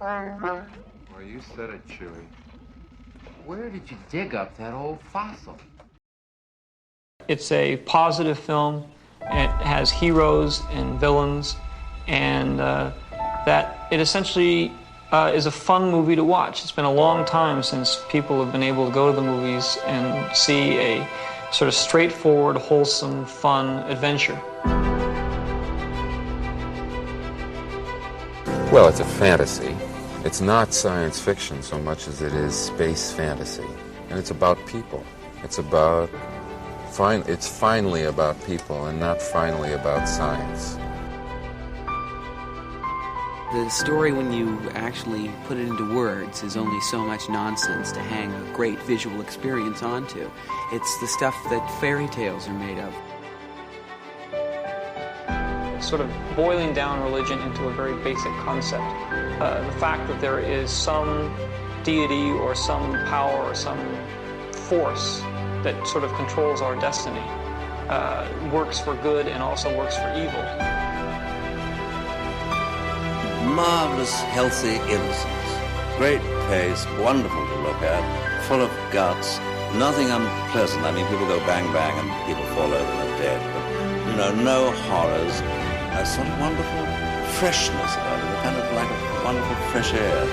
Well, you said it, Chewie. Where did you dig up that old fossil? It's a positive film. It has heroes and villains, and that it essentially is a fun movie to watch. It's been a long time since people have been able to go to the movies and see a sort of straightforward, wholesome, fun adventure. Well, it's a fantasy. It's not science fiction so much as it is space fantasy. And it's about people. It's finally about people and not finally about science. The story, when you actually put it into words, is only so much nonsense to hang a great visual experience onto. It's the stuff that fairy tales are made of. Sort of boiling down religion into a very basic concept. The fact that there is some deity or some power or some force that sort of controls our destiny works for good and also works for evil. Marvelous, healthy innocence. Great pace, wonderful to look at, full of guts, nothing unpleasant. I mean, people go bang bang and people fall over and are dead, but, no horrors. A sort of wonderful freshness about it, kind of like a wonderful fresh air.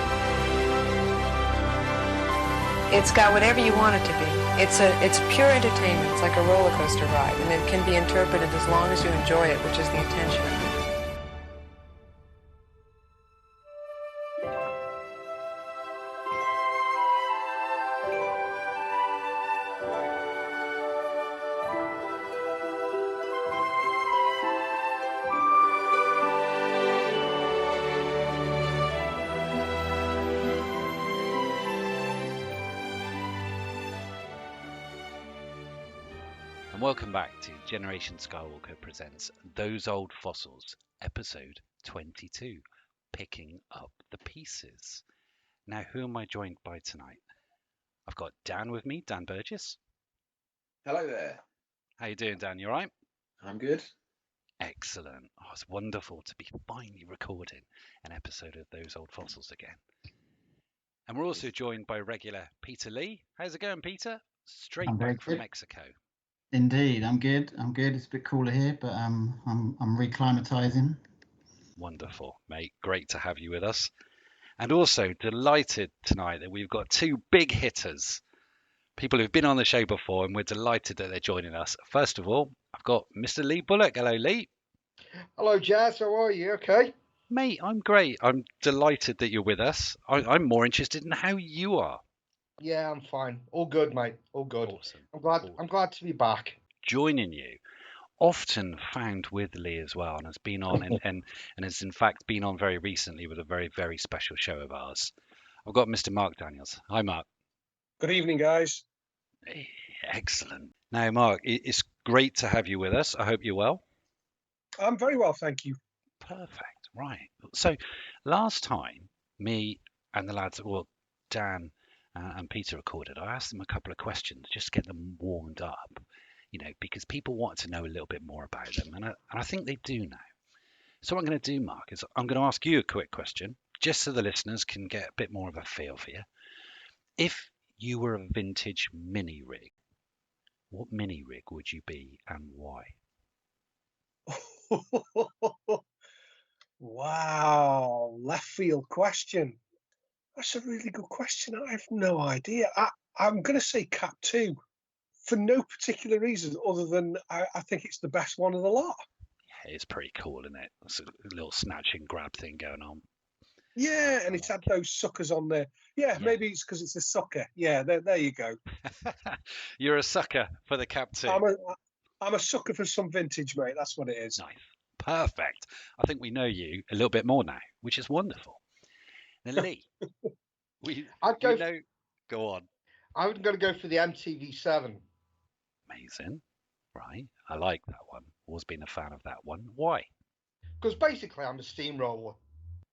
It's got whatever you want it to be. It's pure entertainment. It's like a roller coaster ride, and it can be interpreted as long as you enjoy it, which is the intention of it. And welcome back to Generation Skywalker Presents Those Old Fossils, episode 22, Picking Up the Pieces. Now, who am I joined by tonight? I've got Dan with me, Dan Burgess. Hello there. How you doing, Dan? You all right? I'm good. Excellent. Oh, it's wonderful to be finally recording an episode of Those Old Fossils again. And we're also joined by regular Peter Lee. How's it going, Peter? Straight back from Mexico. Indeed, I'm good. It's a bit cooler here, but I'm reclimatizing. Wonderful, mate. Great to have you with us. And also delighted tonight that we've got two big hitters, people who've been on the show before, and we're delighted that they're joining us. First of all, I've got Mr. Lee Bullock. Hello, Lee. Hello, Jazz. How are you? Okay? Mate, I'm great. I'm delighted that you're with us. I'm more interested in how you are. Yeah, I'm fine. All good, mate. All good. Awesome. I'm glad to be back. Joining you, often found with Lee as well, and has been on and has in fact been on very recently with a very, very special show of ours. I've got Mr. Mark Daniels. Hi, Mark. Good evening, guys. Excellent. Now, Mark, it's great to have you with us. I hope you're well. I'm very well, thank you. Perfect. Right. So last time, me and the lads, well, Dan and Peter recorded, I asked them a couple of questions just to get them warmed up, because people want to know a little bit more about them. And I think they do now. So what I'm going to do, Mark, is I'm going to ask you a quick question, just so the listeners can get a bit more of a feel for you. If you were a vintage mini rig, what mini rig would you be and why? Wow, left field question. That's a really good question. I have no idea. I'm going to say Cap 2 for no particular reason other than I think it's the best one of the lot. Yeah, it's pretty cool, isn't it? It's a little snatch and grab thing going on. Yeah, and it's had those suckers on there. Yeah, maybe it's because it's a sucker. Yeah, there you go. You're a sucker for the Cap 2. I'm a sucker for some vintage, mate. That's what it is. Nice. Perfect. I think we know you a little bit more now, which is wonderful. Now, Lee, go on. I'm going to go for the MTV7. Amazing. Right. I like that one. Always been a fan of that one. Why? Because basically I'm a steamroller.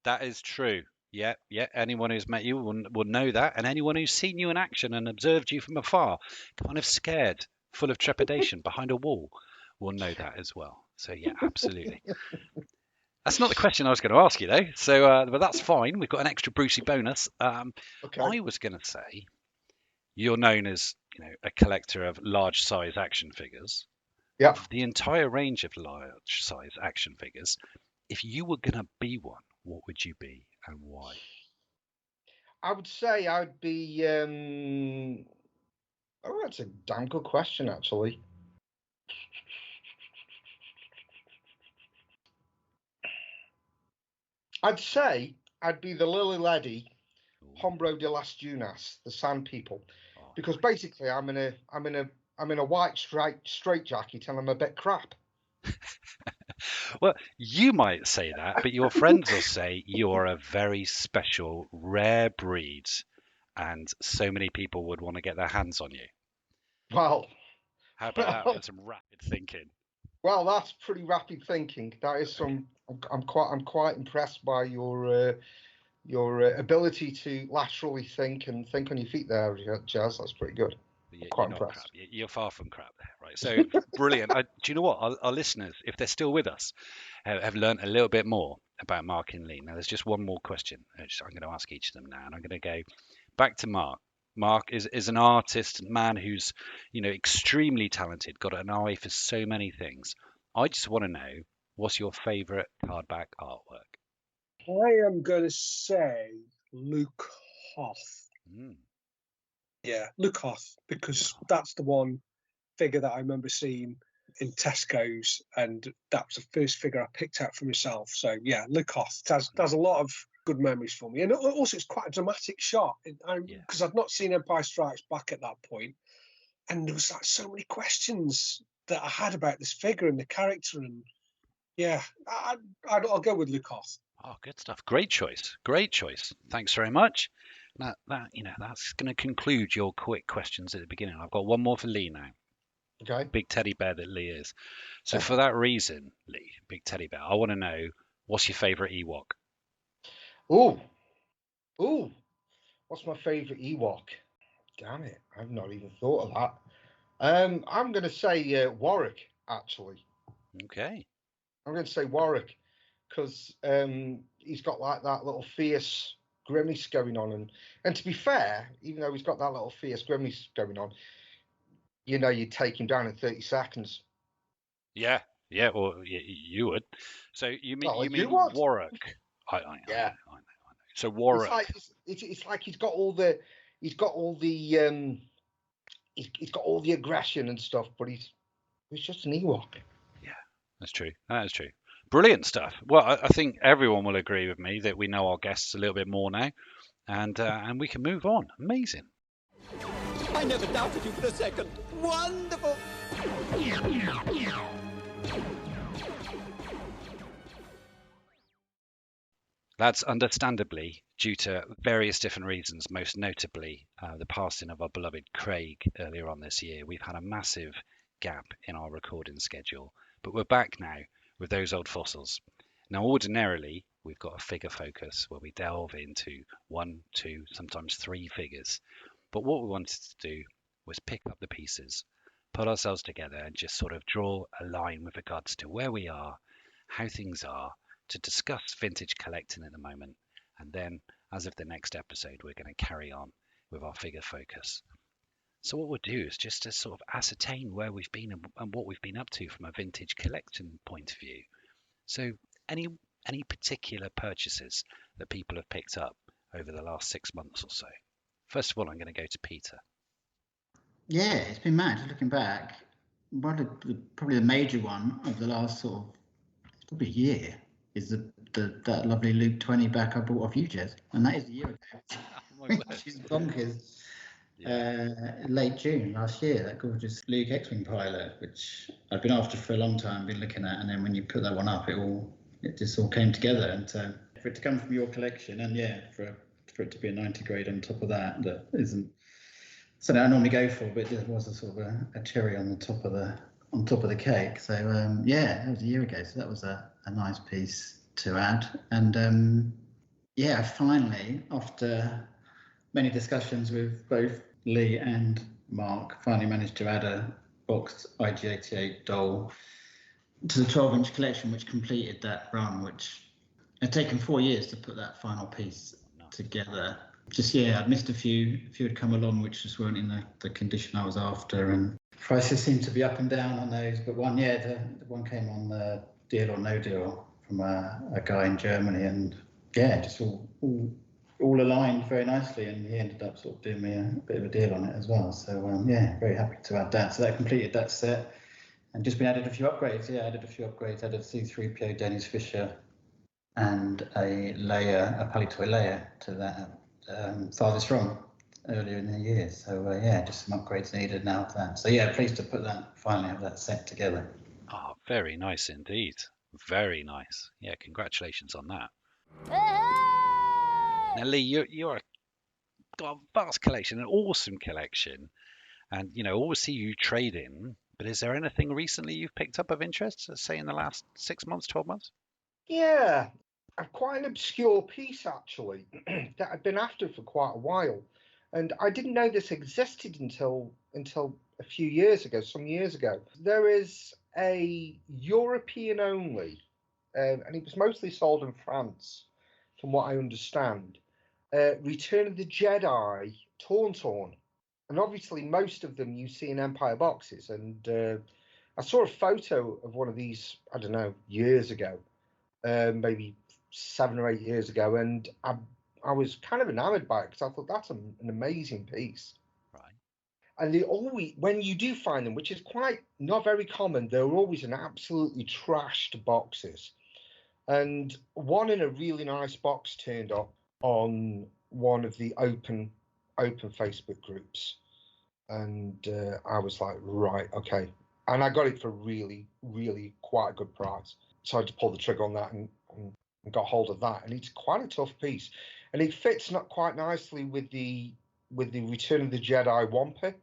That is true. Yeah. Anyone who's met you will know that. And anyone who's seen you in action and observed you from afar, kind of scared, full of trepidation behind a wall, will know that as well. So, yeah, absolutely. That's not the question I was going to ask you, though. So, but that's fine. We've got an extra Brucey bonus. Okay. I was going to say you're known as, a collector of large size action figures. Yeah. Of the entire range of large size action figures, if you were going to be one, what would you be and why? I would say I'd be. Oh, that's a damn good question, actually. I'd say I'd be the Lily Ledy, Hombro de las Dunas, the Sand People, because basically I'm in a white straight jacket and I'm a bit crap. Well, you might say that, but your friends will say you are a very special, rare breed, and so many people would want to get their hands on you. Well, how about that? That's some rapid thinking. Well, that's pretty rapid thinking. That is some. I'm quite impressed by your ability to laterally think and think on your feet there, Jazz. That's pretty good. Quite impressed. Crap. You're far from crap there, right? So brilliant. Do you know what? Our listeners, if they're still with us, have learned a little bit more about Mark and Lee. Now, there's just one more question I'm going to ask each of them now, and I'm going to go back to Mark. Mark is an artist, man who's, extremely talented, got an eye for so many things. I just want to know, what's your favourite hardback artwork? I am going to say Luke Hoth. Yeah, Luke Hoth, because that's the one figure that I remember seeing in Tesco's, and that was the first figure I picked out for myself. So yeah, Luke Hoth has a lot of good memories for me, and also it's quite a dramatic shot because I've not seen Empire Strikes Back at that point, and there was like so many questions that I had about this figure and the character, and yeah, I'll go with Luke Hoth. Oh, good stuff. Great choice. Great choice. Thanks very much. Now, that's going to conclude your quick questions at the beginning. I've got one more for Lee now. Okay. Big teddy bear that Lee is. So for that reason, Lee, big teddy bear, I want to know, what's your favourite Ewok? Ooh. What's my favourite Ewok? Damn it, I've not even thought of that. I'm going to say Warwick, actually. Okay. I'm going to say Warwick because he's got like that little fierce grimace going on, and to be fair, even though he's got that little fierce grimace going on, you take him down in 30 seconds. Yeah, or you would. So you mean Warwick? I know. So Warwick. It's like he's got all the aggression and stuff, but he's just an Ewok. Yeah, that's true. That is true. Brilliant stuff. Well, I think everyone will agree with me that we know our guests a little bit more now, and we can move on. Amazing. I never doubted you for a second. Wonderful. That's understandably due to various different reasons, most notably the passing of our beloved Craig earlier on this year. We've had a massive gap in our recording schedule, but we're back now with those old fossils. Now, ordinarily, we've got a figure focus where we delve into 1, 2, sometimes 3 figures. But what we wanted to do was pick up the pieces, put ourselves together and just sort of draw a line with regards to where we are, how things are, to discuss vintage collecting at the moment. And then, as of the next episode, we're going to carry on with our figure focus. So what we'll do is just to sort of ascertain where we've been and what we've been up to from a vintage collection point of view. So any particular purchases that people have picked up over the last 6 months or so? First of all, I'm going to go to Peter. Yeah, it's been mad looking back. Probably the major one of the last sort of probably year is that lovely Luke 20 back I bought off you, Jez, and that is a year ago. Which is bonkers. Late June last year, that gorgeous Luke X Wing pilot, which I've been after for a long time, been looking at, and then when you put that one up, it just all came together. And so for it to come from your collection, and for it to be a 90 grade on top of that isn't something I normally go for, but there was a sort of a cherry on the top of the cake. So that was a year ago, so that was a nice piece to add. And I finally, after many discussions with both Lee and Mark, finally managed to add a boxed IG-88 doll to the 12-inch collection, which completed that run, which had taken 4 years to put that final piece together. Just, I'd missed a few had come along which just weren't in the condition I was after, and prices seemed to be up and down on those. But one, the one came on the Deal or No Deal from a guy in Germany, and just all aligned very nicely, and he ended up sort of doing me a bit of a deal on it as well. So very happy to add that. So that completed that set, and just been added a few upgrades. Added a C-3PO Dennis Fisher and a Palitoy Leia to that Farthest from earlier in the year. So just some upgrades needed now of that. So pleased to finally have that set together. Oh, very nice indeed. Very nice. Yeah, congratulations on that. Now, Lee, you're got a vast collection, an awesome collection, and always see you trade in. But is there anything recently you've picked up of interest, say in the last 6 months, 12 months? Yeah, quite an obscure piece actually that I've been after for quite a while, and I didn't know this existed until a few years ago, some years ago. There is a European only, and it was mostly sold in France, from what I understand. Return of the Jedi Tauntaun, and obviously most of them you see in Empire boxes. And I saw a photo of one of these, I don't know, years ago, maybe 7 or 8 years ago, and I was kind of enamored by it because I thought that's an amazing piece. Right. And they always, when you do find them, which is quite not very common, they're always in absolutely trashed boxes. And one in a really nice box turned up on one of the open Facebook groups, and I was like, right, okay. And I got it for really, really quite a good price. So I had to pull the trigger on that and got hold of that. And it's quite a tough piece, and it fits not quite nicely with the Return of the Jedi Wampa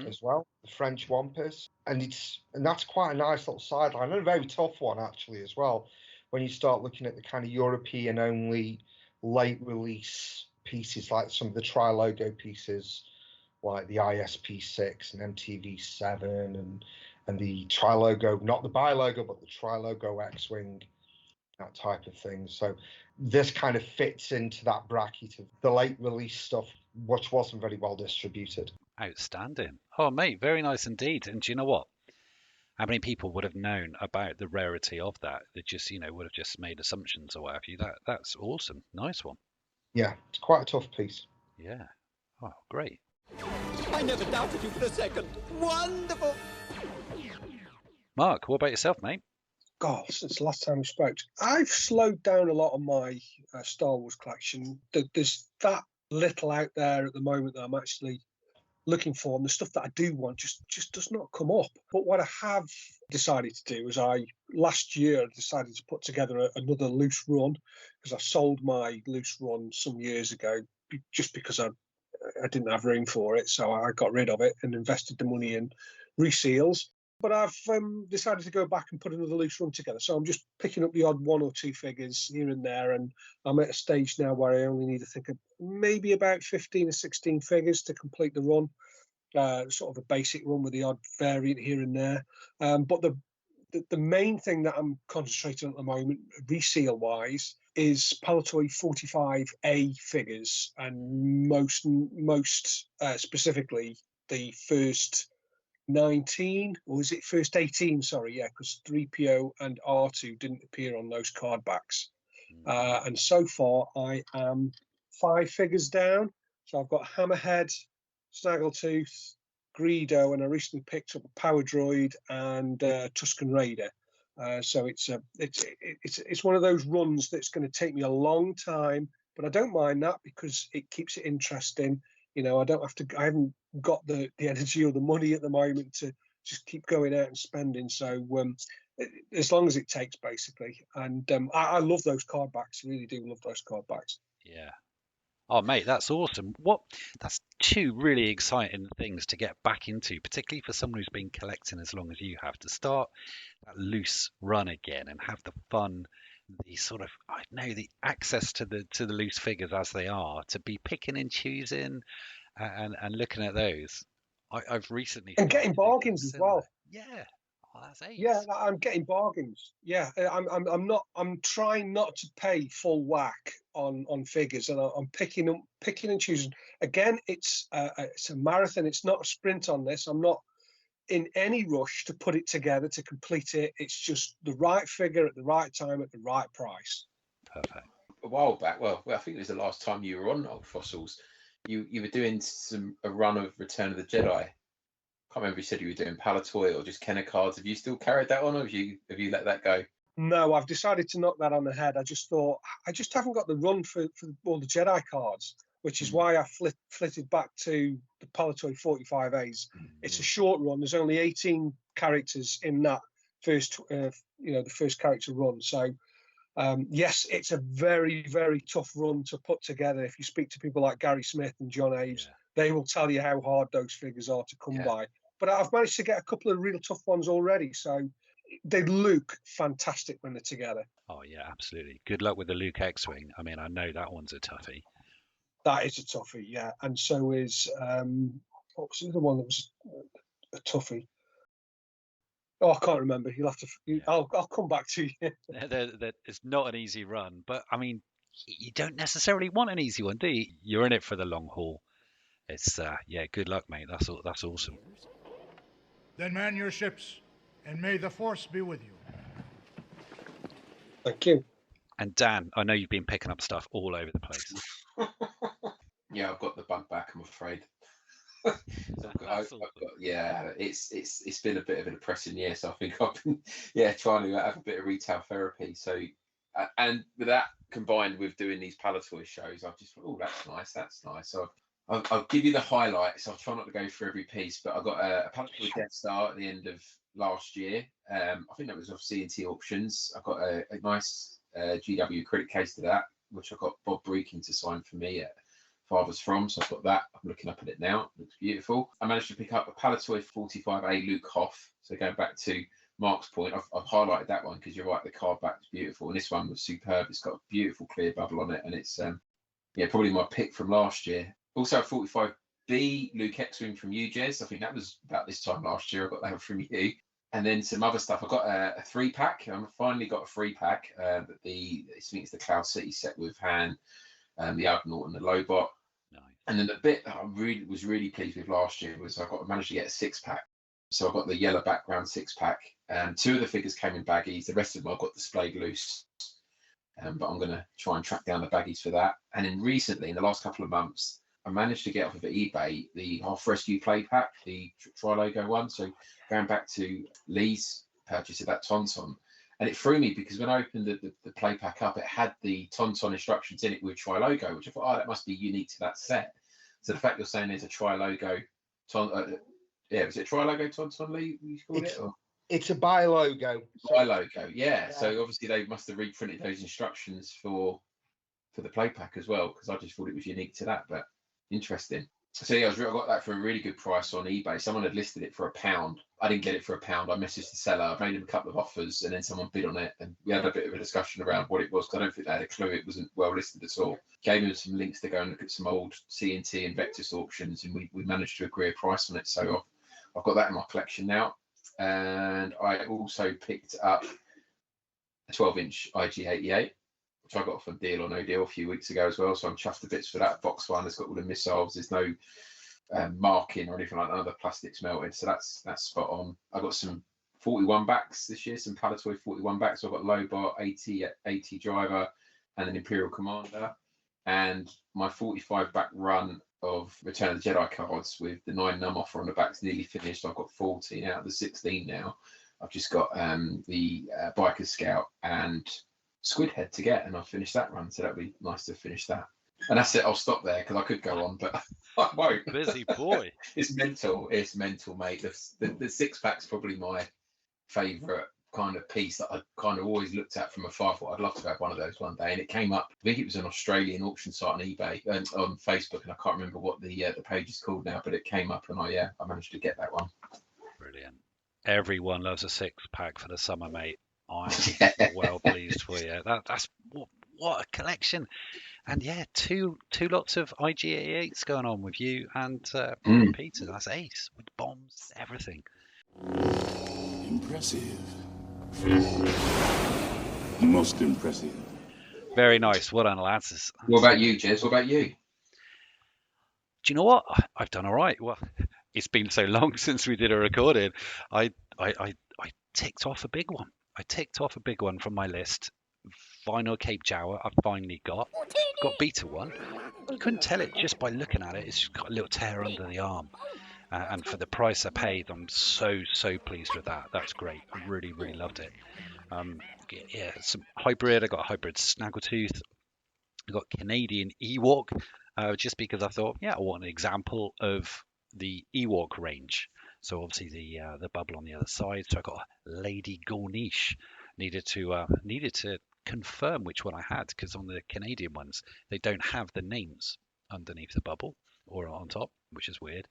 as well, the French Wampas, and that's quite a nice little sideline and a very tough one actually as well. When you start looking at the kind of European only late release pieces, like some of the tri-logo pieces, like the ISP6 and MTV7 and the tri-logo, not the bi-logo, but the tri-logo X Wing, that type of thing. So this kind of fits into that bracket of the late release stuff, which wasn't very well distributed. Outstanding. Oh, mate, very nice indeed. And do you know what? How many people would have known about the rarity of that? They just, would have just made assumptions or what have you. That's awesome. Nice one. Yeah, it's quite a tough piece. Yeah. Oh, great. I never doubted you for a second. Wonderful. Mark, what about yourself, mate? God, since the last time we spoke, I've slowed down a lot on my Star Wars collection. There's that little out there at the moment that I'm actually looking for, and the stuff that I do want just does not come up. But what I have decided to do is last year decided to put together another loose run, because I sold my loose run some years ago just because I didn't have room for it, so I got rid of it and invested the money in reseals. But I've decided to go back and put another loose run together. So I'm just picking up the odd 1 or 2 figures here and there. And I'm at a stage now where I only need to think of maybe about 15 or 16 figures to complete the run. Sort of a basic run with the odd variant here and there. But the main thing that I'm concentrating on at the moment, reseal-wise, is Palitoy 45A figures, and most specifically the first 19, or is it first 18? Sorry, yeah, because 3PO and R2 didn't appear on those card backs. And so far, I am 5 figures down. So I've got Hammerhead, Snaggletooth, Greedo, and I recently picked up a Power Droid and Tusken Raider. So it's one of those runs that's going to take me a long time, but I don't mind that because it keeps it interesting. I haven't got the energy or the money at the moment to just keep going out and spending. So as long as it takes, basically. And I love those card backs. I really do love those card backs. Yeah. Oh, mate, that's awesome. That's 2 really exciting things to get back into, particularly for someone who's been collecting as long as you have, to start that loose run again and have the fun, the sort of, the access to the loose figures as they are, to be picking and choosing and looking at those. I've recently and getting bargains as well. Yeah. Oh, that's ace. Yeah, I'm getting bargains. Yeah, I'm trying not to pay full whack on figures, and I'm picking and choosing. Again, it's a marathon. It's not a sprint on this. I'm not in any rush to put it together to complete it. It's just the right figure at the right time at the right price. Perfect. A while back, well, I think it was the last time you were on Old Fossils. You were doing a run of Return of the Jedi. I can't remember if you said you were doing Palitoy or just Kenner cards. Have you still carried that on, or have you let that go? No, I've decided to knock that on the head. I just thought I just haven't got the run for all the Jedi cards, which is why I flitted back to the Palitoy 45As. It's a short run. There's only 18 characters in that first, the first character run. So, yes, it's a very, very tough run to put together. If you speak to people like Gary Smith and John Aves, they will tell you how hard those figures are to come by. But I've managed to get a couple of real tough ones already. So they look fantastic when they're together. Oh, yeah, absolutely. Good luck with the Luke X Wing. I mean, I know that one's a toughie. That is a toughie, yeah. And so is, what was the other one that was a toughie? Oh, I can't remember. You'll have to. I'll come back to you. It's not an easy run, but I mean, you don't necessarily want an easy one, do you? You're in it for the long haul. It's good luck, mate. That's awesome. Then man your ships, and may the Force be with you. Thank you. And Dan, I know you've been picking up stuff all over the place. Yeah, I've got the bug back, I'm afraid. It's been a bit of a depressing year, so I think I've been trying to have a bit of retail therapy. So and with that combined with doing these Palitoy shows, I've just thought, that's nice. So I'll give you the highlights. I'll try not to go through every piece, but I got a Palitoy Death Star at the end of last year. I think that was off C&T Auctions. I got a nice GW credit case to that, which I got Bob Breaking to sign for me at Farthest From. So I've got that. I'm looking up at it now. It looks beautiful. I managed to pick up a Palitoy 45A Luke Hoff. So going back to Mark's point, I've highlighted that one because you're right, the card back is beautiful. And this one was superb. It's got a beautiful clear bubble on it. And it's probably my pick from last year. Also a 45B Luke X Wing from you, Jez. I think that was about this time last year. I got that from you. And then some other stuff. I got a 3-pack. I finally got a 3-pack. I think it's the Cloud City set with Han, the Ugnaught and the Lobot. Nice. And then the bit that I was really pleased with last year was I managed to get a 6-pack. So I got the yellow background 6-pack. 2 of the figures came in baggies. The rest of them I got displayed loose. But I'm going to try and track down the baggies for that. And then recently, in the last couple of months, I managed to get off of eBay the Half Rescue Play Pack, the Tri-Logo one. So going back to Lee's purchase of that Tauntaun. And it threw me because when I opened the Play Pack up, it had the Tauntaun instructions in it with Tri-Logo, which I thought, that must be unique to that set. So the fact you're saying there's a Tri-Logo, was it Tri-Logo Tauntaun, Lee, you called it? Or? It's a bi-logo. Bi-logo, yeah. So obviously they must have reprinted those instructions for the Play Pack as well, because I just thought it was unique to that, but interesting. So I got that for a really good price on eBay. Someone had listed it for £1. I didn't get it for £1. I messaged the seller. I made him a couple of offers, and then someone bid on it, and we had a bit of a discussion around what it was, because I don't think they had a clue. It wasn't well listed at all. Gave him some links to go and look at some old C&T and Vectis auctions, and we managed to agree a price on it. So I've got that in my collection now. And I also picked up a 12-inch IG-88, which I got from Deal or No Deal a few weeks ago as well. So I'm chuffed to bits for that box one. It's got all the missiles. There's no marking or anything like that. The plastic's melted, so that's spot on. I got some 41 backs this year, some Palitoy 41 backs. So I've got Lobot, 80 driver, and an Imperial Commander. And my 45 back run of Return of the Jedi cards with the 9 num offer on the back's nearly finished. I've got 14 out of the 16 now. I've just got the Biker Scout and Squidhead to get, and I'll finish that run. So that'd be nice to finish that. And that's it. I'll stop there because I could go on, but I won't. Busy boy. It's mental, mate. The 6-pack's probably my favourite kind of piece that I kind of always looked at from afar. I thought I'd love to have one of those one day, and it came up. I think it was an Australian auction site on eBay and on Facebook, and I can't remember what the page is called now, but it came up, and I managed to get that one. Brilliant. Everyone loves a 6-pack for the summer, mate. I'm well pleased for you. That's what a collection. And yeah, two lots of IG-88s going on with you and Peter. That's ace with bombs, everything. Impressive. Most impressive. Very nice. Well done, lads. What about you, Jez? What about you? Do you know what? I've done all right. Well, it's been so long since we did a recording. I ticked off a big one. I ticked off a big one from my list. Vinyl Cape Jawa, I finally got beta one. You couldn't tell it just by looking at it. It's just got a little tear under the arm. And for the price I paid, I'm so pleased with that. That's great. I really loved it. Yeah, some hybrid. I got a hybrid Snaggletooth. I got Canadian Ewok, just because I thought, yeah, I want an example of the Ewok range. So obviously the bubble on the other side. So I got Lady Garniss. Needed to confirm which one I had, because on the Canadian ones they don't have the names underneath the bubble or on top, which is weird.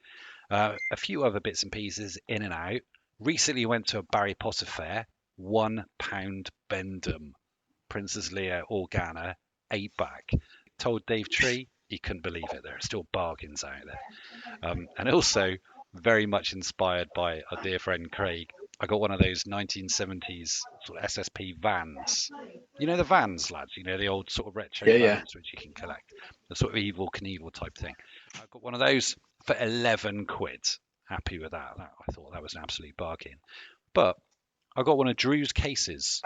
A few other bits and pieces in and out. Recently went to a Barry Potter fair. £1 Bendham Princess Leia Organa 8-back. Told Dave Tree he couldn't believe it. There are still bargains out there. And also very much inspired by our dear friend Craig. I got one of those 1970s sort of SSP vans. You know the vans, lads? You know, the old sort of retro vans which you can collect. The sort of Evil Knievel type thing. I got one of those for 11 quid. Happy with that. I thought that was an absolute bargain. But I got one of Drew's cases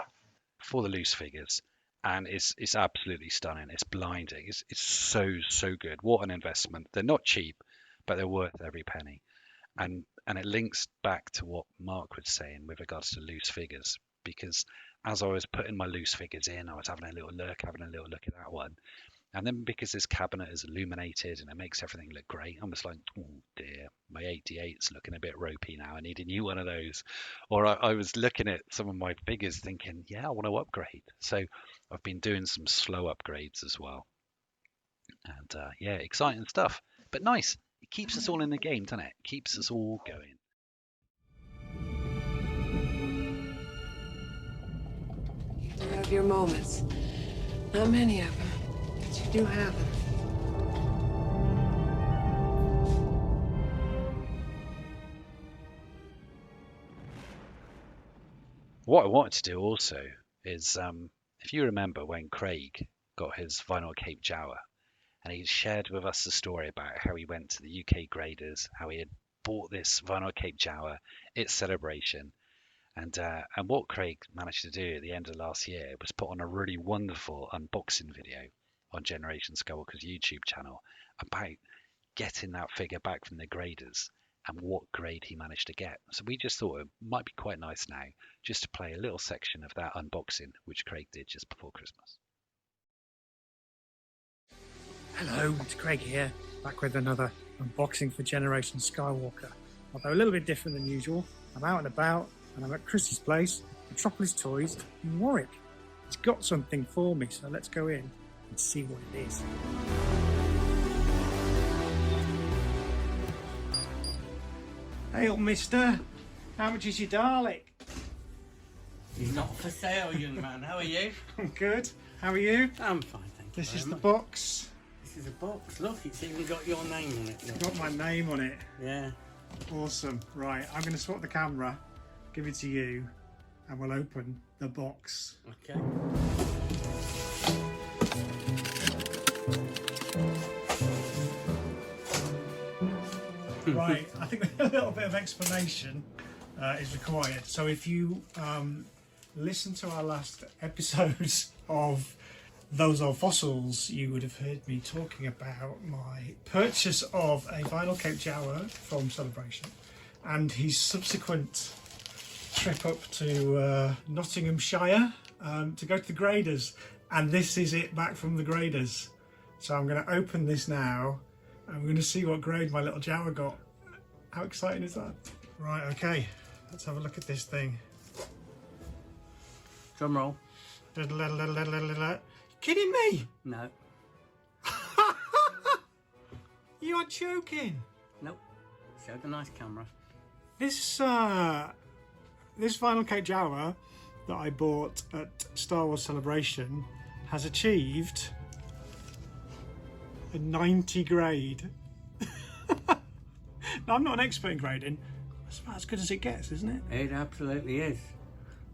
for the loose figures, and it's absolutely stunning. It's blinding. It's so good. What an investment. They're not cheap, but they're worth every penny. And it links back to what Mark was saying with regards to loose figures, because as I was putting my loose figures in, I was having a little look at that one. And then because this cabinet is illuminated and it makes everything look great, I'm just like, oh dear, my 88's looking a bit ropey now. I need a new one of those. Or I was looking at some of my figures thinking, yeah, I want to upgrade. So I've been doing some slow upgrades as well. And yeah, exciting stuff, but nice. It keeps us all in the game, doesn't it? Keeps us all going. You have your moments. Not many of them, but you do have them. What I wanted to do also is, if you remember when Craig got his Vinyl Cape Jawa, and he shared with us the story about how he went to the UK graders, how he had bought this Vinyl Cape Jawa, its celebration, and what Craig managed to do at the end of last year was put on a really wonderful unboxing video on Generation Skywalker's YouTube channel about getting that figure back from the graders and what grade he managed to get. So we just thought it might be quite nice now just to play a little section of that unboxing, which Craig did just before Christmas. Hello, it's Craig here, back with another unboxing for Generation Skywalker. Although a little bit different than usual, I'm out and about, and I'm at Chris's place, Metropolis Toys in Warwick. He's got something for me, so let's go in and see what it is. Hey up, mister. How much is your Dalek? He's not for sale, young man. How are you? I'm good. How are you? I'm fine, thank you. This is very the much. box. This is a box. Look, it's even got your name on it. Look. Got my name on it. Yeah. Awesome. Right, I'm going to swap the camera, give it to you, and we'll open the box. Okay. Right, I think a little bit of explanation is required. So if you listen to our last episodes of Those Old Fossils, you would have heard me talking about my purchase of a Vinyl Cape Jawa from Celebration and his subsequent trip up to Nottinghamshire to go to the graders. And this is it back from the graders. So I'm going to open this now. I'm going to see what grade my little Jawa got. How exciting is that? Right, okay, let's have a look at this thing. Drum roll. Kidding me? No. You are joking. Nope. Show the nice camera. This Vinyl Cape Jawa that I bought at Star Wars Celebration has achieved a 90 grade. Now, I'm not an expert in grading, It's about as good as it gets, isn't it? It absolutely is.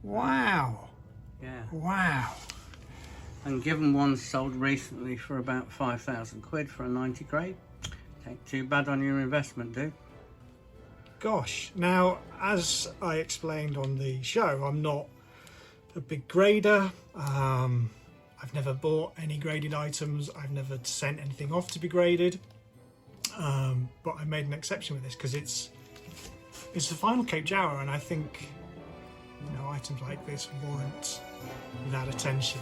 Wow. Yeah. Wow. And given one sold recently for about 5,000 quid for a 90 grade, ain't too bad on your investment, dude. Gosh. Now, as I explained on the show, I'm not a big grader. I've never bought any graded items. I've never sent anything off to be graded. But I made an exception with this because it's the final Cape Jower, and I think, you know, items like this warrant that attention.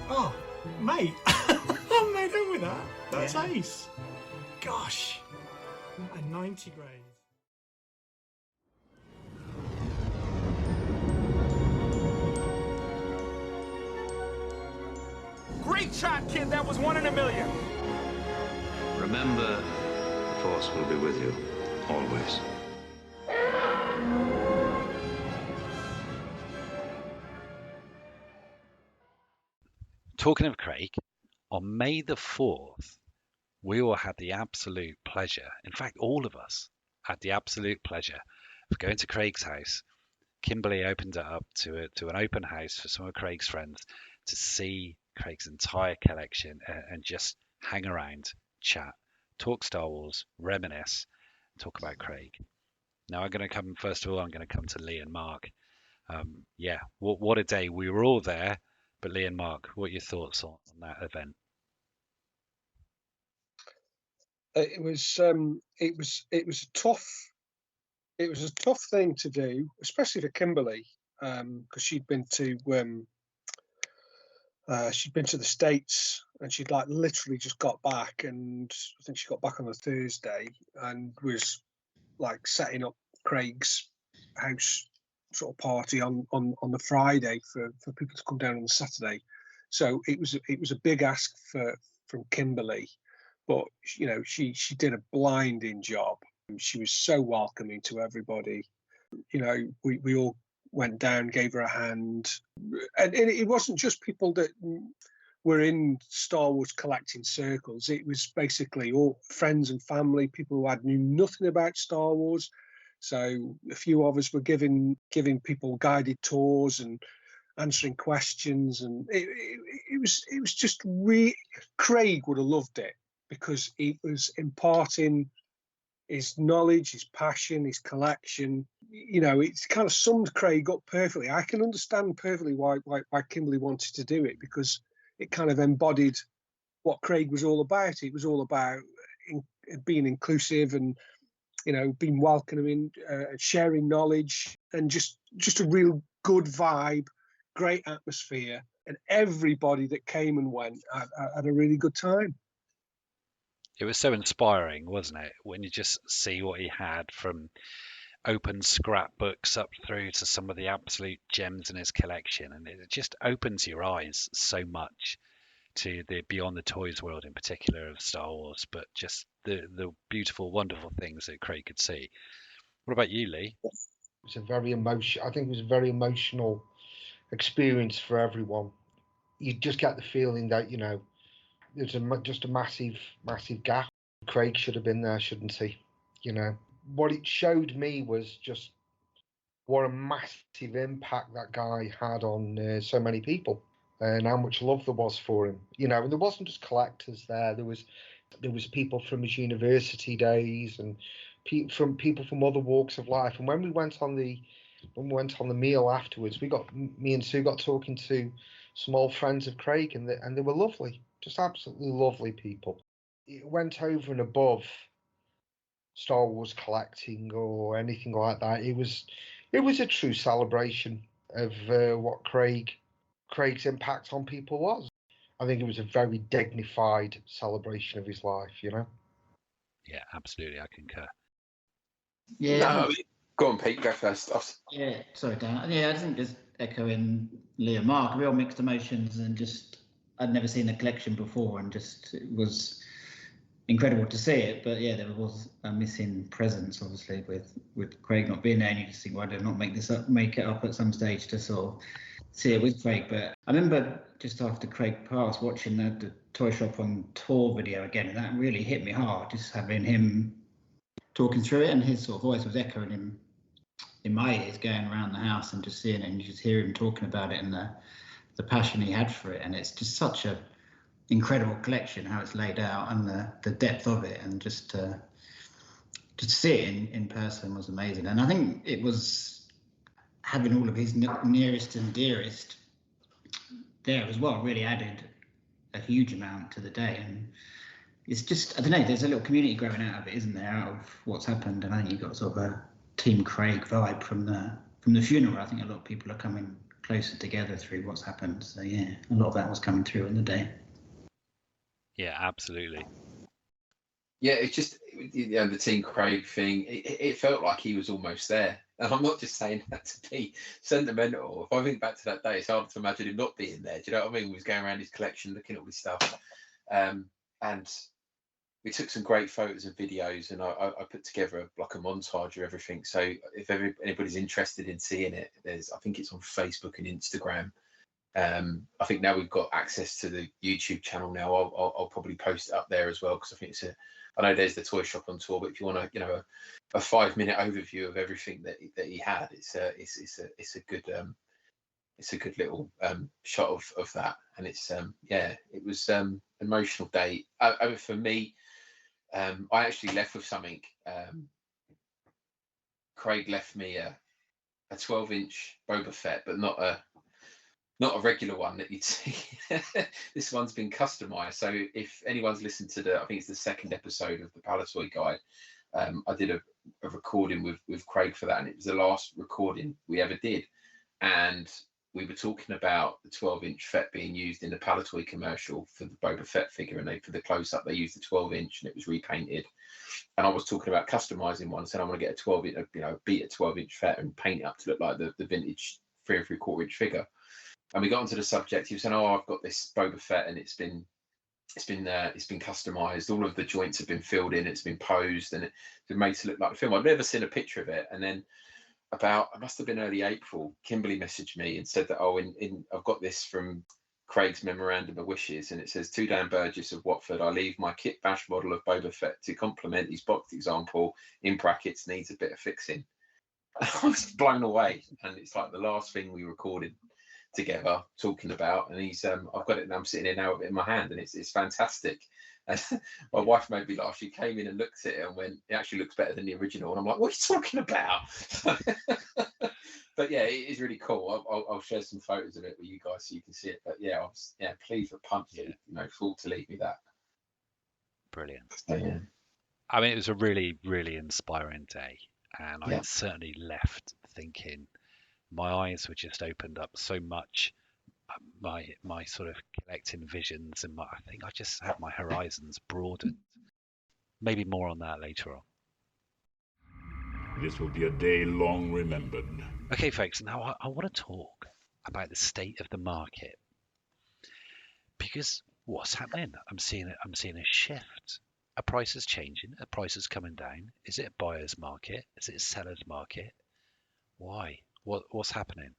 Oh, mate, I'm made up with that. That's ace. Gosh, a 90 grade. Great shot, kid. That was 1 in a million. Remember, the Force will be with you, always. Talking of Craig, on May the 4th, we all had the absolute pleasure, in fact, all of us had the absolute pleasure of going to Craig's house. Kimberly opened it up to an open house for some of Craig's friends to see Craig's entire collection and just hang around, chat, talk Star Wars, reminisce, talk about Craig. Now I'm going to come, first of all, I'm going to come to Lee and Mark. What a day. We were all there, but Lee and Mark, what are your thoughts on that event? It was a tough thing to do, especially for Kimberly, because she'd been to the States, and she'd like literally just got back, and I think she got back on a Thursday and was like setting up Craig's house sort of party on the Friday for people to come down on the Saturday. So it was a big ask from Kimberly, but you know, she did a blinding job. She was so welcoming to everybody. You know, we all went down, gave her a hand, and it wasn't just people that were in Star Wars collecting circles. It was basically all friends and family, people who knew nothing about Star Wars. So a few of us were giving people guided tours and answering questions, and it was just Craig would have loved it because it was imparting his knowledge, his passion, his collection. You know, it's kind of summed Craig up perfectly. I can understand perfectly why Kimberly wanted to do it, because it kind of embodied what Craig was all about. It was all about being inclusive and, you know, being welcoming, sharing knowledge, and just a real good vibe, great atmosphere, and everybody that came and went had a really good time. It was so inspiring, wasn't it, when you just see what he had, from open scrapbooks up through to some of the absolute gems in his collection, and it just opens your eyes so much to the beyond the toys world, in particular of Star Wars, but just the beautiful, wonderful things that Craig could see. What about you, Lee? I think it was a very emotional experience for everyone. You just get the feeling that, you know, there's just a massive gap. Craig should have been there, shouldn't he? You know, what it showed me was just what a massive impact that guy had on so many people, and how much love there was for him. You know, and there wasn't just collectors there. There was people from his university days and people from other walks of life. And when we went on the meal afterwards, me and Sue got talking to some old friends of Craig, and they were lovely, just absolutely lovely people. It went over and above Star Wars collecting or anything like that. It was a true celebration of what Craig's impact on people was. I think it was a very dignified celebration of his life, you know? Yeah, absolutely, I concur. Yeah. Go on, Pete, go first. Yeah, sorry, Dan. Yeah, I think just echoing Lee and Mark, real mixed emotions, and just I'd never seen the collection before, and just it was incredible to see it. But yeah, there was a missing presence, obviously, with Craig not being there, and you just think, why did I not make it up at some stage to sort of see it with Craig? But I remember just after Craig passed, watching the Toy Shop on Tour video again, and that really hit me hard, just having him talking through it, and his sort of voice was echoing in my ears, going around the house and just seeing it, and you just hear him talking about it and the passion he had for it. And it's just such a incredible collection, how it's laid out, and the depth of it, and just to see it in person was amazing. And I think it was having all of his nearest and dearest there as well really added a huge amount to the day. And it's just, I don't know, there's a little community growing out of it, isn't there, out of what's happened. And I think you've got sort of a Team Craig vibe from the funeral. I think a lot of people are coming closer together through what's happened. So yeah, a lot of that was coming through on the day. Yeah, absolutely. Yeah, it's just, you know, the Team Craig thing. It felt like he was almost there, and I'm not just saying that to be sentimental. If I think back to that day, it's hard to imagine him not being there. Do you know what I mean? He was going around his collection, looking at all this stuff, and we took some great photos and videos, and I put together a montage of everything. So if anybody's interested in seeing it, I think it's on Facebook and Instagram. I think now we've got access to the YouTube channel now. I'll probably post it up there as well, because I think I know there's the toy shop on tour, but if you want to, you know, a 5-minute overview of everything that he had, it's a good little shot of that. And it's it was emotional day. For me, I actually left with something. Craig left me a 12-inch Boba Fett, but not a regular one that you'd see. This one's been customized. So if anyone's listened to I think it's the second episode of the Palitoy Guide, I did a recording with Craig for that, and it was the last recording we ever did. And we were talking about the 12-inch Fett being used in the Palitoy commercial for the Boba Fett figure, and for the close-up they used the 12-inch, and it was repainted. And I was talking about customizing one, saying I want to get a 12-inch, beat a 12-inch Fett and paint it up to look like the vintage 3 3/4-inch figure. And we got onto the subject. He was saying, "Oh, I've got this Boba Fett, and it's been customized. All of the joints have been filled in. It's been posed, and it's been made to look like the film." I'd never seen a picture of it. And then it must have been early April, Kimberly messaged me and said that, I've got this from Craig's memorandum of wishes, and it says, "To Dan Burgess of Watford, I leave my kit bash model of Boba Fett to complement his boxed example. In brackets, needs a bit of fixing." I was blown away, and it's like the last thing we recorded together talking about, and he's I've got it, and I'm sitting here now with it in my hand, and it's fantastic. And my wife made me laugh. She came in and looked at it and went, "It actually looks better than the original." And I'm like, "What are you talking about?" But yeah, it is really cool. I'll share some photos of it with you guys so you can see it. But yeah, I was pleased for Pumpkin, thought to leave me that. Brilliant. So, yeah. I mean, it was a really, really inspiring day, and I certainly left thinking my eyes were just opened up so much. My sort of collecting visions, and I think I just had my horizons broadened. Maybe more on that later on. This will be a day long remembered. Okay, folks, now I want to talk about the state of the market, because what's happening? I'm seeing a shift. A price is changing. A price is coming down. Is it a buyer's market? Is it a seller's market? Why? What's happening?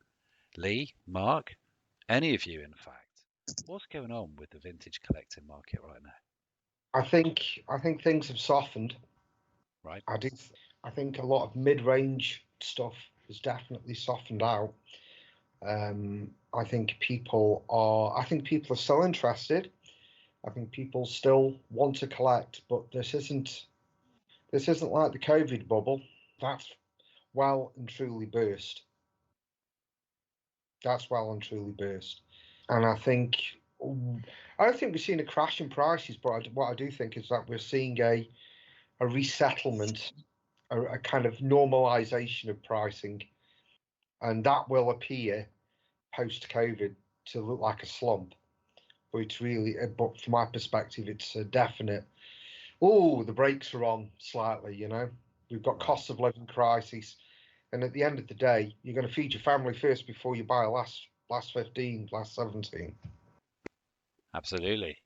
Lee, Mark, any of you, in fact, what's going on with the vintage collecting market right now? I think things have softened. Right. I think a lot of mid-range stuff has definitely softened out. I think people are still interested. I think people still want to collect, but this isn't like the COVID bubble. That's well and truly burst. And I don't think we're seeing a crash in prices, but what I do think is that we're seeing a resettlement, a kind of normalization of pricing, and that will appear post-COVID to look like a slump. But from my perspective, it's a definite. Oh, the brakes are on slightly. We've got cost of living crisis, and at the end of the day, you're going to feed your family first before you buy last 15, last 17. Absolutely.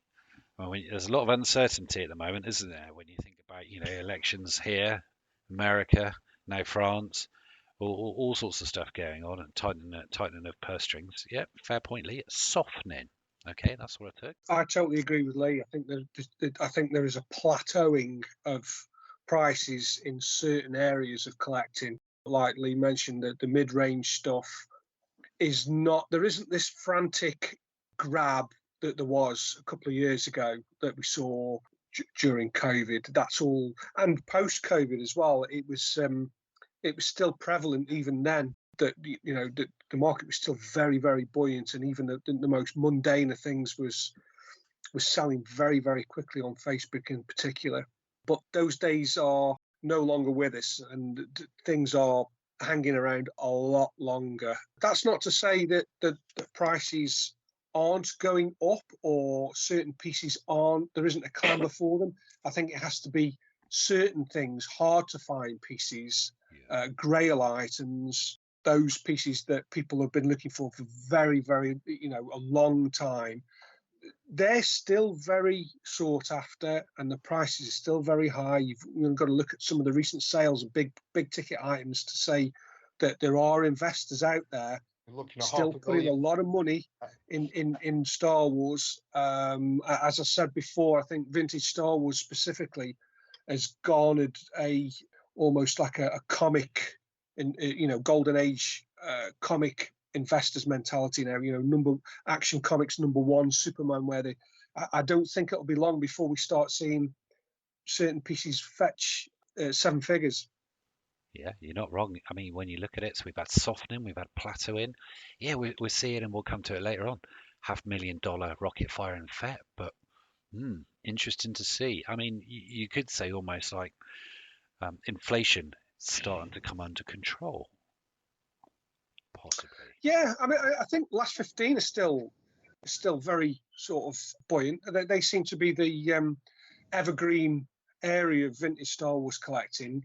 Well, there's a lot of uncertainty at the moment, isn't there? When you think about, elections here, America, now France, all sorts of stuff going on, and tightening of purse strings. Yep, fair point, Lee. It's softening. Okay, that's what I took. I totally agree with Lee. I think there is a plateauing of prices in certain areas of collecting. Like Lee mentioned, that the mid-range stuff is not, there isn't this frantic grab that there was a couple of years ago that we saw during COVID. That's all, and post-COVID as well. It was still prevalent even then, that the market was still very, very buoyant, and even the most mundane of things was selling very, very quickly on Facebook in particular. But those days are no longer with us, and things are hanging around a lot longer. That's not to say that the prices aren't going up, or certain pieces there isn't a clamour for them. I think it has to be certain things, hard to find pieces, grail items, those pieces that people have been looking for very, very, a long time. They're still very sought after, and the prices are still very high. You've got to look at some of the recent sales of big ticket items to say that there are investors out there still putting a lot of money in Star Wars. As I said before, I think vintage Star Wars specifically has garnered almost like a comic, golden age comic investors mentality now. Action Comics #1 Superman, where I don't think it'll be long before we start seeing certain pieces fetch 7 figures. Yeah, you're not wrong. I mean, when you look at it, so we've had softening, we've had plateauing. Yeah, we're seeing, and we'll come to it later on, $500,000 rocket fire and Fett, but interesting to see. I mean, you could say almost like inflation starting to come under control, possibly. Yeah, I mean, I think last 15 is still very sort of buoyant. They seem to be the evergreen area of vintage Star Wars collecting.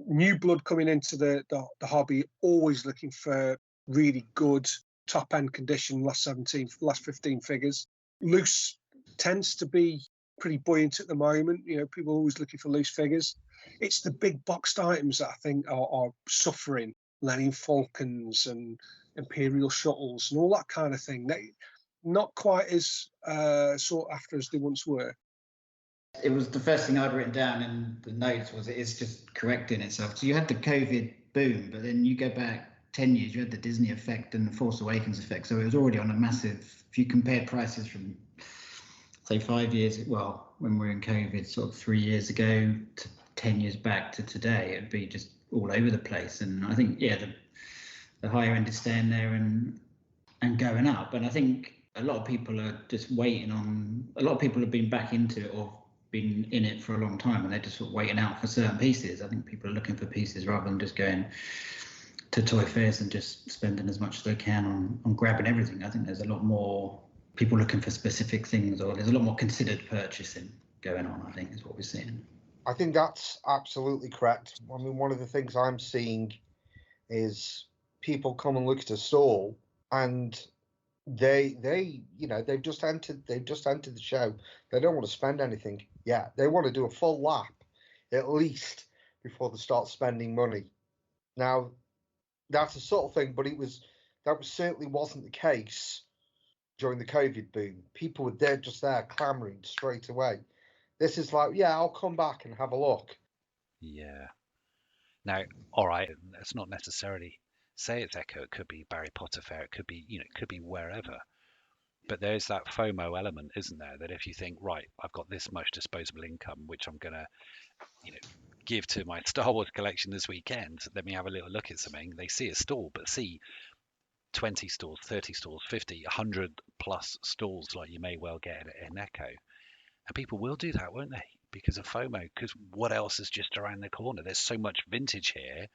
New blood coming into the hobby, always looking for really good top end condition. Last 15 figures. Loose tends to be pretty buoyant at the moment. People are always looking for loose figures. It's the big boxed items that I think are suffering. Millennium Falcons and Imperial shuttles and all that kind of thing. They not quite as sought after as they once were. It was the first thing I'd written down in the notes was it's just correcting itself. So you had the COVID boom, but then you go back 10 years, you had the Disney effect and the Force Awakens effect. So it was already on a massive, if you compared prices from, say, 5 years, well, when we're in COVID, sort of 3 years ago to 10 years back to today, it'd be just all over the place. And I think, the higher end is staying there and going up. And I think a lot of people are just waiting on, a lot of people have been back into it or been in it for a long time, and they're just sort of waiting out for certain pieces. I think people are looking for pieces rather than just going to toy fairs and just spending as much as they can on grabbing everything. I think there's a lot more people looking for specific things, or there's a lot more considered purchasing going on, I think, is what we're seeing. I think that's absolutely correct. I mean, one of the things I'm seeing is people come and look at a stall, and they've just entered the show. They don't want to spend anything yet. They want to do a full lap at least before they start spending money. Now, that's a subtle thing, but that certainly wasn't the case during the COVID boom. People were just there clamoring straight away. This is like, yeah, I'll come back and have a look. Yeah. Now, all right, it's not necessarily say it's Echo. It could be Barry Potter Fair. It could be, it could be wherever. But there's that FOMO element, isn't there? That if you think, right, I've got this much disposable income, which I'm gonna, give to my Star Wars collection this weekend. Let me have a little look at something. They see a stall, but see 20 stalls, 30 stalls, 50, 100 plus stalls like you may well get at an Echo. And people will do that, won't they? Because of FOMO, because what else is just around the corner? There's so much vintage here.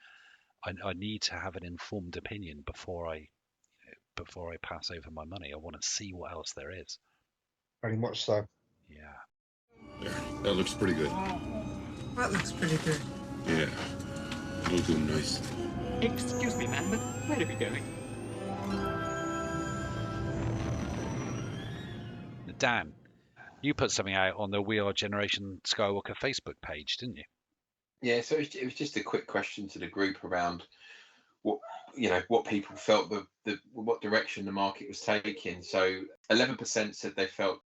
I need to have an informed opinion before I pass over my money. I want to see what else there is. Very much so. Yeah. There, that looks pretty good. That looks pretty good. Yeah, it'll do nice. Excuse me, man, but where are we going? Dan, you put something out on the We Are Generation Skywalker Facebook page, didn't you? Yeah, so it was just a quick question to the group around what people felt what direction the market was taking. So 11% said they felt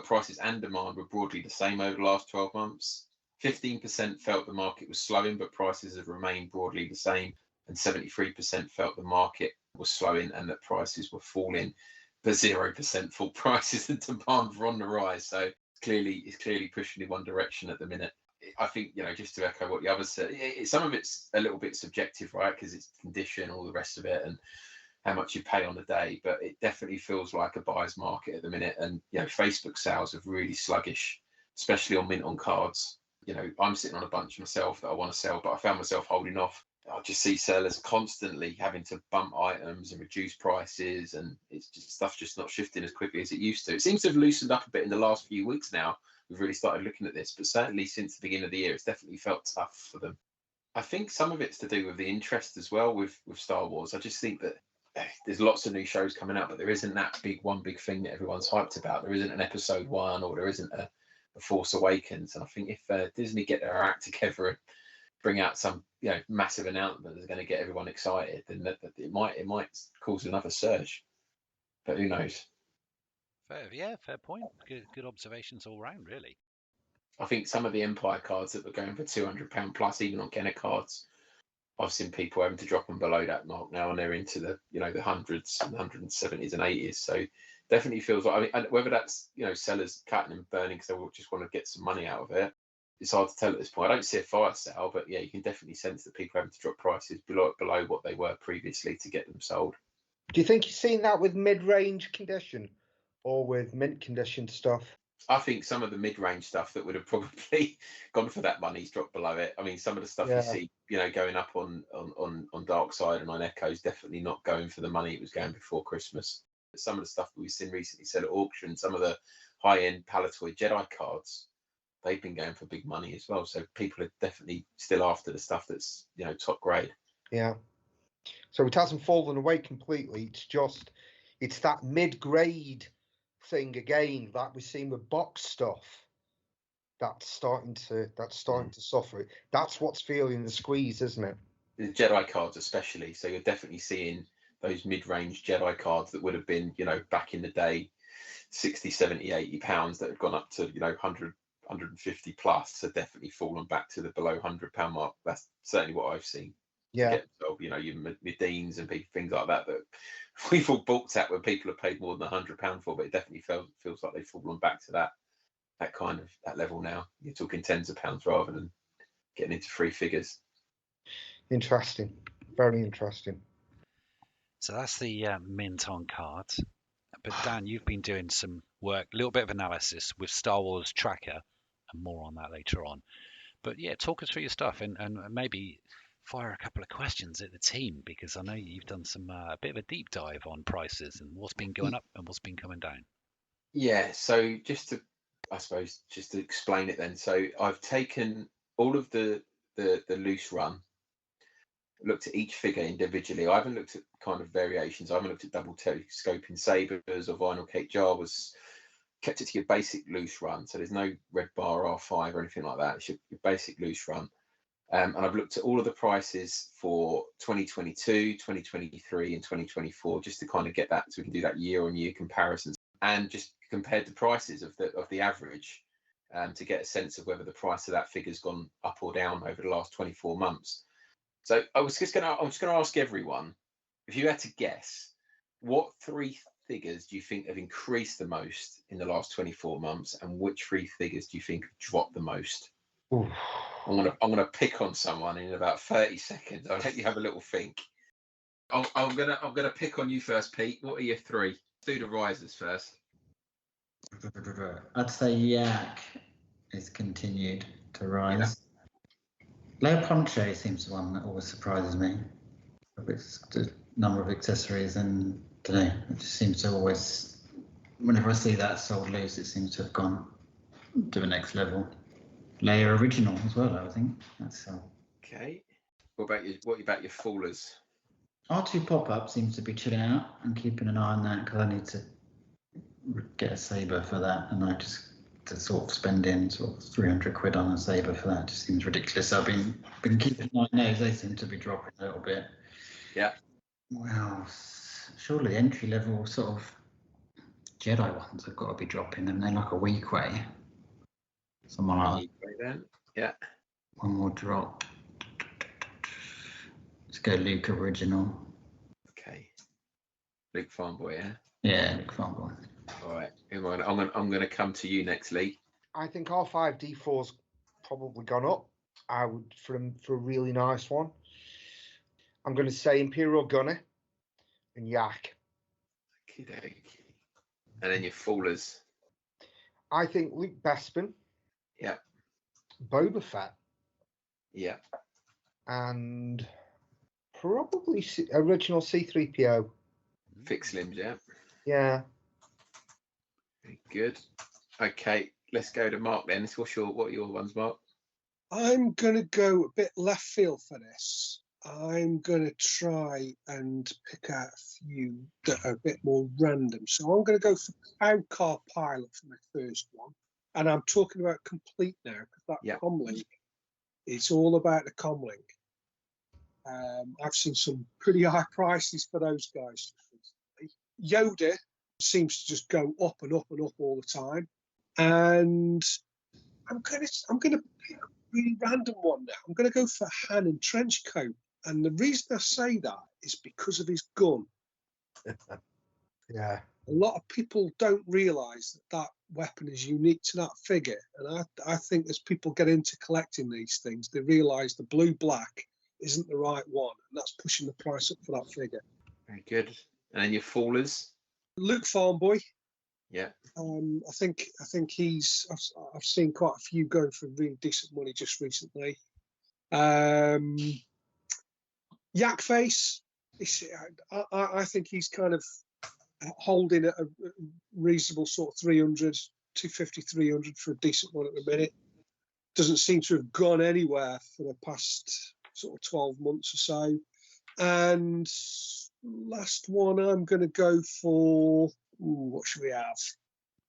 prices and demand were broadly the same over the last 12 months. 15% felt the market was slowing, but prices have remained broadly the same, and 73% felt the market was slowing and that prices were falling. The 0% thought prices and demand were on the rise. So it's clearly pushing in one direction at the minute. I think, just to echo what the others said, some of it's a little bit subjective, right? Because it's condition, all the rest of it, and how much you pay on the day. But it definitely feels like a buyer's market at the minute. And, Facebook sales are really sluggish, especially on mint on cards. I'm sitting on a bunch myself that I want to sell, but I found myself holding off. I just see sellers constantly having to bump items and reduce prices, and it's just stuff just not shifting as quickly as it used to. It seems to have loosened up a bit in the last few weeks now. We've really started looking at this, but certainly since the beginning of the year, it's definitely felt tough for them. I think some of it's to do with the interest as well with Star Wars. I just think that there's lots of new shows coming out, but there isn't that one big thing that everyone's hyped about. There isn't an episode 1, or there isn't a Force Awakens. And I think if Disney get their act together and bring out some massive announcement that's going to get everyone excited, then it might cause another surge. But who knows? Fair point. Good observations all round, really. I think some of the Empire cards that were going for £200 plus, even on Kenner cards, I've seen people having to drop them below that mark now, and they're into the the hundreds and 170s and 80s. So definitely feels like, whether that's sellers cutting and burning because they just want to get some money out of it, it's hard to tell at this point. I don't see a fire sale, but you can definitely sense that people are having to drop prices below what they were previously to get them sold. Do you think you've seen that with mid-range condition or with mint condition stuff? I think some of the mid-range stuff that would have probably gone for that money's dropped below it. I mean, some of the stuff you see, going up on Dark Side and on Echo's definitely not going for the money it was going before Christmas. Some of the stuff that we've seen recently sell at auction, some of the high-end Palitoy Jedi cards, they've been going for big money as well. So people are definitely still after the stuff that's top grade. Yeah. So it hasn't fallen away completely. It's that mid-grade thing again that we've seen with box stuff that's starting to suffer. That's what's feeling the squeeze, isn't it? The Jedi cards especially. So you're definitely seeing those mid-range Jedi cards that would have been back in the day 60, 70, 80 pounds that have gone up to 100, 150 plus, have definitely fallen back to the below £100 mark. That's certainly what I've seen. Yeah. Your Medines and things like that we've all balked at when people have paid more than £100 for, but it definitely feels like they've fallen back to that kind of that level now. You're talking tens of pounds rather than getting into 3 figures. Interesting. Very interesting. So that's the mint on cards. But Dan, you've been doing some work, a little bit of analysis with Star Wars Tracker, and more on that later on. But talk us through your stuff and maybe fire a couple of questions at the team, because I know you've done some a bit of a deep dive on prices and what's been going up and what's been coming down. Yeah, so just to explain it then. So I've taken all of the loose run, looked at each figure individually. I haven't looked at kind of variations. I haven't looked at double telescoping sabers or vinyl cake Jawas. Kept it to your basic loose run. So there's no red bar R5 or anything like that. It's your basic loose run. And I've looked at all of the prices for 2022, 2023 and 2024, just to kind of get that, so we can do that year-on-year comparisons, and just compared the prices of the average to get a sense of whether the price of that figure's gone up or down over the last 24 months. So I'm just going to ask everyone, if you had to guess, what 3 figures do you think have increased the most in the last 24 months, and which 3 figures do you think have dropped the most? Ooh. I'm gonna pick on someone in about 30 seconds. I'll let you have a little think. I'm gonna pick on you first, Pete. What are your 3? Do the risers first. I'd say Yak is continued to rise. Leo Poncho seems one that always surprises me. It's the number of accessories, and today it just seems to always, whenever I see that sold loose, it seems to have gone to the next level. Leia original as well, I think. That's okay. What about your fallers? R2 pop-up seems to be chilling out and keeping an eye on that, because I need to get a saber for that, and I just to sort of spend in sort of 300 quid on a saber for that just seems ridiculous. I've been keeping an eye on those. They seem to be dropping a little bit. Yeah. Well, surely entry level sort of Jedi ones have got to be dropping, and they're like a week away. Someone like then. Yeah. One more drop. Let's go Luke original. Okay. Luke Farmboy, yeah? Yeah, Luke Farmboy. All right. I'm going to come to you next, Lee. I think R5D4's probably gone up. I would for a really nice one. I'm going to say Imperial Gunner and Yak. Okey-dokey. And then your Fallers. I think Luke Bespin. Yeah. Boba Fett. Yeah. And probably original C-3PO. Fixed limbs, yeah. Yeah. Very good. Okay, let's go to Mark then. What are your ones, Mark? I'm going to go a bit left field for this. I'm going to try and pick out a few that are a bit more random. So I'm going to go for Cloud Car Pilot for my first one. And I'm talking about complete now, because that comlink, it's all about the comlink. I've seen some pretty high prices for those guys recently. Yoda seems to just go up and up and up all the time. And I'm gonna pick a really random one now. I'm gonna go for Han in trench coat. And the reason I say that is because of his gun. Yeah. A lot of people don't realise that weapon is unique to that figure. And I think as people get into collecting these things, they realise the blue-black isn't the right one. And that's pushing the price up for that figure. Very good. And then your Fallers? Luke Farmboy. Yeah. I think I've seen quite a few going for really decent money just recently. Yak Face, I think he's kind of holding at a reasonable sort of 300, 250, 300 for a decent one at the minute. Doesn't seem to have gone anywhere for the past sort of 12 months or so. And last one, I'm going to go for, what should we have?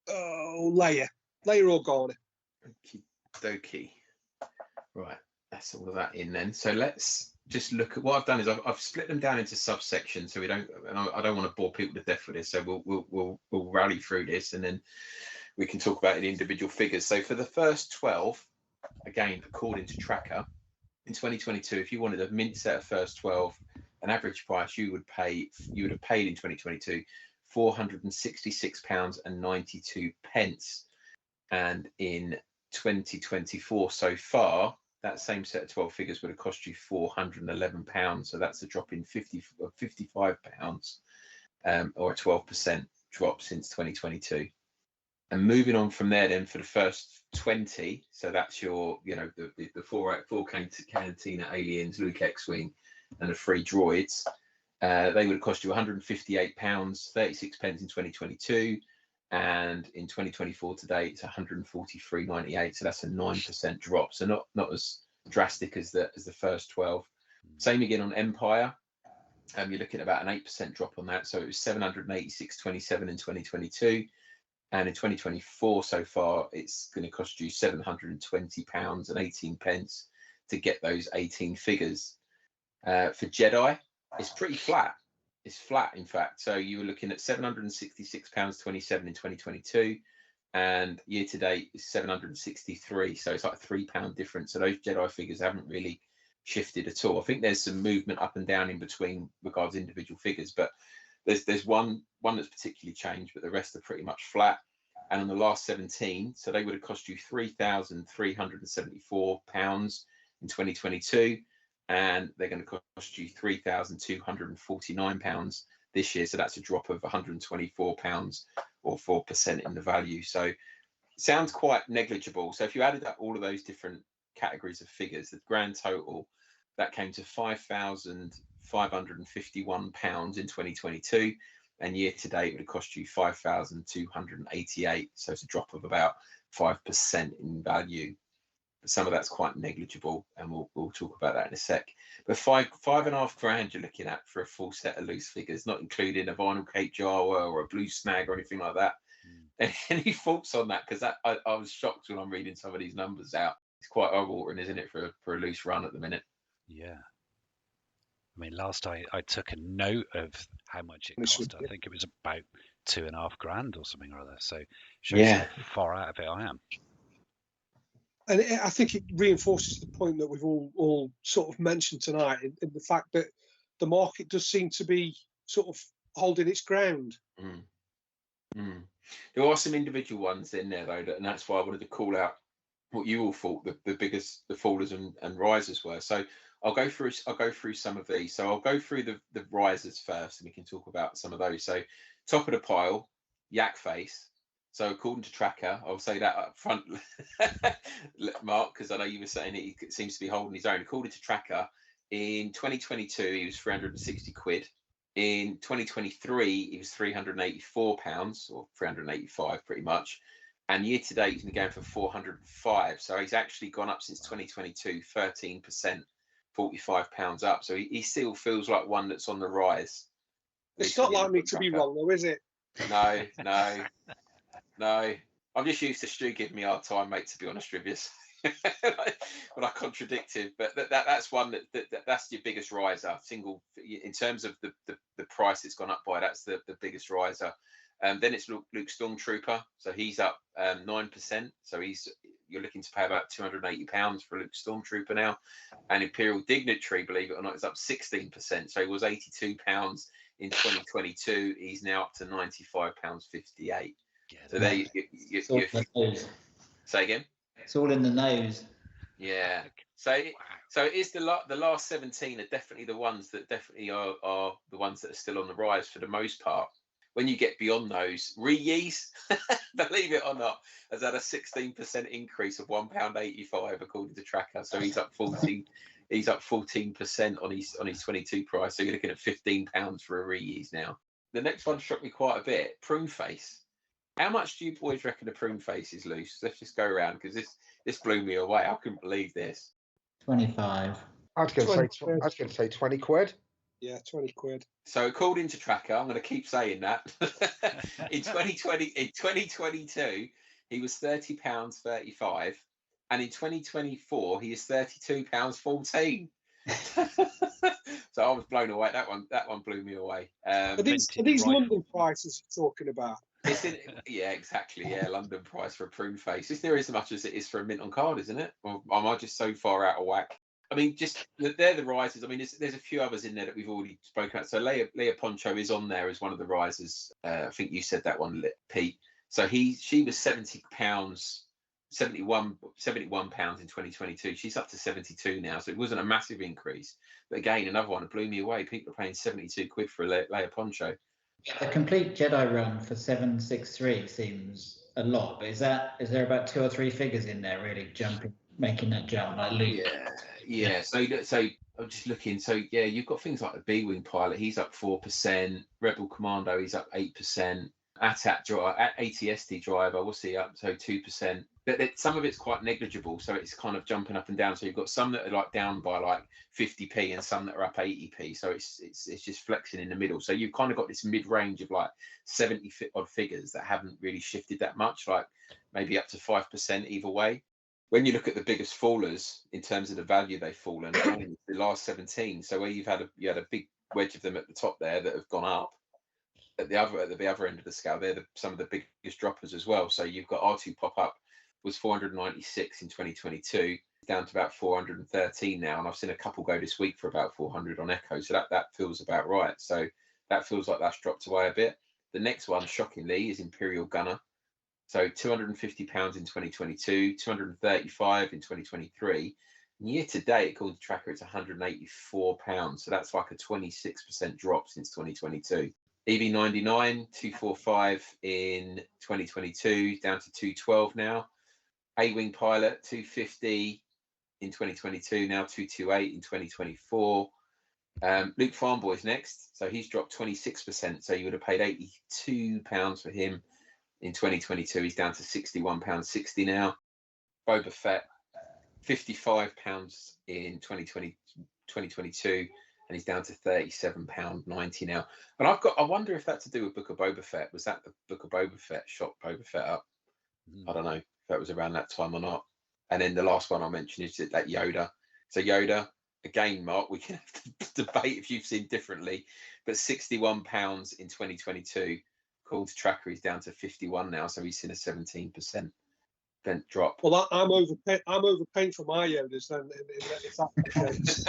Oh, Leia or Garniss. Okie dokie. Right, that's all of that in then. So let's just look at what I've done is I've split them down into subsections, so we don't. And I don't want to bore people to death with this, so we'll rally through this, and then we can talk about the individual figures. So for the first 12, again according to Tracker, in 2022, if you wanted a mint set of first 12, an average price you would have paid in 2022 £466.92, and in 2024 so far, that same set of 12 figures would have cost you £411. So that's a drop in £55, or a 12% drop since 2022. And moving on from there, then for the first 20, so that's your, the four Cantina aliens, Luke X Wing, and the 3 droids. They would have cost you £158.36 in 2022, and in 2024 today it's £143.98. So that's a 9% drop. So not as drastic as the first 12. Same again on Empire. You're looking at about an 8% drop on that. So it was £786.27 in 2022, and in 2024 so far it's going to cost you £720.18 to get those 18 figures. For Jedi, it's pretty flat. It's flat, in fact. So you were looking at £766.27 in 2022, and year to date is £763. So it's like a £3 difference. So those Jedi figures haven't really shifted at all. I think there's some movement up and down in between regards individual figures, but there's one that's particularly changed, but the rest are pretty much flat. And on the last 17, so they would have cost you £3,374 in 2022. And they're going to cost you £3,249 this year. So that's a drop of £124 or 4% in the value. So it sounds quite negligible. So if you added up all of those different categories of figures, the grand total, that came to £5,551 in 2022. And year to date, it would have cost you £5,288. So it's a drop of about 5% in value. But some of that's quite negligible, and we'll talk about that in a sec. But £5,500 you're looking at for a full set of loose figures, not including a vinyl Cape Jawa or a blue snag or anything like that. Any thoughts on that? Because I was shocked when I'm reading some of these numbers out. It's quite eye-watering, isn't it, for a loose run at the minute? Yeah. I mean, last I took a note of how much it cost. I think it was about £2,500 or something or other. So shows how far out of it I am. And I think it reinforces the point that we've all sort of mentioned tonight, in the fact that the market does seem to be sort of holding its ground. There are some individual ones in there though, and that's why I wanted to call out what you all thought the biggest, the fallers and risers were. So I'll go through some of these. So I'll go through the risers first, and we can talk about some of those. So top of the pile, Yak Face. So according to Tracker, I'll say that up front, Mark, because I know you were saying he seems to be holding his own. According to Tracker, in 2022 he was 360 quid. In 2023 he was £384 or 385 pretty much. And year to date, he's been going for 405. So he's actually gone up since 2022, 13%, £45 up. So he still feels like one that's on the rise. It's not like me to be wrong, though, is it? No. I'm just used to Stu giving me a hard time, mate, to be honest with you. When I contradict him. But that's one that's your biggest riser, single, in terms of the price it's gone up by. That's the biggest riser. Then it's Luke Stormtrooper, so he's up 9%. So you're looking to pay about £280 for Luke Stormtrooper now. And Imperial Dignitary, believe it or not, is up 16%. So he was £82 in 2022. He's now up to £95.58. So there you say again. It's all in the nose. Yeah. So it is the last 17 are definitely the ones that definitely are the ones that are still on the rise for the most part. When you get beyond those, Rees, believe it or not, has had a 16% increase of £1.85 according to Tracker. So he's up 14. He's up 14% on his 22 price. So you're looking at £15 for a Rees now. The next one struck me quite a bit. Prune Face. How much do you boys reckon a prune face is loose? Let's just go around, because this blew me away. I couldn't believe this. 25. I was going to say 20 quid. Yeah, 20 quid. So according to Tracker, I'm going to keep saying that. in 2022, he was £30.35, and in 2024 he is £32.14. So I was blown away. That one blew me away. Are these London prices you're talking about? Yeah, exactly. Yeah, London price for a prune face. Is there as much as it is for a mint on card, isn't it? Or am I just so far out of whack? I mean, just they're the risers. I mean, there's a few others in there that we've already spoken about. So Leia Poncho is on there as one of the risers. I think you said that one, Pete. So she was £70, £71 in 2022. She's up to 72 now. So it wasn't a massive increase. But again, another one that blew me away. People are paying 72 quid for a Leia Poncho. The complete Jedi run for 763 seems a lot, but is there about 2 or 3 figures in there really making that jump, like Luke? Yeah. So I'm just looking. So yeah, you've got things like the B-wing pilot. He's up 4%. Rebel Commando, he's up 8%. ATST driver, what's he up? So 2%. But some of it's quite negligible, so it's kind of jumping up and down. So you've got some that are like down by like 50p and some that are up 80p. So it's just flexing in the middle. So you've kind of got this mid-range of like 70 odd figures that haven't really shifted that much, like maybe up to 5% either way. When you look at the biggest fallers in terms of the value they've fallen, the last 17. So where you had a big wedge of them at the top there that have gone up. At the other end of the scale, they're some of the biggest droppers as well. So you've got R2 pop up was 496 in 2022, down to about 413 now, and I've seen a couple go this week for about 400 on Echo. So that feels about right. So that feels like that's dropped away a bit. The next one, shockingly, is Imperial Gunner. So £250 in 2022, 235 in 2023. And year to date, according to Tracker, it's £184. So that's like a 26% drop since 2022. EV99, 245 in 2022, down to 212 now. A-Wing Pilot, 250 in 2022, now 228 in 2024. Luke Farmboy's next, so he's dropped 26%. So you would have paid £82 for him in 2022. He's down to £61.60 now. Boba Fett, £55 in 2022. And he's down to £37.90 now. And I wonder if that's to do with Book of Boba Fett. Was that the Book of Boba Fett shot Boba Fett up? I don't know if that was around that time or not. And then the last one I mentioned is that Yoda. So Yoda, again, Mark, we can have to debate if you've seen differently, but £61 in 2022. According to Tracker, he's down to 51 now, so he's seen a 17%. drop. Well, I'm overpaying for my Yodas then. If that's the case.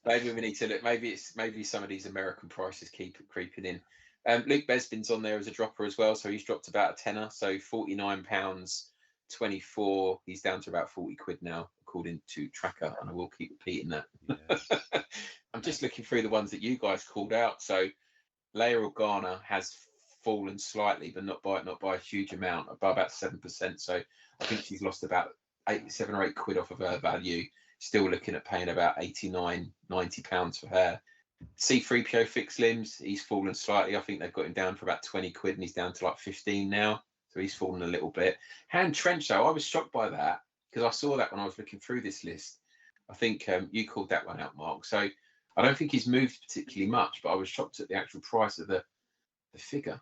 Maybe we need to look. Maybe some of these American prices keep creeping in. Luke Besbin's on there as a dropper as well, so he's dropped about a tenner. So £49.24. He's down to about 40 quid now, according to Tracker, and I will keep repeating that. Yes. I'm just looking through the ones that you guys called out. So Leia Organa has fallen slightly, but not by a huge amount, by about 7%. So I think she's lost about 7 or 8 quid off of her value. Still looking at paying about £89-90 for her. C3PO fixed limbs, he's fallen slightly. I think they've got him down for about 20 quid, and he's down to like 15 now. So he's fallen a little bit. Hand Trench, though, I was shocked by that because I saw that when I was looking through this list. I think you called that one out, Mark. So I don't think he's moved particularly much, but I was shocked at the actual price of the figure.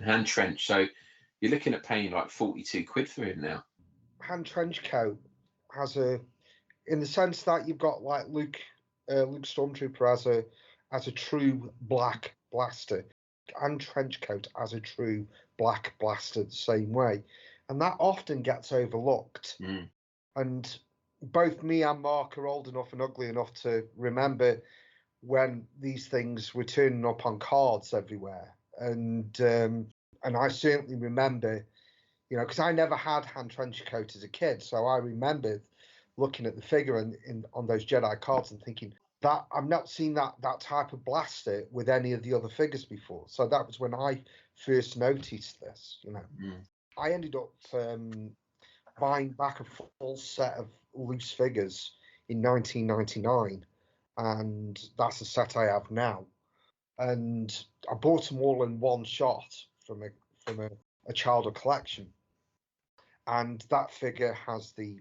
Hand Trench. So you're looking at paying like 42 quid for him now. Hand Trench coat has in the sense that you've got like Luke Stormtrooper as a true black blaster, and Trenchcoat as a true black blaster the same way, and that often gets overlooked. And both me and Mark are old enough and ugly enough to remember when these things were turning up on cards everywhere, and I certainly remember, because I never had Hand Trenchcoat as a kid, so I remember looking at the figure on those Jedi cards and thinking that I've not seen that type of blaster with any of the other figures before. So that was when I first noticed this. I ended up buying back a full set of loose figures in 1999, and that's the set I have now. And I bought them all in one shot from a childhood collection, and that figure has the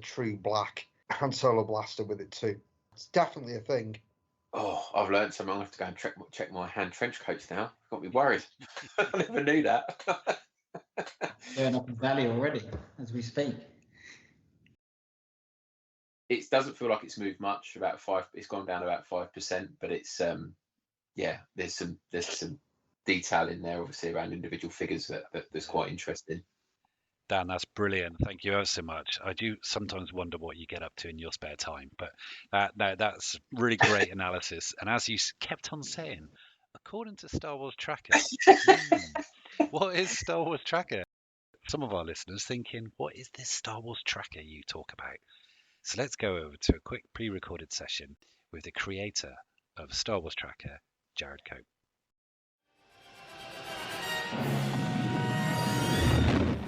true black Han Solo blaster with it too. It's definitely a thing. Oh, I've learned something. I'll have to go and check my Hand Trench coats now. Got me worried. I never knew that. Going up in value already as we speak. It doesn't feel like it's moved much. About 5. It's gone down about 5%, but it's there's some detail in there, obviously, around individual figures that's quite interesting. Dan, that's brilliant. Thank you ever so much. I do sometimes wonder what you get up to in your spare time, but that's really great analysis. And as you kept on saying, according to Star Wars Tracker, what is Star Wars Tracker? Some of our listeners thinking, what is this Star Wars Tracker you talk about? So let's go over to a quick pre-recorded session with the creator of Star Wars Tracker, Jared Cope.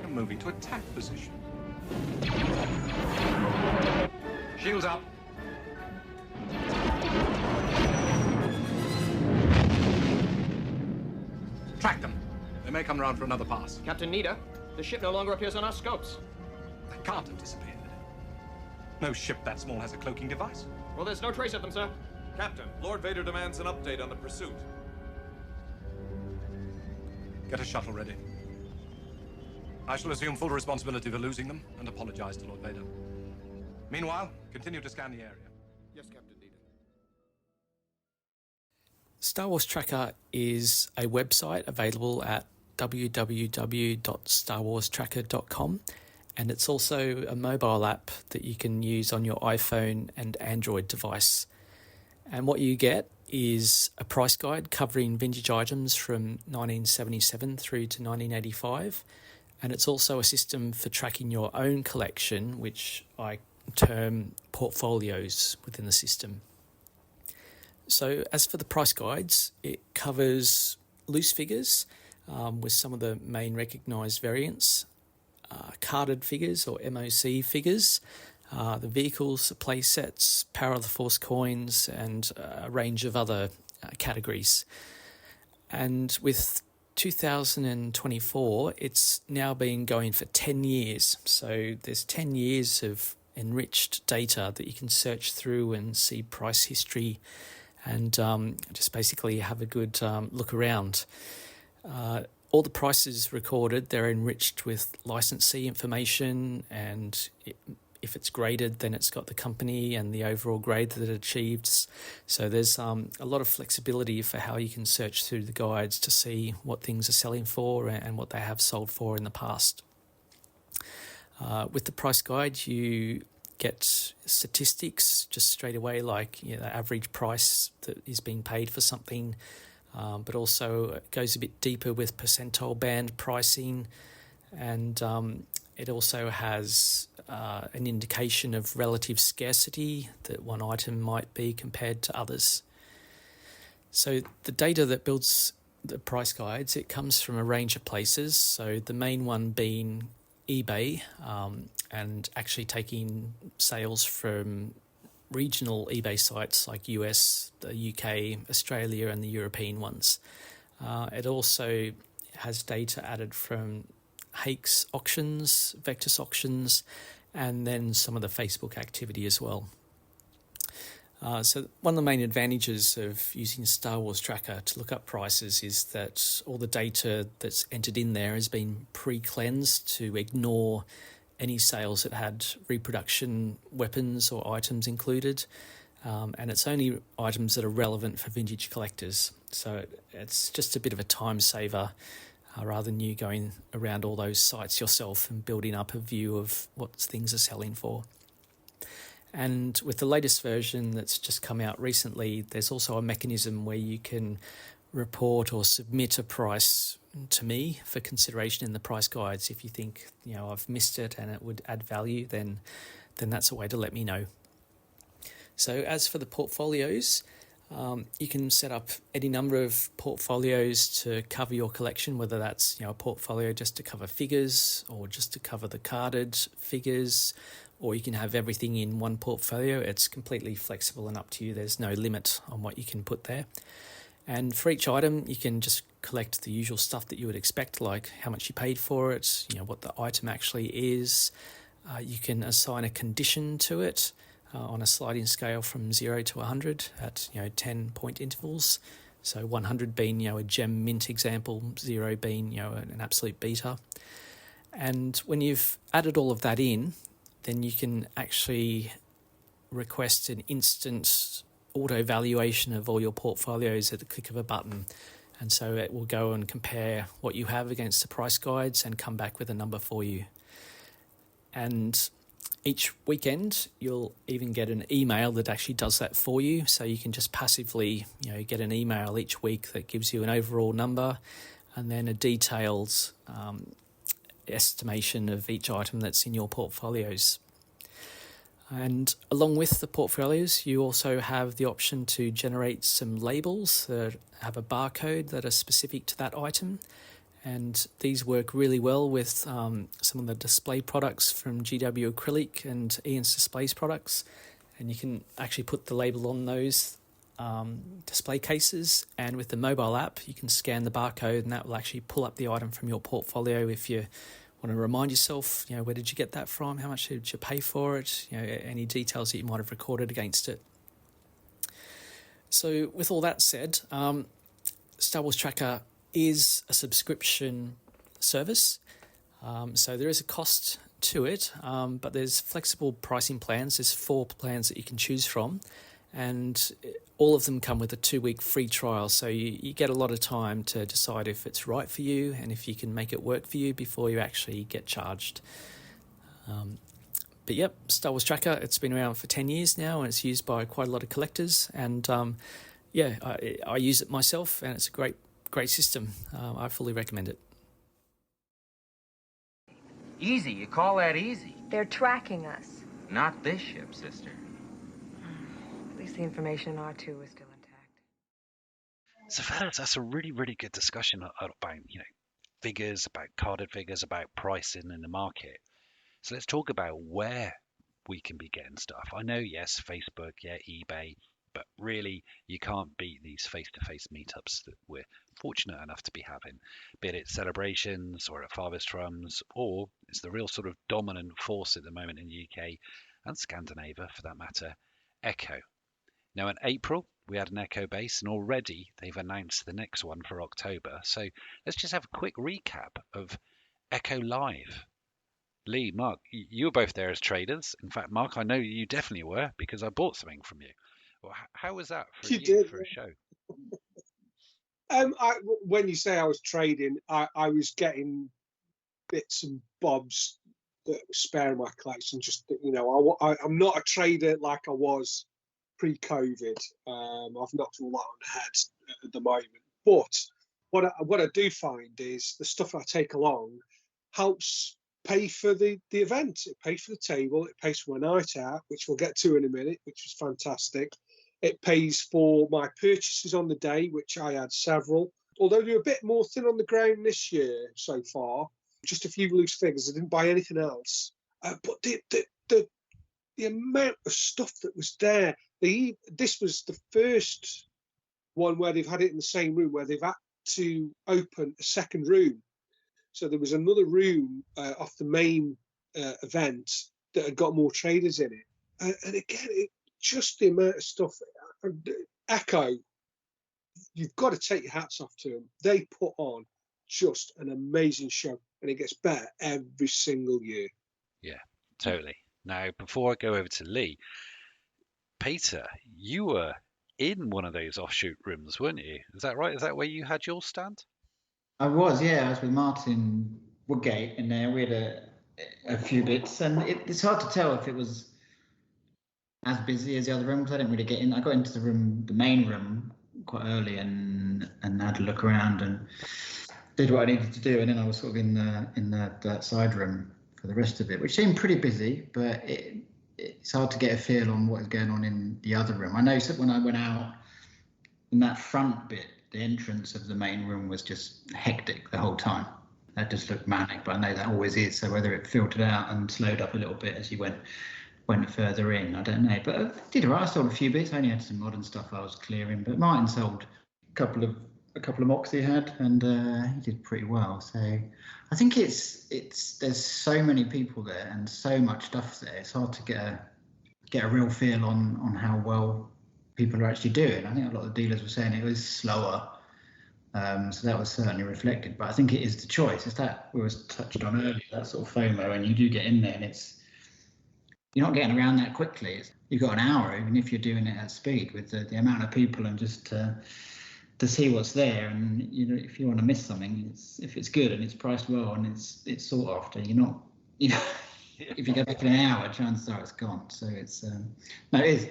Moving to attack position. Shields up. Track them. They may come around for another pass. Captain Nida, the ship no longer appears on our scopes. They can't have disappeared. No ship that small has a cloaking device. Well, there's no trace of them, sir. Captain, Lord Vader demands an update on the pursuit. Get a shuttle ready. I shall assume full responsibility for losing them and apologize to Lord Vader. Meanwhile, continue to scan the area. Yes, Captain Nida. Star Wars Tracker is a website available at www.starwarstracker.com, and it's also a mobile app that you can use on your iPhone and Android device. And what you get is a price guide covering vintage items from 1977 through to 1985. And it's also a system for tracking your own collection, which I term portfolios within the system. So as for the price guides, it covers loose figures with some of the main recognised variants, carded figures or MOC figures, the vehicles, the play sets, Power of the Force coins, and a range of other categories. And with 2024, it's now been going for 10 years. So there's 10 years of enriched data that you can search through and see price history and just basically have a good look around. All the prices recorded, they're enriched with licensee information, and if it's graded, then it's got the company and the overall grade that it achieves. So there's a lot of flexibility for how you can search through the guides to see what things are selling for and what they have sold for in the past. With the price guide, you get statistics just straight away, like the average price that is being paid for something, but also it goes a bit deeper with percentile band pricing, and it also has an indication of relative scarcity that one item might be compared to others. So the data that builds the price guides, it comes from a range of places. So the main one being eBay, and actually taking sales from regional eBay sites like US, the UK, Australia, and the European ones. It also has data added from Hakes Auctions, Vectus Auctions, and then some of the Facebook activity as well. So one of the main advantages of using Star Wars Tracker to look up prices is that all the data that's entered in there has been pre-cleansed to ignore any sales that had reproduction weapons or items included, and it's only items that are relevant for vintage collectors. So it's just a bit of a time saver rather than you going around all those sites yourself and building up a view of what things are selling for. And with the latest version that's just come out recently, there's also a mechanism where you can report or submit a price to me for consideration in the price guides. If you think, I've missed it and it would add value, then that's a way to let me know. So as for the portfolios, you can set up any number of portfolios to cover your collection, whether that's a portfolio just to cover figures or just to cover the carded figures, or you can have everything in one portfolio. It's completely flexible and up to you. There's no limit on what you can put there. And for each item, you can just collect the usual stuff that you would expect, like how much you paid for it, what the item actually is. You can assign a condition to it on a sliding scale from 0 to 100 at 10-point intervals. So 100 being a gem mint example, 0 being an absolute beta. And when you've added all of that in, then you can actually request an instant auto valuation of all your portfolios at the click of a button. And so it will go and compare what you have against the price guides and come back with a number for you. And each weekend, you'll even get an email that actually does that for you. So you can just passively, get an email each week that gives you an overall number and then a detailed estimation of each item that's in your portfolios. And along with the portfolios, you also have the option to generate some labels that have a barcode that are specific to that item. And these work really well with some of the display products from GW Acrylic and Ian's Displays products. And you can actually put the label on those display cases, and with the mobile app you can scan the barcode and that will actually pull up the item from your portfolio. If you want to remind yourself, where did you get that from, how much did you pay for it, any details that you might have recorded against it. So with all that said, Star Wars Tracker is a subscription service, so there is a cost to it, but there's flexible pricing plans. There's 4 plans that you can choose from, and all of them come with a 2-week free trial, so you get a lot of time to decide if it's right for you and if you can make it work for you before you actually get charged. But yep, Star Wars Tracker, it's been around for 10 years now and it's used by quite a lot of collectors, and I use it myself and it's a great system. I fully recommend it. Easy? You call that easy? They're tracking us. Not this ship, sister. At least the information in R2 is still intact. So fellas, that's a really, really good discussion about, figures, about carded figures, about pricing in the market. So let's talk about where we can be getting stuff. I know, yes, Facebook, eBay, but really you can't beat these face-to-face meetups that we're fortunate enough to be having, be it celebrations or at Farthest runs, or it's the real sort of dominant force at the moment in the UK and Scandinavia for that matter, Echo. Now in April we had an Echo base, and already they've announced the next one for October. So let's just have a quick recap of Echo Live. Lee, Mark, you were both there as traders. In fact, Mark, I know you definitely were because I bought something from you. Well, how was that for you for a show? When you say I was trading, I was getting bits and bobs that was spare in my collection. Just, I'm not a trader like I was pre-COVID. I've knocked all that on the head at the moment. But what I do find is the stuff I take along helps pay for the event. It pays for the table. It pays for my night out, which we'll get to in a minute, which was fantastic. It pays for my purchases on the day, which I had several. Although they're a bit more thin on the ground this year so far, just a few loose figures. I didn't buy anything else. But the amount of stuff that was there, this was the first one where they've had it in the same room, where they've had to open a second room. So there was another room off the main event that had got more traders in it. And again, just the amount of stuff. Echo, you've got to take your hats off to them. They put on just an amazing show, and it gets better every single year. Yeah, totally. Now, before I go over to Lee, Peter, you were in one of those offshoot rooms, weren't you? Is that right? Is that where you had your stand? I was, yeah. I was with Martin Woodgate in there. We had a few bits, and it's hard to tell if it was as busy as the other room, because I didn't really get in. I got into the main room quite early and had a look around and did what I needed to do, and then I was sort of in that side room for the rest of it, which seemed pretty busy, but it's hard to get a feel on what is going on in the other room. I know when I went out in that front bit, the entrance of the main room was just hectic the whole time. That just looked manic, but I know that always is. So whether it filtered out and slowed up a little bit as you went further in, I don't know. But I did all right. I sold a few bits. I only had some modern stuff I was clearing, but Martin sold a couple of mocks he had, and he did pretty well. So I think there's so many people there and so much stuff there. It's hard to get a real feel on how well people are actually doing. I think a lot of the dealers were saying it was slower, so that was certainly reflected. But I think it is the choice. It's that we was touched on earlier, that sort of FOMO, and you do get in there, and you're not getting around that quickly. You've got an hour, even if you're doing it at speed, with the amount of people, and just to see what's there. And if you want to miss something, if it's good and it's priced well and it's sought after, you're not. If you go back in an hour, chances are it's gone. So it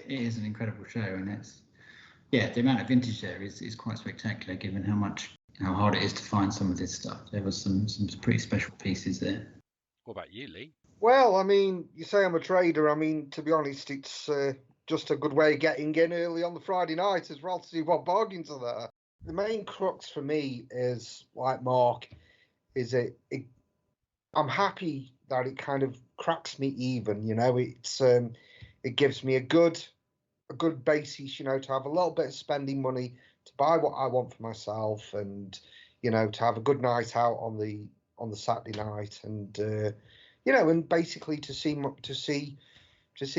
is an incredible show, and the amount of vintage there is quite spectacular, given how hard it is to find some of this stuff. There was some pretty special pieces there. What about you, Lee? Well, I mean, you say I'm a trader. I mean, to be honest, it's just a good way of getting in early on the Friday night as well to see what bargains are there. The main crux for me is, like Mark, is I'm happy that it kind of cracks me even. It gives me a good basis, to have a little bit of spending money to buy what I want for myself, and to have a good night out on the Saturday night, and and basically to see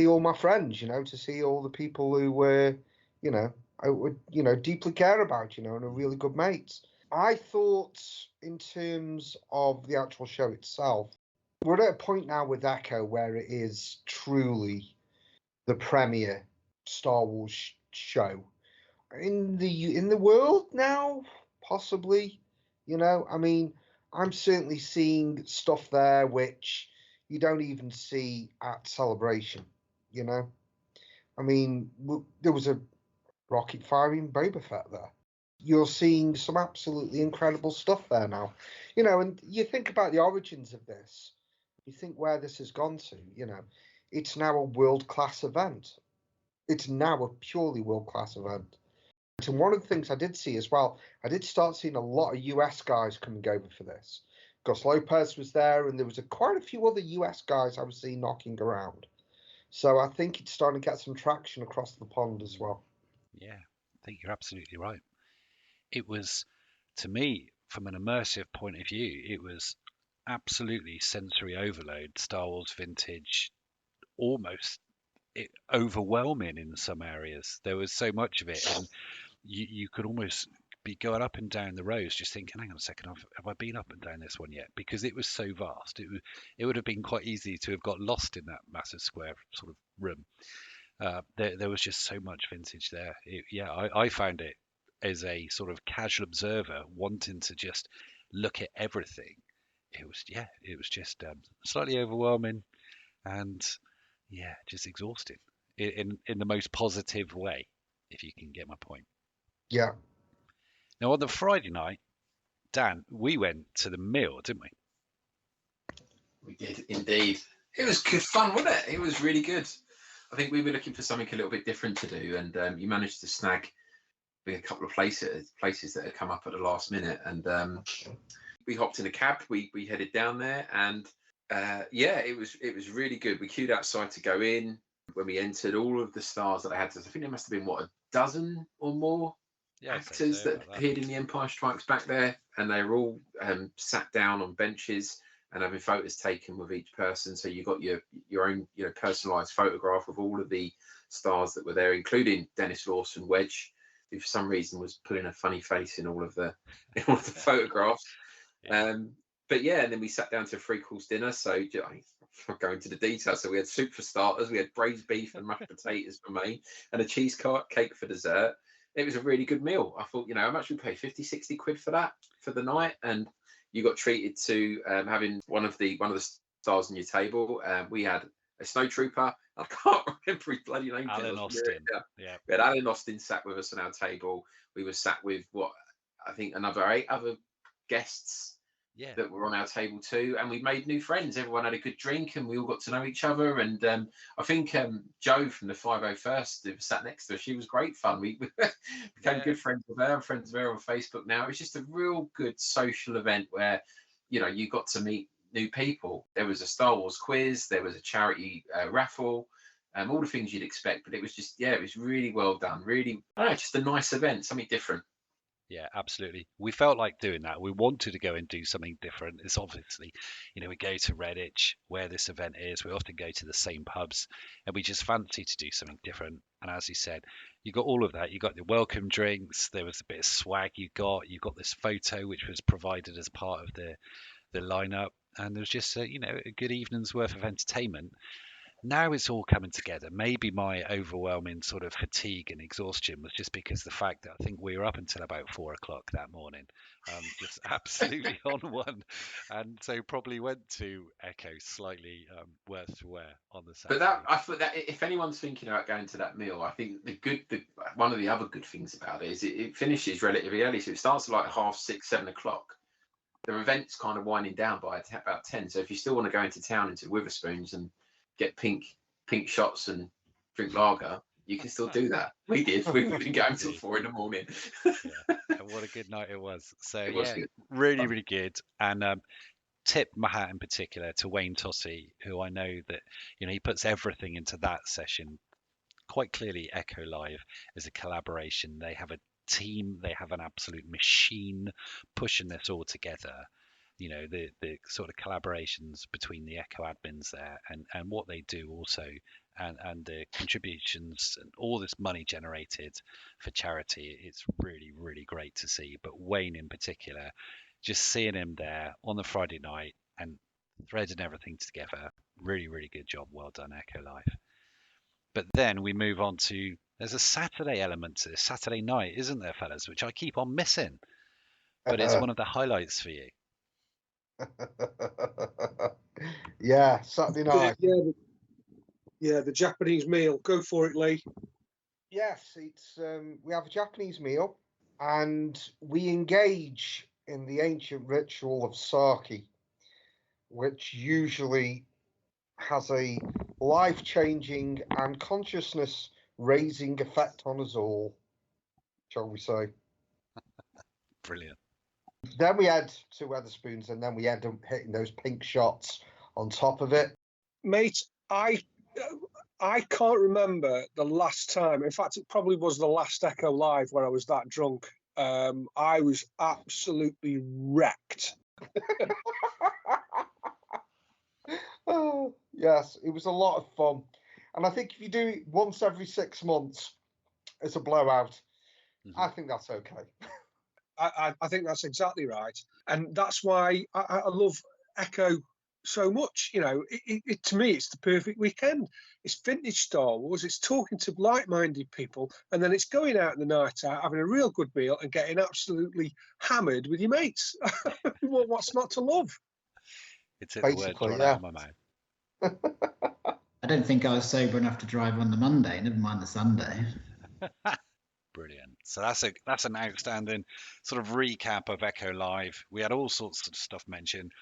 all my friends, to see all the people who I would deeply care about, and are really good mates. I thought, in terms of the actual show itself, we're at a point now with Echo where it is truly the premier Star Wars show in the world now, possibly. I mean, I'm certainly seeing stuff there which you don't even see at Celebration. I mean, there was a rocket firing Boba Fett there. You're seeing some absolutely incredible stuff there now. And you think about the origins of this. You think where this has gone to. It's now a world-class event. It's now a purely world-class event. And one of the things I did see as well, I did start seeing a lot of US guys coming over for this. Gus Lopez was there, and there was quite a few other US guys I was seeing knocking around. So I think it's starting to get some traction across the pond as well. Yeah, I think you're absolutely right. It was, to me, from an immersive point of view, it was absolutely sensory overload, Star Wars vintage, almost overwhelming in some areas. There was so much of it, and you could almost be going up and down the rows just thinking, hang on a second, have I been up and down this one yet? Because it was so vast. It would have been quite easy to have got lost in that massive square sort of room. There was just so much vintage there. I found it as a sort of casual observer wanting to just look at everything. it was just slightly overwhelming, and just exhausting in the most positive way, if you can get my point. Yeah. Now on the Friday night, Dan, we went to the mill, didn't we? We did indeed. It was good fun, wasn't it? It was really good. I think we were looking for something a little bit different to do, and you managed to snag a couple of places that had come up at the last minute, and we hopped in a cab. We headed down there, and it was really good. We queued outside to go in. When we entered, all of the stars that I had, I think there must have been a dozen or more actors that appeared in The Empire Strikes Back there, and they were all sat down on benches and having photos taken with each person. So you got your own personalised photograph of all of the stars that were there, including Dennis Lawson Wedge, who for some reason was putting a funny face in all of the photographs. But and then we sat down to a 3-course dinner. So I'll go into the details. So we had soup for starters, we had braised beef and mashed potatoes for main, and a cheesecake for dessert. It was a really good meal. I thought, how much we paid? 50, 60 quid for that for the night, and you got treated to having one of the stars on your table. We had a snowtrooper. I can't remember his bloody name. Alan Austin. Yeah. We had Alan Austin sat with us on our table. We were sat with I think another 8 other guests that were on our table too, and we made new friends. Everyone had a good drink, and we all got to know each other. And I think Jo from the 501st, who was sat next to us, she was great fun. We became good friends with her. Friends with her on Facebook now. It was just a real good social event where you got to meet new people. There was a Star Wars quiz, there was a charity raffle, all the things you'd expect. But it was just it was really well done. Really, just a nice event, something different. Yeah, absolutely. We felt like doing that. We wanted to go and do something different. It's obviously, we go to Redditch where this event is. We often go to the same pubs, and we just fancy to do something different. And as you said, you got all of that. You got the welcome drinks. There was a bit of swag you got. You got this photo which was provided as part of the lineup, and there was just a good evening's worth of entertainment. Now it's all coming together. Maybe my overwhelming sort of fatigue and exhaustion was just because the fact that I think we were up until about 4 o'clock that morning, just absolutely on one, and so probably went to Echo slightly worse for wear on the Saturday. But I thought that if anyone's thinking about going to that meal, I think one of the other good things about it is it finishes relatively early, so it starts at like 6:30, 7 o'clock. The event's kind of winding down by about 10. So if you still want to go into town into Witherspoons and get pink shots and drink lager, you can still do that. We did. We've been going till 4 in the morning. And what a good night it was. So it was good. Really, really good. And tip my hat in particular to Wayne Tossey, who I know that he puts everything into that session. Quite clearly, Echo Live is a collaboration. They have a team. They have an absolute machine pushing this all together. The sort of collaborations between the Echo admins there and what they do also, and the contributions and all this money generated for charity. It's really, really great to see. But Wayne in particular, just seeing him there on the Friday night and threading everything together, really, really good job. Well done, Echo Live. But then we move on to, there's a Saturday element to this, Saturday night, isn't there, fellas, which I keep on missing. But it's one of the highlights for you. Yeah, Saturday night. The Japanese meal. Go for it, Lee. Yes, it's we have a Japanese meal, and we engage in the ancient ritual of sake, which usually has a life-changing and consciousness-raising effect on us all, shall we say. Brilliant. Then we had 2 Wetherspoons, and then we end up hitting those pink shots on top of it. Mate, I can't remember the last time. In fact, it probably was the last Echo Live when I was that drunk. I was absolutely wrecked. Oh, yes, it was a lot of fun. And I think if you do it once every 6 months as a blowout, I think that's okay. I think that's exactly right. And that's why I love Echo so much. To me, it's the perfect weekend. It's vintage Star Wars. It's talking to like-minded people. And then it's going out in the night out, having a real good meal and getting absolutely hammered with your mates. What's not to love? It took the words right out of my mouth. I don't think I was sober enough to drive on the Monday, never mind the Sunday. Brilliant. So that's an outstanding sort of recap of Echo Live. We had all sorts of stuff mentioned.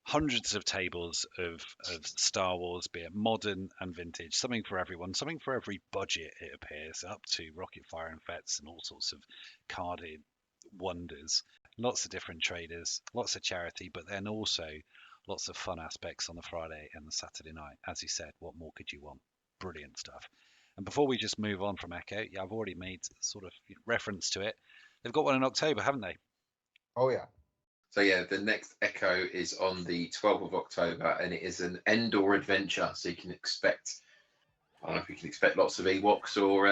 Hundreds of tables of Star Wars, be it modern and vintage, something for everyone, something for every budget, it appears, up to rocket fire and fets and all sorts of carded wonders. Lots of different traders, lots of charity, but then also lots of fun aspects on the Friday and the Saturday night. As you said, what more could you want? Brilliant stuff. And before we just move on from Echo, yeah, I've already made sort of reference to it. They've got one in October, haven't they? Oh, yeah. So yeah, the next Echo is on the 12th of October, and it is an Endor adventure. So you can expect, I don't know if you can expect lots of Ewoks or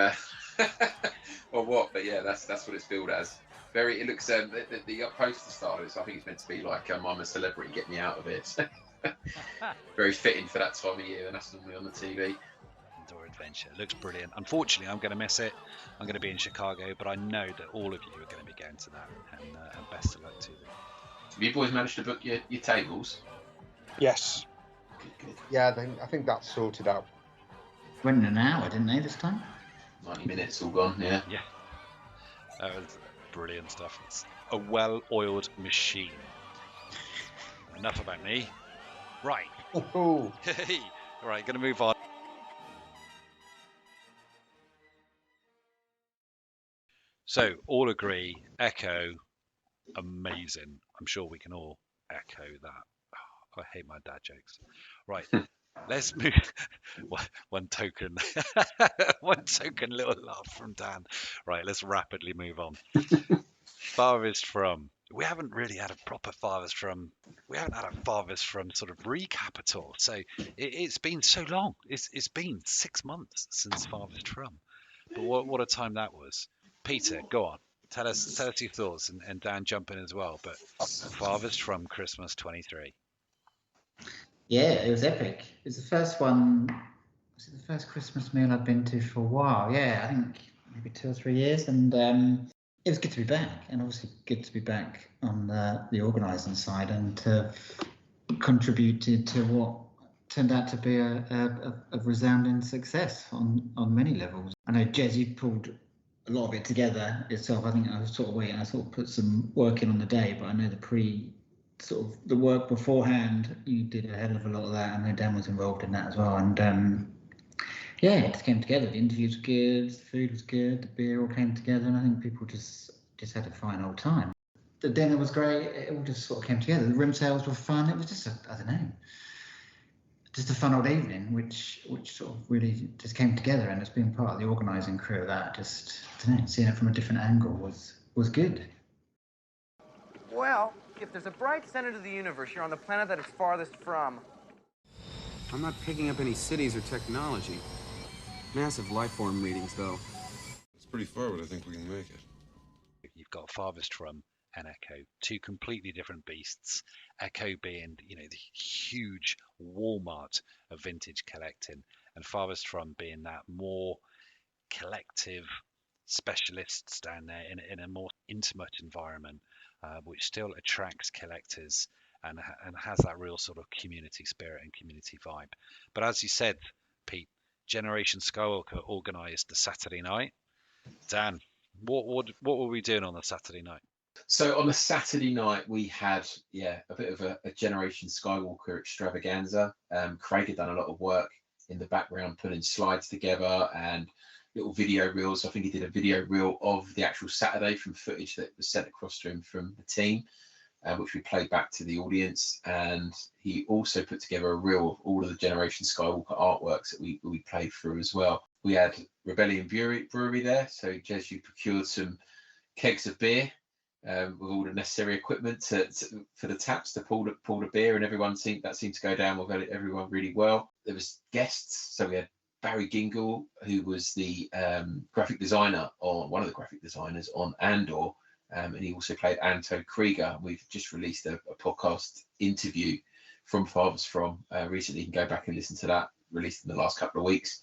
or what, but yeah, that's what it's billed as. It looks the poster style is, I think it's meant to be like I'm a celebrity, get me out of it. Very fitting for that time of year, and that's normally on the TV. Endor adventure, it looks brilliant. Unfortunately, I'm going to miss it. I'm going to be in Chicago, but I know that all of you are going to be going to that, and best of luck to them. Have you boys managed to book your tables? Yes. Good. Yeah, I think that's sorted out. Went in an hour, didn't they, this time? 90 minutes all gone, yeah. Yeah. That was brilliant stuff. It's a well-oiled machine. Enough about me. Right. Oh. Right, going to move on. So, all agree, Echo, amazing. I'm sure we can all echo that. Oh, I hate my dad jokes. Right, let's move. One token little laugh from Dan. Right, let's rapidly move on. Farthest From. We haven't really had a proper Farthest From. We haven't had a Farthest From sort of recap at all. So it's been so long. It's been 6 months since Farthest From. But what a time that was. Peter, go on. Tell us your thoughts, and Dan jump in as well. But Farthest From Christmas 23. Yeah, it was epic. It was the first one. Was it the first Christmas meal I've been to for a while? Yeah, I think maybe 2 or 3 years, and it was good to be back, and obviously good to be back on the organising side and to contributed to what turned out to be a resounding success on many levels. I know, Jez, you pulled a lot of it together yourself. I think I was sort of waiting. I sort of put some work in on the day, but I know the work beforehand, you did a hell of a lot of that. I know Dan was involved in that as well. And yeah, it just came together. The interviews were good, the food was good, the beer all came together, and I think people just had a fine old time. The dinner was great. It all just sort of came together. The room sales were fun. It was just I don't know, just a fun old evening, which sort of really just came together, and it's been part of the organising crew of that. Just, I don't know, seeing it from a different angle was good. Well, if there's a bright center to the universe, you're on the planet that it's farthest from. I'm not picking up any cities or technology. Massive life form readings, though. It's pretty far, but I think we can make it. You've got Farthest From and Echo, two completely different beasts. Echo being, the huge Walmart of vintage collecting, and Farthest From being that more collective specialists down there in a more intimate environment, which still attracts collectors and has that real sort of community spirit and community vibe. But as you said, Pete, Generation Skywalker organised the Saturday night. Dan, what were we doing on the Saturday night? So on the Saturday night, we had, a bit of a Generation Skywalker extravaganza. Craig had done a lot of work in the background, putting slides together and little video reels. I think he did a video reel of the actual Saturday from footage that was sent across to him from the team, which we played back to the audience. And he also put together a reel of all of the Generation Skywalker artworks that we played through as well. We had Rebellion Brewery there. So, Jez, you procured some kegs of beer with all the necessary equipment for the taps to pull the beer, and everyone seemed to go down with everyone really well. There was guests. So we had Barry Gingle, who was the graphic designer, or one of the graphic designers on Andor, and he also played Anto Krieger. We've just released a podcast interview from Farthest From recently. You can go back and listen to that, released in the last couple of weeks.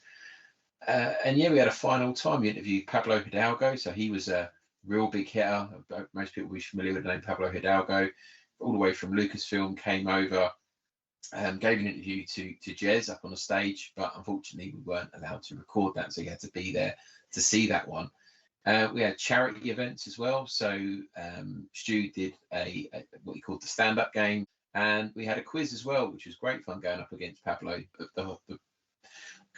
And we had a final time. We interviewed Pablo Hidalgo, so he was a real big hitter. Most people will be familiar with the name Pablo Hidalgo. All the way from Lucasfilm, came over gave an interview to Jez up on the stage, but unfortunately we weren't allowed to record that, so you had to be there to see that one. We had charity events as well. So Stu did a what he called the stand-up game, and we had a quiz as well, which was great fun going up against Pablo, the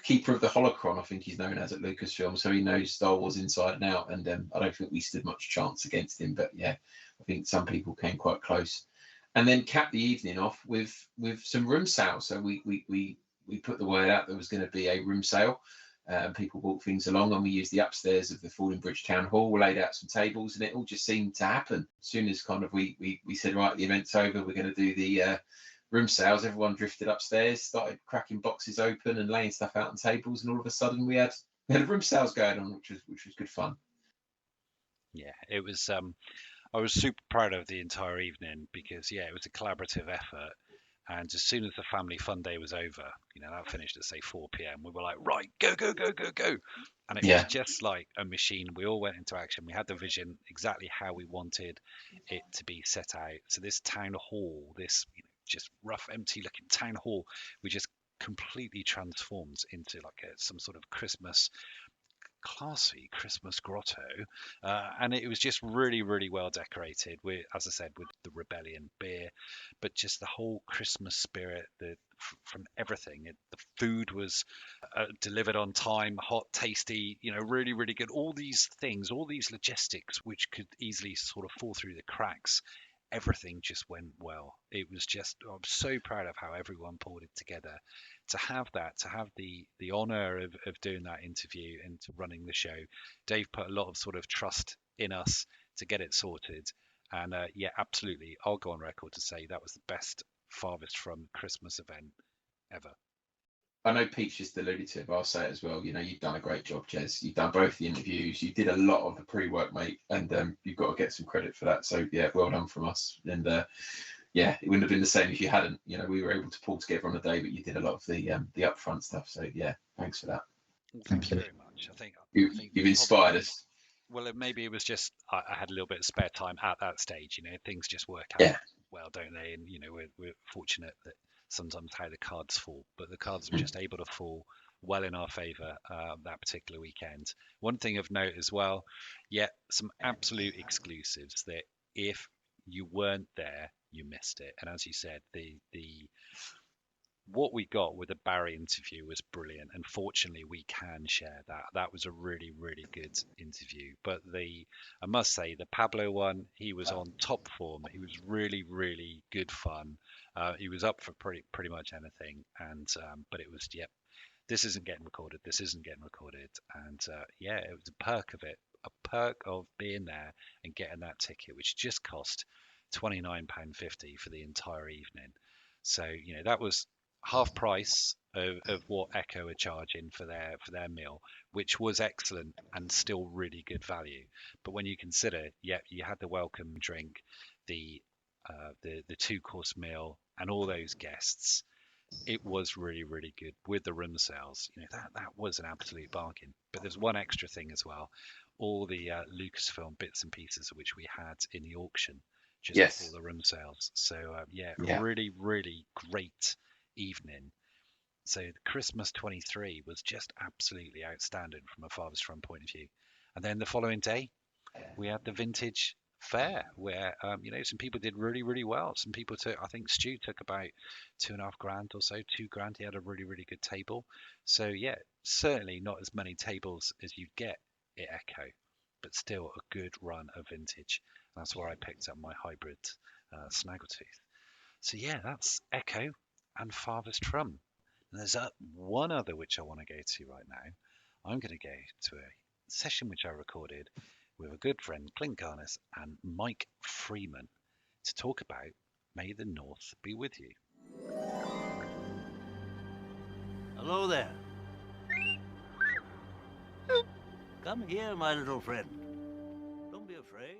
keeper of the holocron, I think he's known as at Lucasfilm. So he knows Star Wars inside and out, and I don't think we stood much chance against him. But yeah, I think some people came quite close. And then capped the evening off with some room sales. So we put the word out there was going to be a room sale. People brought things along, and we used the upstairs of the Falling Bridge Town Hall. We laid out some tables, and it all just seemed to happen. As soon as kind of we said, right, the event's over, we're going to do the room sales, everyone drifted upstairs, started cracking boxes open and laying stuff out on tables, and all of a sudden we had room sales going on, which was good fun. Yeah, it was. I was super proud of the entire evening because it was a collaborative effort. And as soon as the family fun day was over, that finished at say 4 p.m. We were like, right, go, go, go, go, go. And it was just like a machine. We all went into action. We had the vision exactly how we wanted it to be set out. So this town hall, this just rough, empty looking town hall, we just completely transformed into like some sort of classy Christmas grotto, and it was just really, really well decorated. As I said, with the Rebellion beer, but just the whole Christmas spirit. From everything, the food was delivered on time, hot, tasty. Really, really good. All these things, all these logistics, which could easily sort of fall through the cracks. Everything just went well. It was just, I'm so proud of how everyone pulled it together. To have the honor of doing that interview and to running the show. Dave put a lot of sort of trust in us to get it sorted. And absolutely, I'll go on record to say that was the best Farthest from Christmas event ever. I know Pete's just alluded to it, but I'll say it as well. You've done a great job, Jez. You've done both the interviews. You did a lot of the pre-work, mate, and you've got to get some credit for that. So yeah, well done from us. And it wouldn't have been the same if you hadn't. We were able to pull together on the day, but you did a lot of the upfront stuff. So yeah, thanks for that. Well, thank you very much. I think you've inspired us. Well, maybe it was just I had a little bit of spare time at that stage. Things just work out well, don't they? And we're fortunate that sometimes how the cards fall, but the cards were just able to fall well in our favour that particular weekend. One thing of note as well, some absolute exclusives that if you weren't there, you missed it. And as you said, the what we got with the Barry interview was brilliant, and fortunately we can share that. That was a really, really good interview. But I must say, the Pablo one, he was on top form. He was really, really good fun. He was up for pretty much anything, and but it was this isn't getting recorded. This isn't getting recorded, and it was a perk of it, a perk of being there and getting that ticket, which just cost £29.50 for the entire evening. So that was half price of what Echo are charging for their meal, which was excellent and still really good value. But when you consider, you had the welcome drink, the 2-course meal, and all those guests, it was really, really good with the room sales. That was an absolute bargain. But there's one extra thing as well: all the Lucasfilm bits and pieces which we had in the auction just before the room sales. So really, really great evening. So the Christmas 23 was just absolutely outstanding from a Farthest From point of view. And then the following day we had the vintage fair where some people did really, really well. Some people took, I think Stu took about $2,500 or so, $2,000. He had a really, really good table. So certainly not as many tables as you'd get at Echo, but still a good run of vintage. And that's where I picked up my hybrid Snaggletooth. So that's Echo and Farthest From. And there's one other which I want to go to right now. I'm going to go to a session which I recorded with a good friend, Clint Garniss, and Mike Freeman to talk about May the North Be With You. Hello there. Come here, my little friend. Don't be afraid.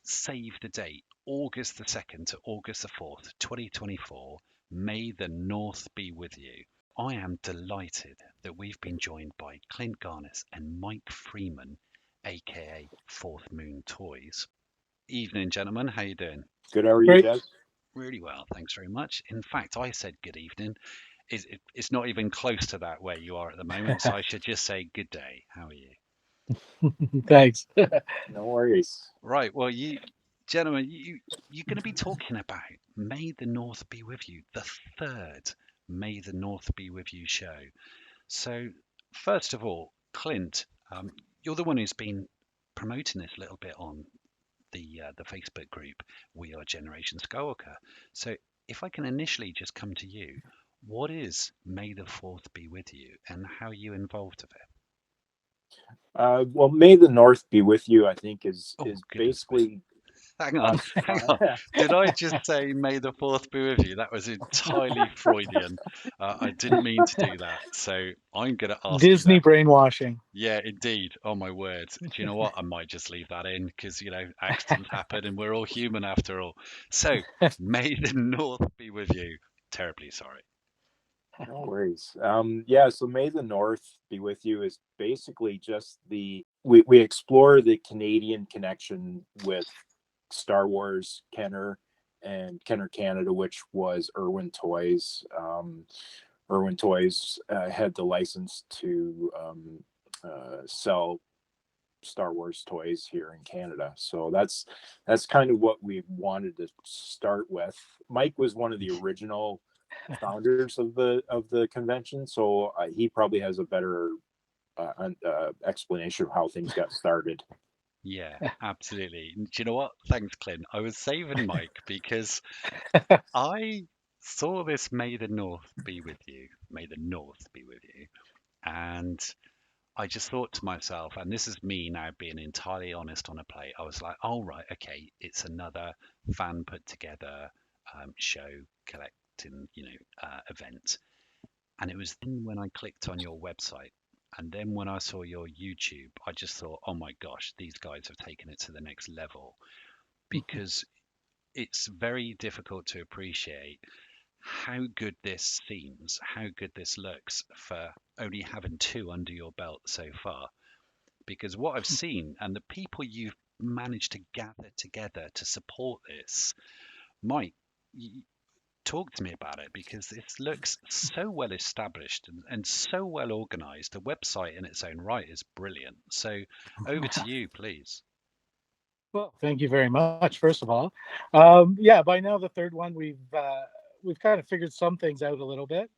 Save the date, August the 2nd to August the 4th, 2024. May the North be with you. I am delighted that we've been joined by Clint Garniss and Mike Freeman, aka Fourth Moon Toys. Evening, gentlemen. How you doing? Good. How are you, Jez? Really well, thanks very much. In fact, I said good evening. It's not even close to that where you are at the moment, so I should just say good day. How are you? Thanks. No worries. Right. Well, gentlemen, you're going to be talking about May the North Be With You, the third May the North Be With You show. So, first of all, Clint, you're the one who's been promoting this a little bit on the Facebook group We Are Generation Skywalker. So, if I can initially just come to you, what is May the Fourth Be With You, and how are you involved with it? Well, May the North Be With You, I think, is basically. Hang on. Did I just say May the Fourth be with you? That was entirely Freudian. I didn't mean to do that. So I'm going to ask Disney you that. brainwashing. Yeah, indeed. Oh, my word. Do you know what? I might just leave that in because, accidents happen and we're all human after all. So May the North be with you. Terribly sorry. No worries. So May the North Be With You is basically just we explore the Canadian connection with Star Wars Kenner and Kenner Canada, which was Irwin Toys. Irwin Toys had the license to sell Star Wars toys here in Canada. So that's kind of what we wanted to start with. Mike was one of the original founders of the convention, so he probably has a better explanation of how things got started. Yeah, absolutely. Do you know what? Thanks, Clint. I was saving Mike because I saw this May the North be with you. May the North be with you. And I just thought to myself, and this is me now being entirely honest on a play, I was like, oh, right, okay, it's another fan put together show collecting, event. And it was then when I clicked on your website. And then when I saw your YouTube, I just thought, oh my gosh, these guys have taken it to the next level, because it's very difficult to appreciate how good this seems, how good this looks for only having two under your belt so far. Because what I've seen and the people you've managed to gather together to support this, Mike, talk to me about it, because this looks so well established and so well organized. The website in its own right is brilliant. So over to you, please. Well, thank you very much, first of all. By now the third one, we've kind of figured some things out a little bit,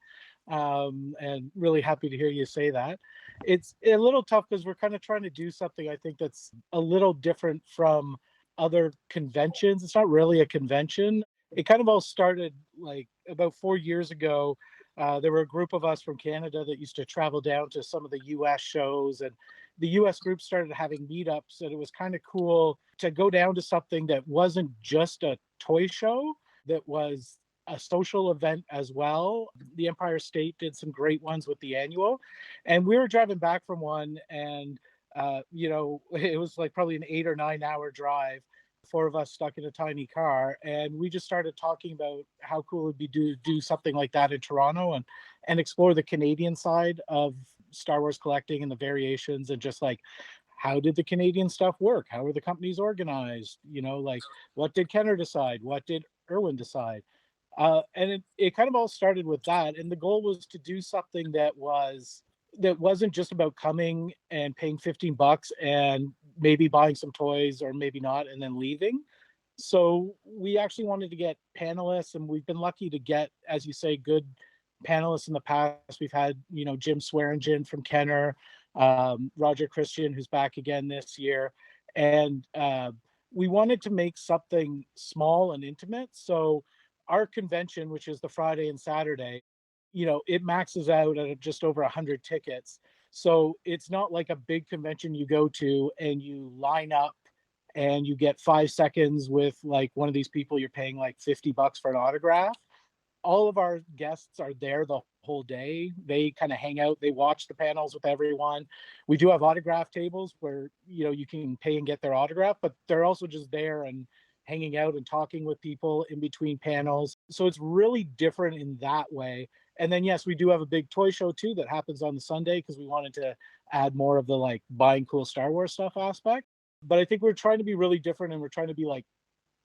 and really happy to hear you say that. It's a little tough because we're kind of trying to do something, I think, that's a little different from other conventions. It's not really a convention. It kind of all started like about 4 years ago. There were a group of us from Canada that used to travel down to some of the US shows, and the US group started having meetups, and it was kind of cool to go down to something that wasn't just a toy show, that was a social event as well. The Empire State did some great ones with the annual, and we were driving back from one, and it was like probably an 8 or 9 hour drive, 4 of us stuck in a tiny car, and we just started talking about how cool it would be to do something like that in Toronto and explore the Canadian side of Star Wars collecting and the variations, and just like, how did the Canadian stuff work? How were the companies organized? Like, what did Kenner decide? What did Irwin decide? And it kind of all started with that. And the goal was to do something that wasn't just about coming and paying $15 and maybe buying some toys or maybe not and then leaving. So we actually wanted to get panelists, and we've been lucky to get, as you say, good panelists in the past. We've had, Jim Swearingen from Kenner, Roger Christian, who's back again this year. And we wanted to make something small and intimate. So our convention, which is the Friday and Saturday, it maxes out at just over 100 tickets. So it's not like a big convention you go to and you line up and you get 5 seconds with like one of these people you're paying like $50 for an autograph. All of our guests are there the whole day. They kind of hang out, they watch the panels with everyone. We do have autograph tables where, you can pay and get their autograph, but they're also just there and hanging out and talking with people in between panels. So it's really different in that way. And then, yes, we do have a big toy show too that happens on the Sunday, because we wanted to add more of the like buying cool Star Wars stuff aspect. But I think we're trying to be really different, and we're trying to be like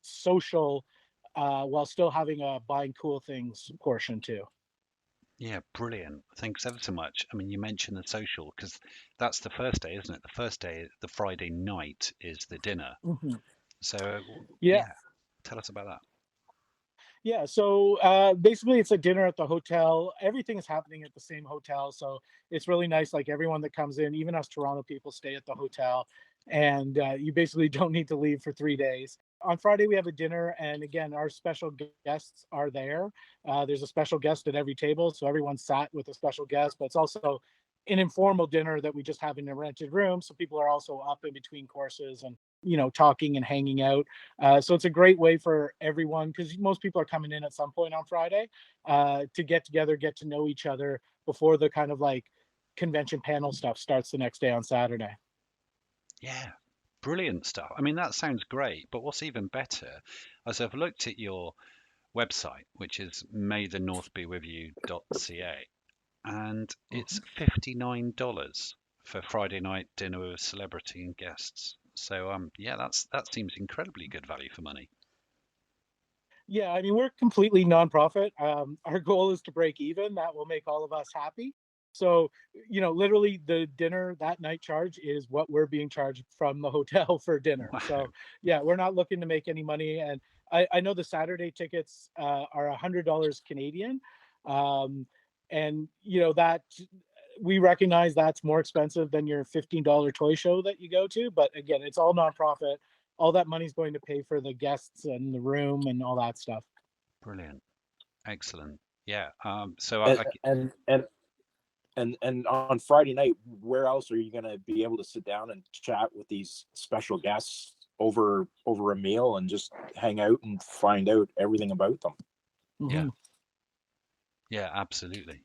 social while still having a buying cool things portion too. Yeah, brilliant. Thanks ever so much. I mean, you mentioned the social because that's the first day, isn't it? The first day, the Friday night, is the dinner. Mm-hmm. So, Yeah. Tell us about that. Yeah, so basically it's a dinner at the hotel. Everything is happening at the same hotel, so it's really nice. Like everyone that comes in, even us Toronto people, stay at the hotel, and you basically don't need to leave for 3 days. On Friday we have a dinner, and again, our special guests are there. There's a special guest at every table, so everyone's sat with a special guest. But it's also an informal dinner that we just have in a rented room, so people are also up in between courses and talking and hanging out. So it's a great way for everyone, because most people are coming in at some point on Friday, to get together, get to know each other before the kind of like convention panel stuff starts the next day on Saturday. Yeah, brilliant stuff. I mean, that sounds great, but what's even better, as I've looked at your website, which is maythenorthbewithyou.ca, and it's $59 for Friday night dinner with celebrity and guests. So yeah, that seems incredibly good value for money. Yeah, I mean, we're completely nonprofit. Our goal is to break even. That will make all of us happy. So, literally the dinner that night charge is what we're being charged from the hotel for dinner. Wow. So, yeah, we're not looking to make any money. And I know the Saturday tickets are $100 Canadian. And, that we recognize that's more expensive than your $15 toy show that you go to. But again, it's all nonprofit. All that money's going to pay for the guests and the room and all that stuff. Brilliant. Excellent. Yeah. So and on Friday night, where else are you going to be able to sit down and chat with these special guests over a meal and just hang out and find out everything about them? Yeah. Yeah, absolutely.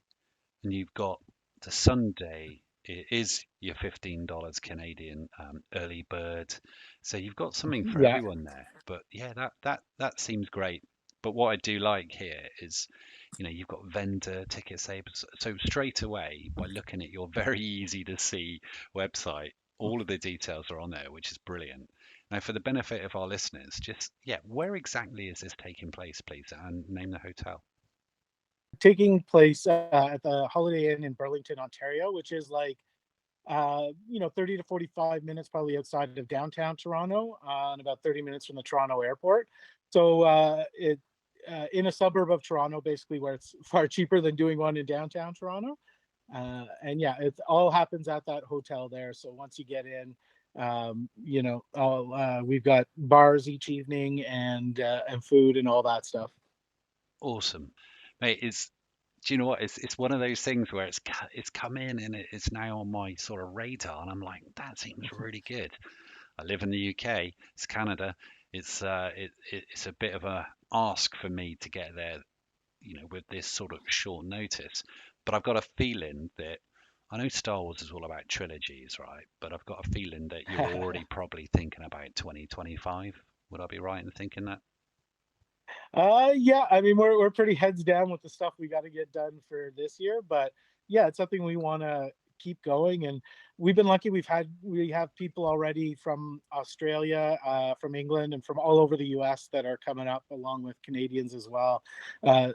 And you've got the Sunday, it is your $15 Canadian early bird. So you've got something for everyone there. But yeah, that seems great. But what I do like here is, you've got vendor ticket sales. So straight away, by looking at your very easy to see website, all of the details are on there, which is brilliant. Now, for the benefit of our listeners, where exactly is this taking place, please? And name the hotel. Taking place at the Holiday Inn in Burlington, Ontario, which is like 30 to 45 minutes probably outside of downtown Toronto, and about 30 minutes from the Toronto airport. So it in a suburb of Toronto, basically, where it's far cheaper than doing one in downtown Toronto. And yeah, it all happens at that hotel there. So once you get in, we've got bars each evening and food and all that stuff. Awesome, mate. Do you know what? It's one of those things where it's come in and it's now on my sort of radar, and I'm like, that seems really good. I live in the UK. It's Canada. It's a bit of a ask for me to get there, with this sort of short notice. But I've got a feeling that I know Star Wars is all about trilogies, right? But I've got a feeling that you're already probably thinking about 2025. Would I be right in thinking that? Yeah, I mean, we're pretty heads down with the stuff we got to get done for this year, but yeah, it's something we want to keep going. And we've been lucky. We have people already from Australia, from England, and from all over the US that are coming up, along with Canadians as well.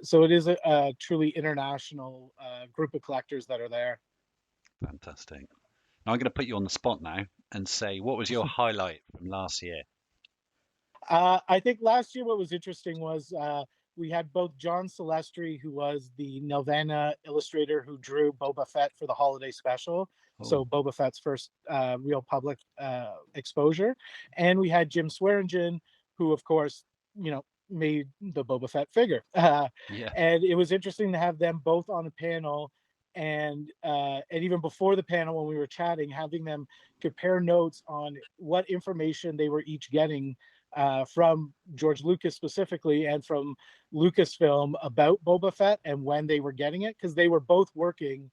So it is a truly international group of collectors that are there. Fantastic. Now I'm going to put you on the spot now and say, what was your highlight from last year? I think last year what was interesting was we had both John Celestri, who was the Nelvana illustrator who drew Boba Fett for the holiday special. Oh. So Boba Fett's first real public exposure. And we had Jim Swearingen, who, of course, made the Boba Fett figure. And it was interesting to have them both on a panel. And even before the panel, when we were chatting, having them compare notes on what information they were each getting from George Lucas specifically and from Lucasfilm about Boba Fett and when they were getting it, because they were both working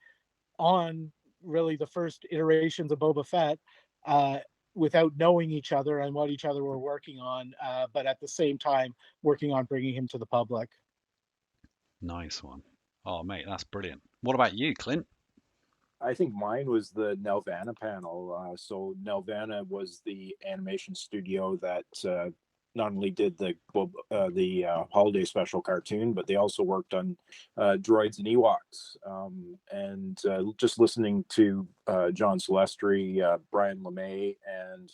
on really the first iterations of Boba Fett without knowing each other and what each other were working on, but at the same time working on bringing him to the public. Nice one. Oh, mate, that's brilliant. What about you, Clint? I think mine was the Nelvana panel. So Nelvana was the animation studio that not only did the holiday special cartoon, but they also worked on Droids and Ewoks. And just listening to John Silvestri, Brian LeMay, and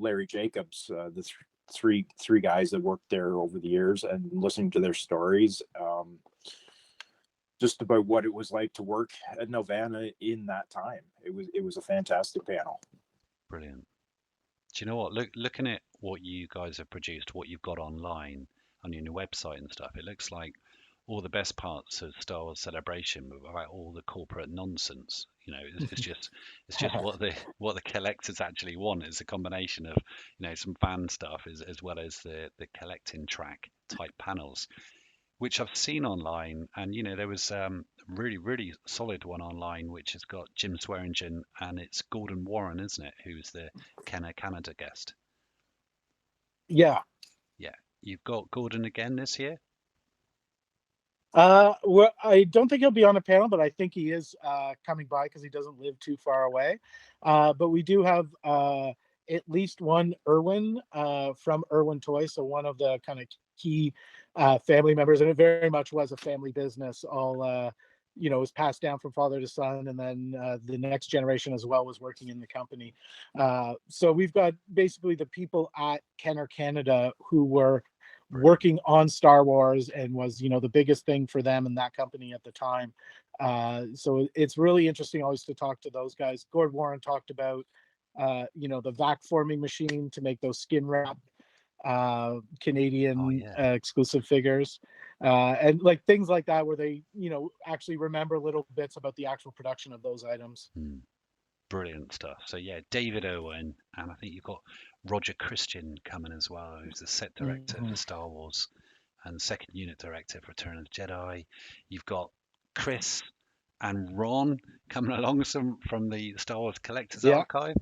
Larry Jacobs, the three guys that worked there over the years, and listening to their stories, just about what it was like to work at Nelvana in that time. It was a fantastic panel. Brilliant. Do you know what? Looking at what you guys have produced, what you've got online on your new website and stuff, it looks like all the best parts of Star Wars Celebration without all the corporate nonsense. You know, it's just what the collectors actually want is a combination of, you know, some fan stuff as well as the collecting track type panels, which I've seen online. And you know, there was really solid one online which has got Jim Swearingen, and it's Gordon Warren, isn't it, who's the Kenner Canada guest? Yeah. You've got Gordon again this year. Well, I don't think he'll be on a panel, but I think he is coming by because he doesn't live too far away. But we do have at least one Irwin from Irwin Toys, so one of the kind of key family members, and it very much was a family business. All you know, was passed down from father to son, and then the next generation as well was working in the company. So we've got basically the people at Kenner Canada who were working on Star Wars and was, you know, the biggest thing for them and that company at the time. So it's really interesting always to talk to those guys. Gord Warren talked about, you know, the vac forming machine to make those skin wrap Canadian exclusive figures, and like things like that where they, you know, actually remember little bits about the actual production of those items. Brilliant stuff. So yeah, David Irwin, and I think you've got Roger Christian coming as well, who's the set director for Star Wars and second unit director for Return of the Jedi. You've got Chris and Ron coming along from the Star Wars Collectors Archive.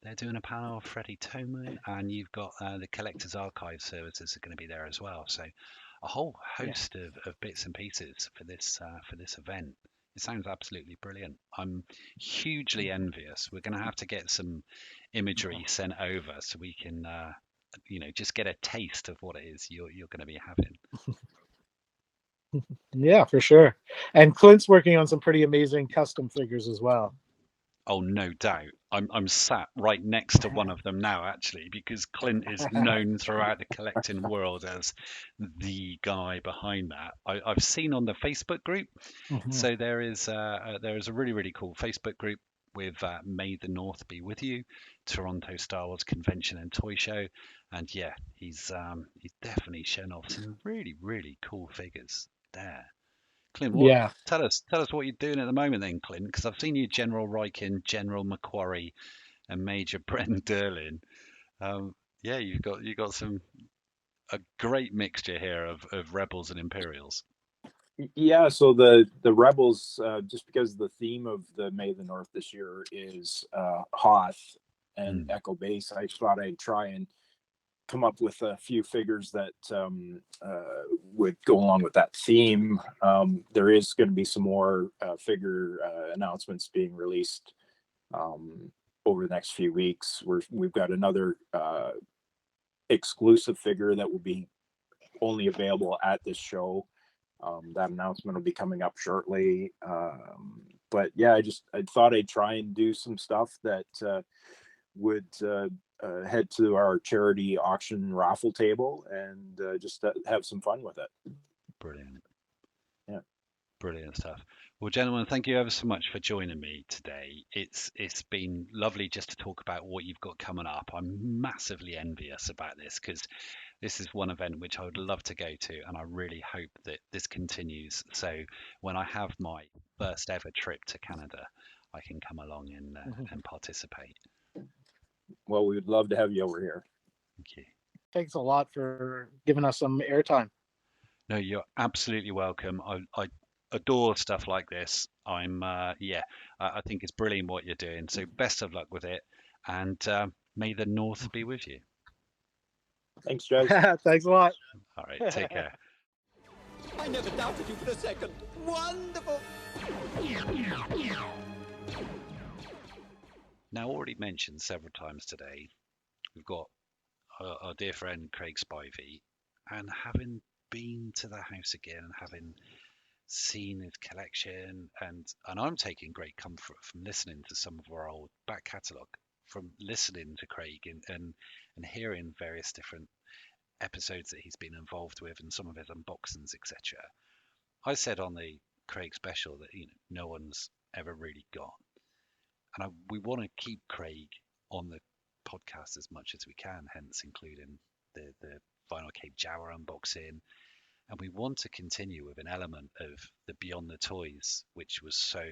They're doing a panel of Freddie Toman, and you've got the Collectors Archive services are going to be there as well. So a whole host of bits and pieces for this event. It sounds absolutely brilliant. I'm hugely envious. We're going to have to get some imagery sent over so we can, you know, just get a taste of what it is you're going to be having. Yeah, for sure. And Clint's working on some pretty amazing custom figures as well. Oh, no doubt. I'm sat right next to one of them now, actually, because Clint is known throughout the collecting world as the guy behind that. I've seen on the Facebook group. So there is a really cool Facebook group with May the North Be With You, Toronto Star Wars Convention and Toy Show, and yeah, he's definitely shown off some really cool figures there. Clint, tell us what you're doing at the moment then, Clint, because I've seen you General Rykin, General Macquarie, and Major Bren Derlin. Yeah, you've got a great mixture here of Rebels and Imperials. Yeah, so the Rebels, just because the theme of the May the North this year is Hoth and Echo Base, I thought I'd try and come up with a few figures that would go along with that theme. There is going to be some more figure announcements being released over the next few weeks. We've got another exclusive figure that will be only available at this show. That announcement will be coming up shortly. But yeah, I thought I'd try and do some stuff that would head to our charity auction raffle table and just have some fun with it. Brilliant. Yeah. Brilliant stuff. Well, gentlemen, thank you ever so much for joining me today. It's been lovely just to talk about what you've got coming up. I'm massively envious about this because this is one event which I would love to go to, and I really hope that this continues. So when I have my first ever trip to Canada, I can come along and participate. Well, we would love to have you over here. Thank you. Thanks a lot for giving us some airtime. No, you're absolutely welcome. I adore stuff like this. I think it's brilliant what you're doing. So best of luck with it, and may the North be with you. Thanks, Joe. Thanks a lot. All right, take care. I never doubted you for a second. Wonderful. Now, already mentioned several times today, we've got our dear friend Craig Spivey, and having been to the house again and having seen his collection, and I'm taking great comfort from listening to some of our old back catalogue, from listening to Craig and hearing various different episodes that he's been involved with and some of his unboxings, etc. I said on the Craig special that no one's ever really gone, and we want to keep Craig on the podcast as much as we can, hence including the Vinyl Cape Jawa unboxing. And we want to continue with an element of the Beyond the Toys, which was so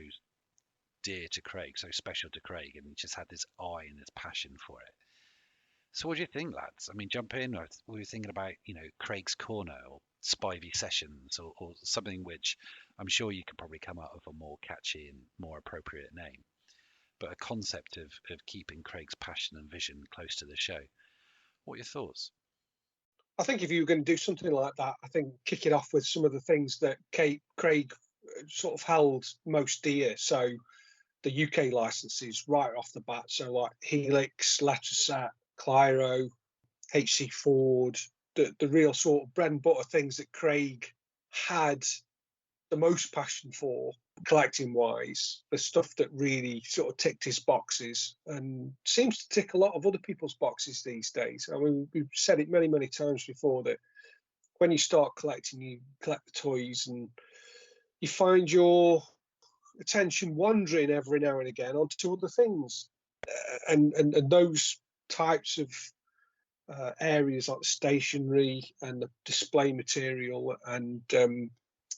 dear to Craig, so special to Craig, and he just had this eye and this passion for it. So what do you think, lads? I mean, jump in. Or we were thinking about, Craig's Corner or Spivey Sessions or something which I'm sure you could probably come up with a more catchy and more appropriate name. But a concept of keeping Craig's passion and vision close to the show. What are your thoughts? I think if you were going to do something like that, I think kick it off with some of the things that Craig sort of held most dear. So the UK licenses right off the bat. So like Helix, Letrasat, Clyro, HC Ford, the real sort of bread and butter things that Craig had the most passion for, collecting wise, the stuff that really sort of ticked his boxes and seems to tick a lot of other people's boxes these days. I mean, we've said it many, many times before that when you start collecting, you collect the toys and you find your attention wandering every now and again onto other things. And those types of areas like the stationery and the display material and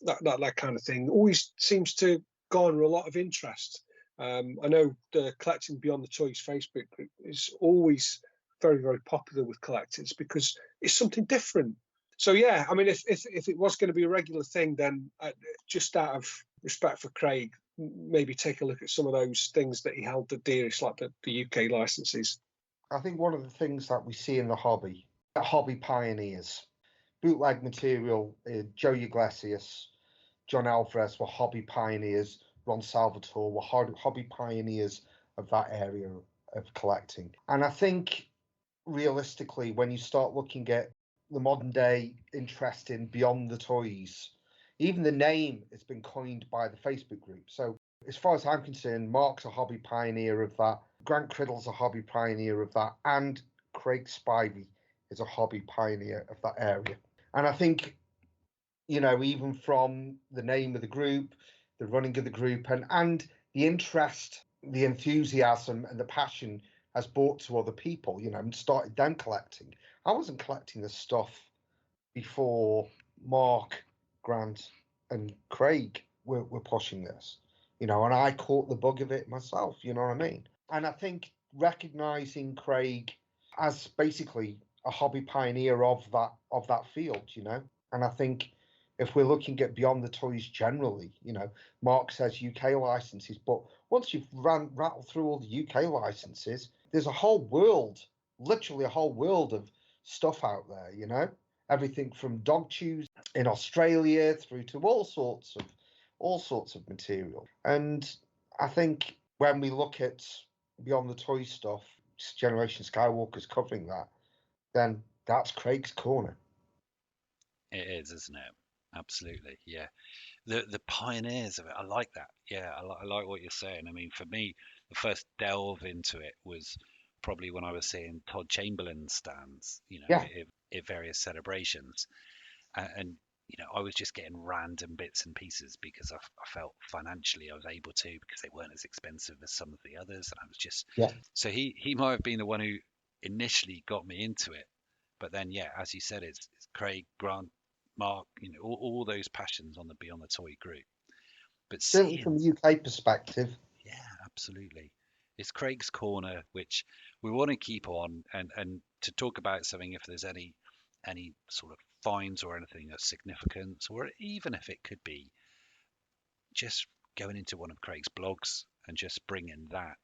that kind of thing always seems to garner a lot of interest. I know the Collecting Beyond the Toys Facebook group is always very, very popular with collectors because it's something different. So yeah, I mean, if it was going to be a regular thing, then just out of respect for Craig, maybe take a look at some of those things that he held the dearest, like the UK licenses. I think one of the things that we see in the hobby pioneers, bootleg material, Joe Iglesias, John Alvarez were hobby pioneers. Ron Salvatore were hobby pioneers of that area of collecting. And I think realistically, when you start looking at the modern day interest in Beyond the Toys, even the name has been coined by the Facebook group. So as far as I'm concerned, Mark's a hobby pioneer of that. Grant Criddle's a hobby pioneer of that. And Craig Spivey is a hobby pioneer of that area. And I think, even from the name of the group, the running of the group, and the interest, the enthusiasm and the passion has brought to other people, and started them collecting. I wasn't collecting this stuff before Mark, Grant and Craig were pushing this, and I caught the bug of it myself, you know what I mean? And I think recognizing Craig as basically a hobby pioneer of that field, and I think if we're looking at Beyond the Toys generally, Mark says UK licenses, but once you've rattled through all the UK licenses, there's a whole world, literally a whole world of stuff out there, everything from dog chews in Australia through to all sorts of material. And I think when we look at Beyond the Toys stuff, Generation Skywalker's covering that, then that's Craig's Corner. It is, isn't it? Absolutely, yeah. The pioneers of it, I like that. Yeah, I like what you're saying. I mean, for me, the first delve into it was probably when I was seeing Todd Chamberlain's stands, at various celebrations, and I was just getting random bits and pieces because I felt financially I was able to, because they weren't as expensive as some of the others, and I was just So he might have been the one who initially got me into it, but then as you said, it's Craig, Grant, Mark, all those passions on the Beyond the Toy group. But certainly from the UK perspective, absolutely, it's Craig's Corner, which we want to keep on and to talk about something if there's any sort of finds or anything of significance, or even if it could be just going into one of Craig's blogs and just bringing that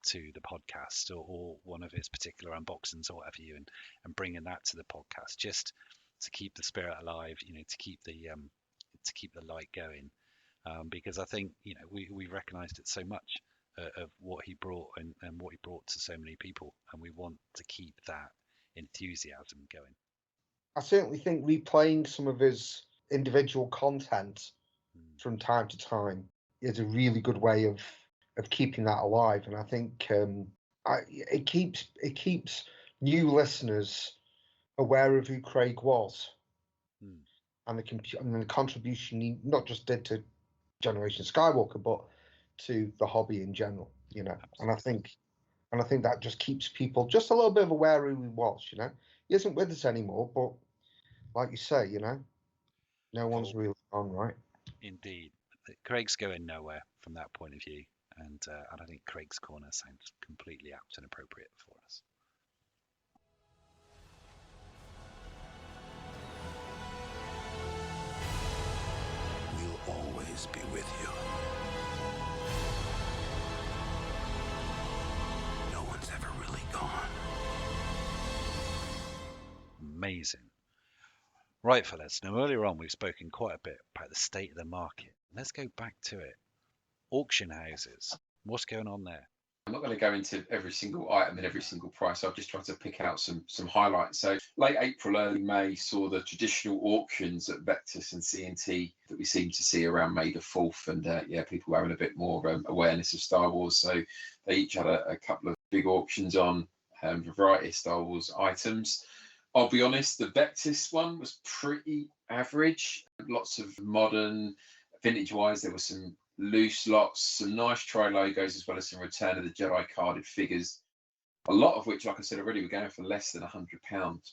to the podcast, or one of his particular unboxings or whatever and bringing that to the podcast, just to keep the spirit alive, to keep the light going, because I think we recognised it so much of what he brought and what he brought to so many people, and we want to keep that enthusiasm going. I certainly think replaying some of his individual content from time to time is a really good way of keeping that alive, and I think it keeps new listeners aware of who Craig was and the contribution he not just did to Generation Skywalker, but to the hobby in general. You know, and I think that just keeps people just a little bit of aware of who he was. You know, he isn't with us anymore, but like you say, you know, no one's really on, right? Indeed. Craig's going nowhere from that point of view, and I think Craig's Corner sounds completely apt and appropriate for us. We'll always be with you. No one's ever really gone. Amazing. Right, fellas. Now, earlier on, we've spoken quite a bit about the state of the market. Let's go back to it. Auction houses. What's going on there? I'm not going to go into every single item and every single price. I've just tried to pick out some highlights. So late April, early May saw the traditional auctions at Vectis and C&T that we seem to see around May the 4th. And people having a bit more awareness of Star Wars. So they each had a couple of big auctions on a variety of Star Wars items. I'll be honest, the Vectis one was pretty average. Lots of modern, vintage-wise, there were some loose lots, some nice tri-logos, as well as some Return of the Jedi carded figures. A lot of which, like I said already, were going for less than £100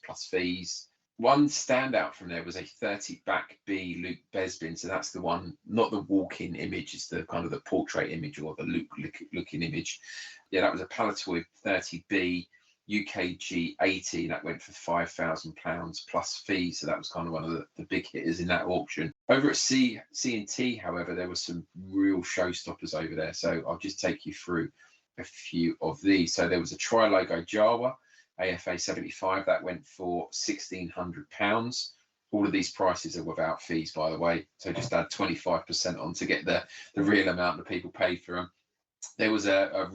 plus fees. One standout from there was a 30 back B Luke Besbin. So that's the one, not the walk-in image, it's the kind of the portrait image or the Luke looking image. Yeah, that was a Palitoy 30B. UKG 80, that went for £5,000 plus fees, so that was kind of one of the big hitters in that auction. Over at C&T, however, there were some real showstoppers over there, so I'll just take you through a few of these. So there was a tri-logo Jawa AFA 75, that went for £1,600. All of these prices are without fees, by the way, so just add 25% on to get the real amount that people paid for them. There was a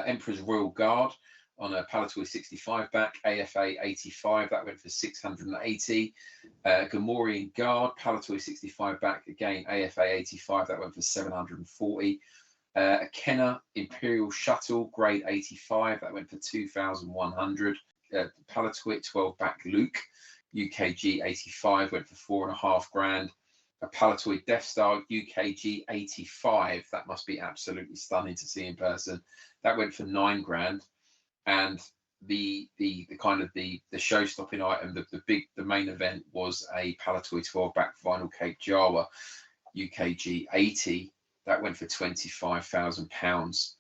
Emperor's Royal Guard on a Palitoy 65 back, AFA 85, that went for £680. Gamorrean Guard, Palitoy 65 back, again, AFA 85, that went for £740. A Kenner Imperial Shuttle, grade 85, that went for £2,100. Palitoy 12 back Luke, UKG 85, went for £4,500. A Palitoy Death Star UKG 85, that must be absolutely stunning to see in person. That went for £9,000. And the kind of the show-stopping item, the main event was a Palitoy 12-back vinyl cape Jawa UKG 80 that went for £25,000.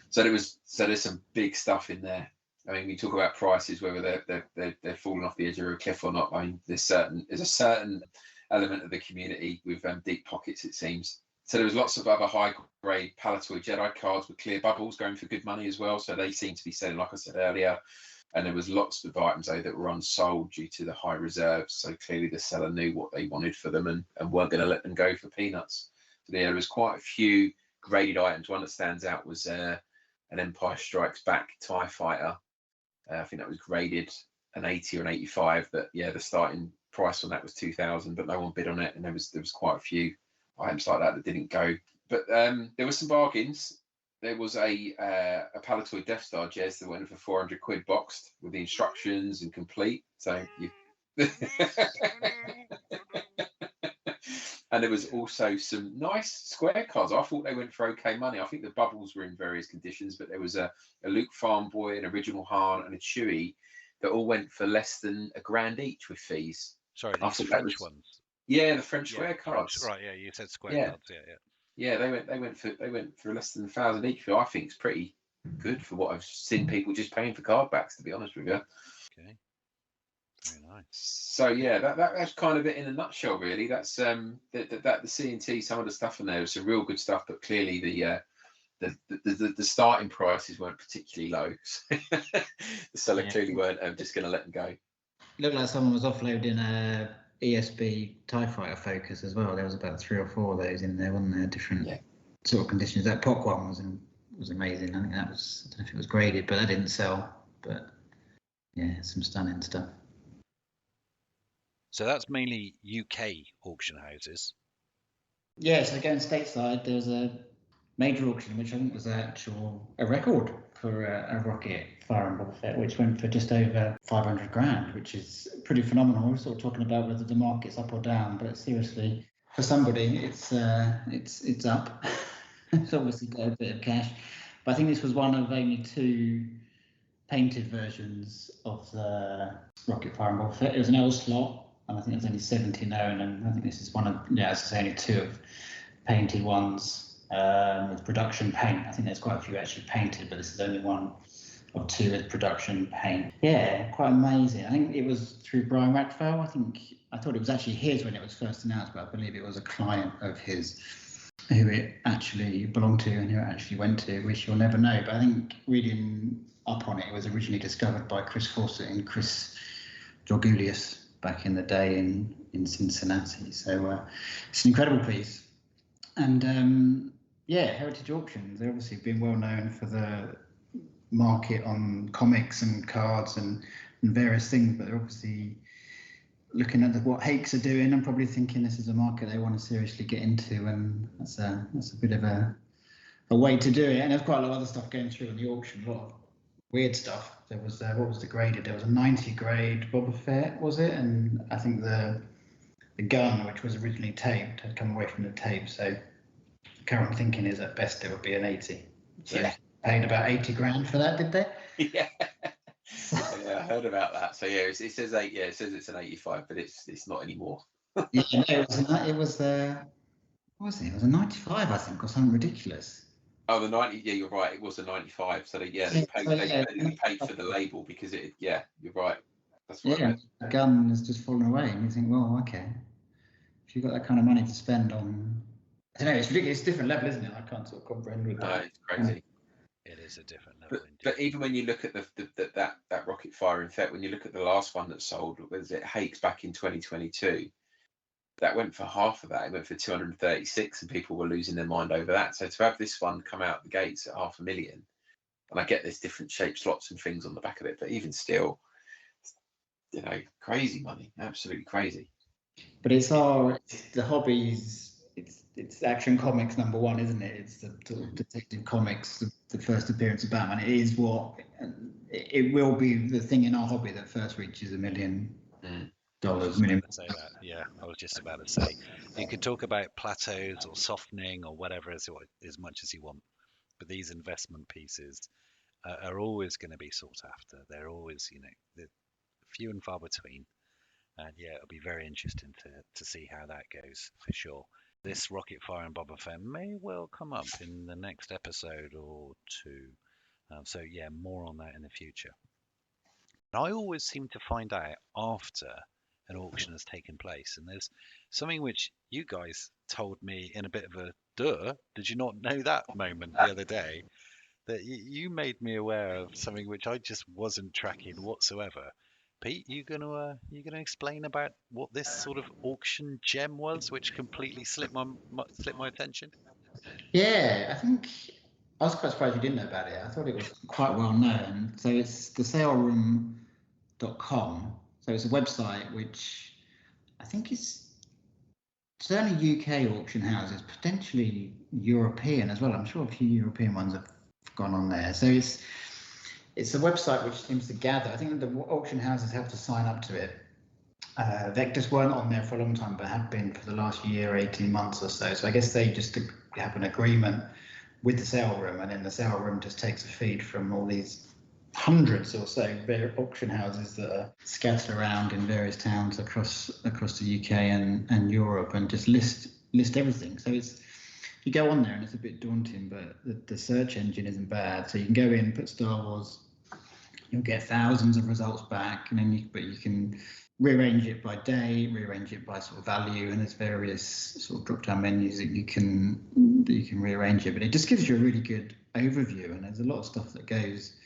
So there's some big stuff in there. I mean, we talk about prices, whether they're falling off the edge of a cliff or not. I mean, there's a certain element of the community with deep pockets, it seems. So there was lots of other high-grade Palitoy Jedi cards with clear bubbles going for good money as well. So they seem to be selling, like I said earlier. And there was lots of items though that were unsold due to the high reserves. So clearly the seller knew what they wanted for them and weren't going to let them go for peanuts. So there was quite a few graded items. One that stands out was an Empire Strikes Back TIE Fighter. I think that was graded an 80 or an 85. But yeah, the starting price on that was 2,000, but no one bid on it. And there was quite a few items like that didn't go. But there were some bargains. There was a Palitoy Death Star Jez that went for £400 boxed with the instructions and complete. So you and there was also some nice square cards. I thought they went for okay money. I think the bubbles were in various conditions, but there was a Luke Farm Boy, an original Han, and a Chewie that all went for less than £1,000 each with fees. Sorry, these French ones. Yeah, the French square cards. French, right, yeah, you said square cards. Yeah, they went for less than 1,000 each. I think it's pretty good for what I've seen people just paying for card backs, to be honest with you. Okay, very nice. So yeah, that's kind of it in a nutshell, really. That's the C&T, some of the stuff in there was some real good stuff, but clearly the starting prices weren't particularly low. The seller clearly weren't just going to let them go. Looked like someone was offloading a ESB TIE Fighter Focus as well. There was about 3 or 4 of those in there, wasn't there? Different sort of conditions. That POC one was amazing. I think that was, I don't know if it was graded, but that didn't sell. But yeah, some stunning stuff. So that's mainly UK auction houses. Yeah, so going stateside, there's a major auction, which I think was a record for a rocket firing Boba Fett, which went for just over 500 grand, which is pretty phenomenal. We're sort of talking about whether the market's up or down, but seriously, for somebody, it's up. It's obviously got a bit of cash, but I think this was one of only 2 painted versions of the rocket firing Boba Fett. It was an L slot, and I think there's only 70 known, and I think this is one of, as I say, only 2 of painted ones with production paint. I think there's quite a few actually painted, but this is only one of 2 with production paint. Yeah, quite amazing. I think it was through Brian Ratfell. I thought it was actually his when it was first announced, but I believe it was a client of his who it actually belonged to and who it actually went to, which you'll never know. But I think reading up on it, it was originally discovered by Chris Fawcett and Chris Georgoulias back in the day in Cincinnati. So it's an incredible piece. And Heritage Auctions, they've obviously been well known for the market on comics and cards and various things, but they're obviously looking at what Hakes are doing and probably thinking this is a market they want to seriously get into, and that's a bit of a way to do it. And there's quite a lot of other stuff going through on the auction, a lot of weird stuff. There was what was the graded? There was a 90 grade Boba Fett, was it? And I think the gun, which was originally taped, had come away from the tape. So current thinking is at best it would be an 80. So they paid about 80 grand for that, did they? Yeah. Yeah, I heard about that. So yeah, it says 8. Yeah, it says it's an 85, but it's not anymore. Yeah, no, it was what was it? It was a 95, I think, or something ridiculous. Oh, the 90. Yeah, you're right. It was a 95. So they paid for the label because it. Yeah, you're right. That's right. Yeah, the gun has just fallen away, and you think, well, okay, if you've got that kind of money to spend on, I don't know, it's ridiculous. It's a different level, isn't it? I can't sort of comprehend with that. It's crazy. It is a different level. But even when you look at that rocket firing Fett, when you look at the last one that sold, was it Hakes back in 2022? That went for half of that. It went for 236, and people were losing their mind over that. So to have this one come out the gates at 500,000, and I get there's different shaped slots and things on the back of it, but even still, crazy money, absolutely crazy. But it's the hobbies. It's Action Comics #1, isn't it? It's the Detective Comics, the first appearance of Batman. It is it will be the thing in our hobby that first reaches $1 million. Say that. Yeah, I was just about to say, you could talk about plateaus or softening or whatever as much as you want, but these investment pieces are always going to be sought after. They're always, they're few and far between, and yeah, it'll be very interesting to see how that goes for sure. This rocket firing Boba Fett may well come up in the next episode or 2. So yeah, more on that in the future. And I always seem to find out after an auction has taken place, and there's something which you guys told me in a bit of a did you not know that moment the other day, that you made me aware of something which I just wasn't tracking whatsoever. Pete, you gonna explain about what this sort of auction gem was, which completely slipped my attention? Yeah, I think I was quite surprised you didn't know about it. I thought it was quite well known. So it's thesaleroom.com. So it's a website which I think is certainly UK auction houses, potentially European as well. I'm sure a few European ones have gone on there. So it's a website which seems to gather. I think the auction houses have to sign up to it. Vectors weren't on there for a long time, but have been for the last year, 18 months or so. So I guess they just have an agreement with the sale room, and then the sale room just takes a feed from all these hundreds or so auction houses that are scattered around in various towns across the UK and Europe, and just list everything. So you go on there and it's a bit daunting, but the search engine isn't bad. So you can go in, put Star Wars, you'll get thousands of results back, and then you can rearrange it by day, rearrange it by sort of value, and there's various sort of drop-down menus that you can rearrange it. But it just gives you a really good overview, and there's a lot of stuff that goes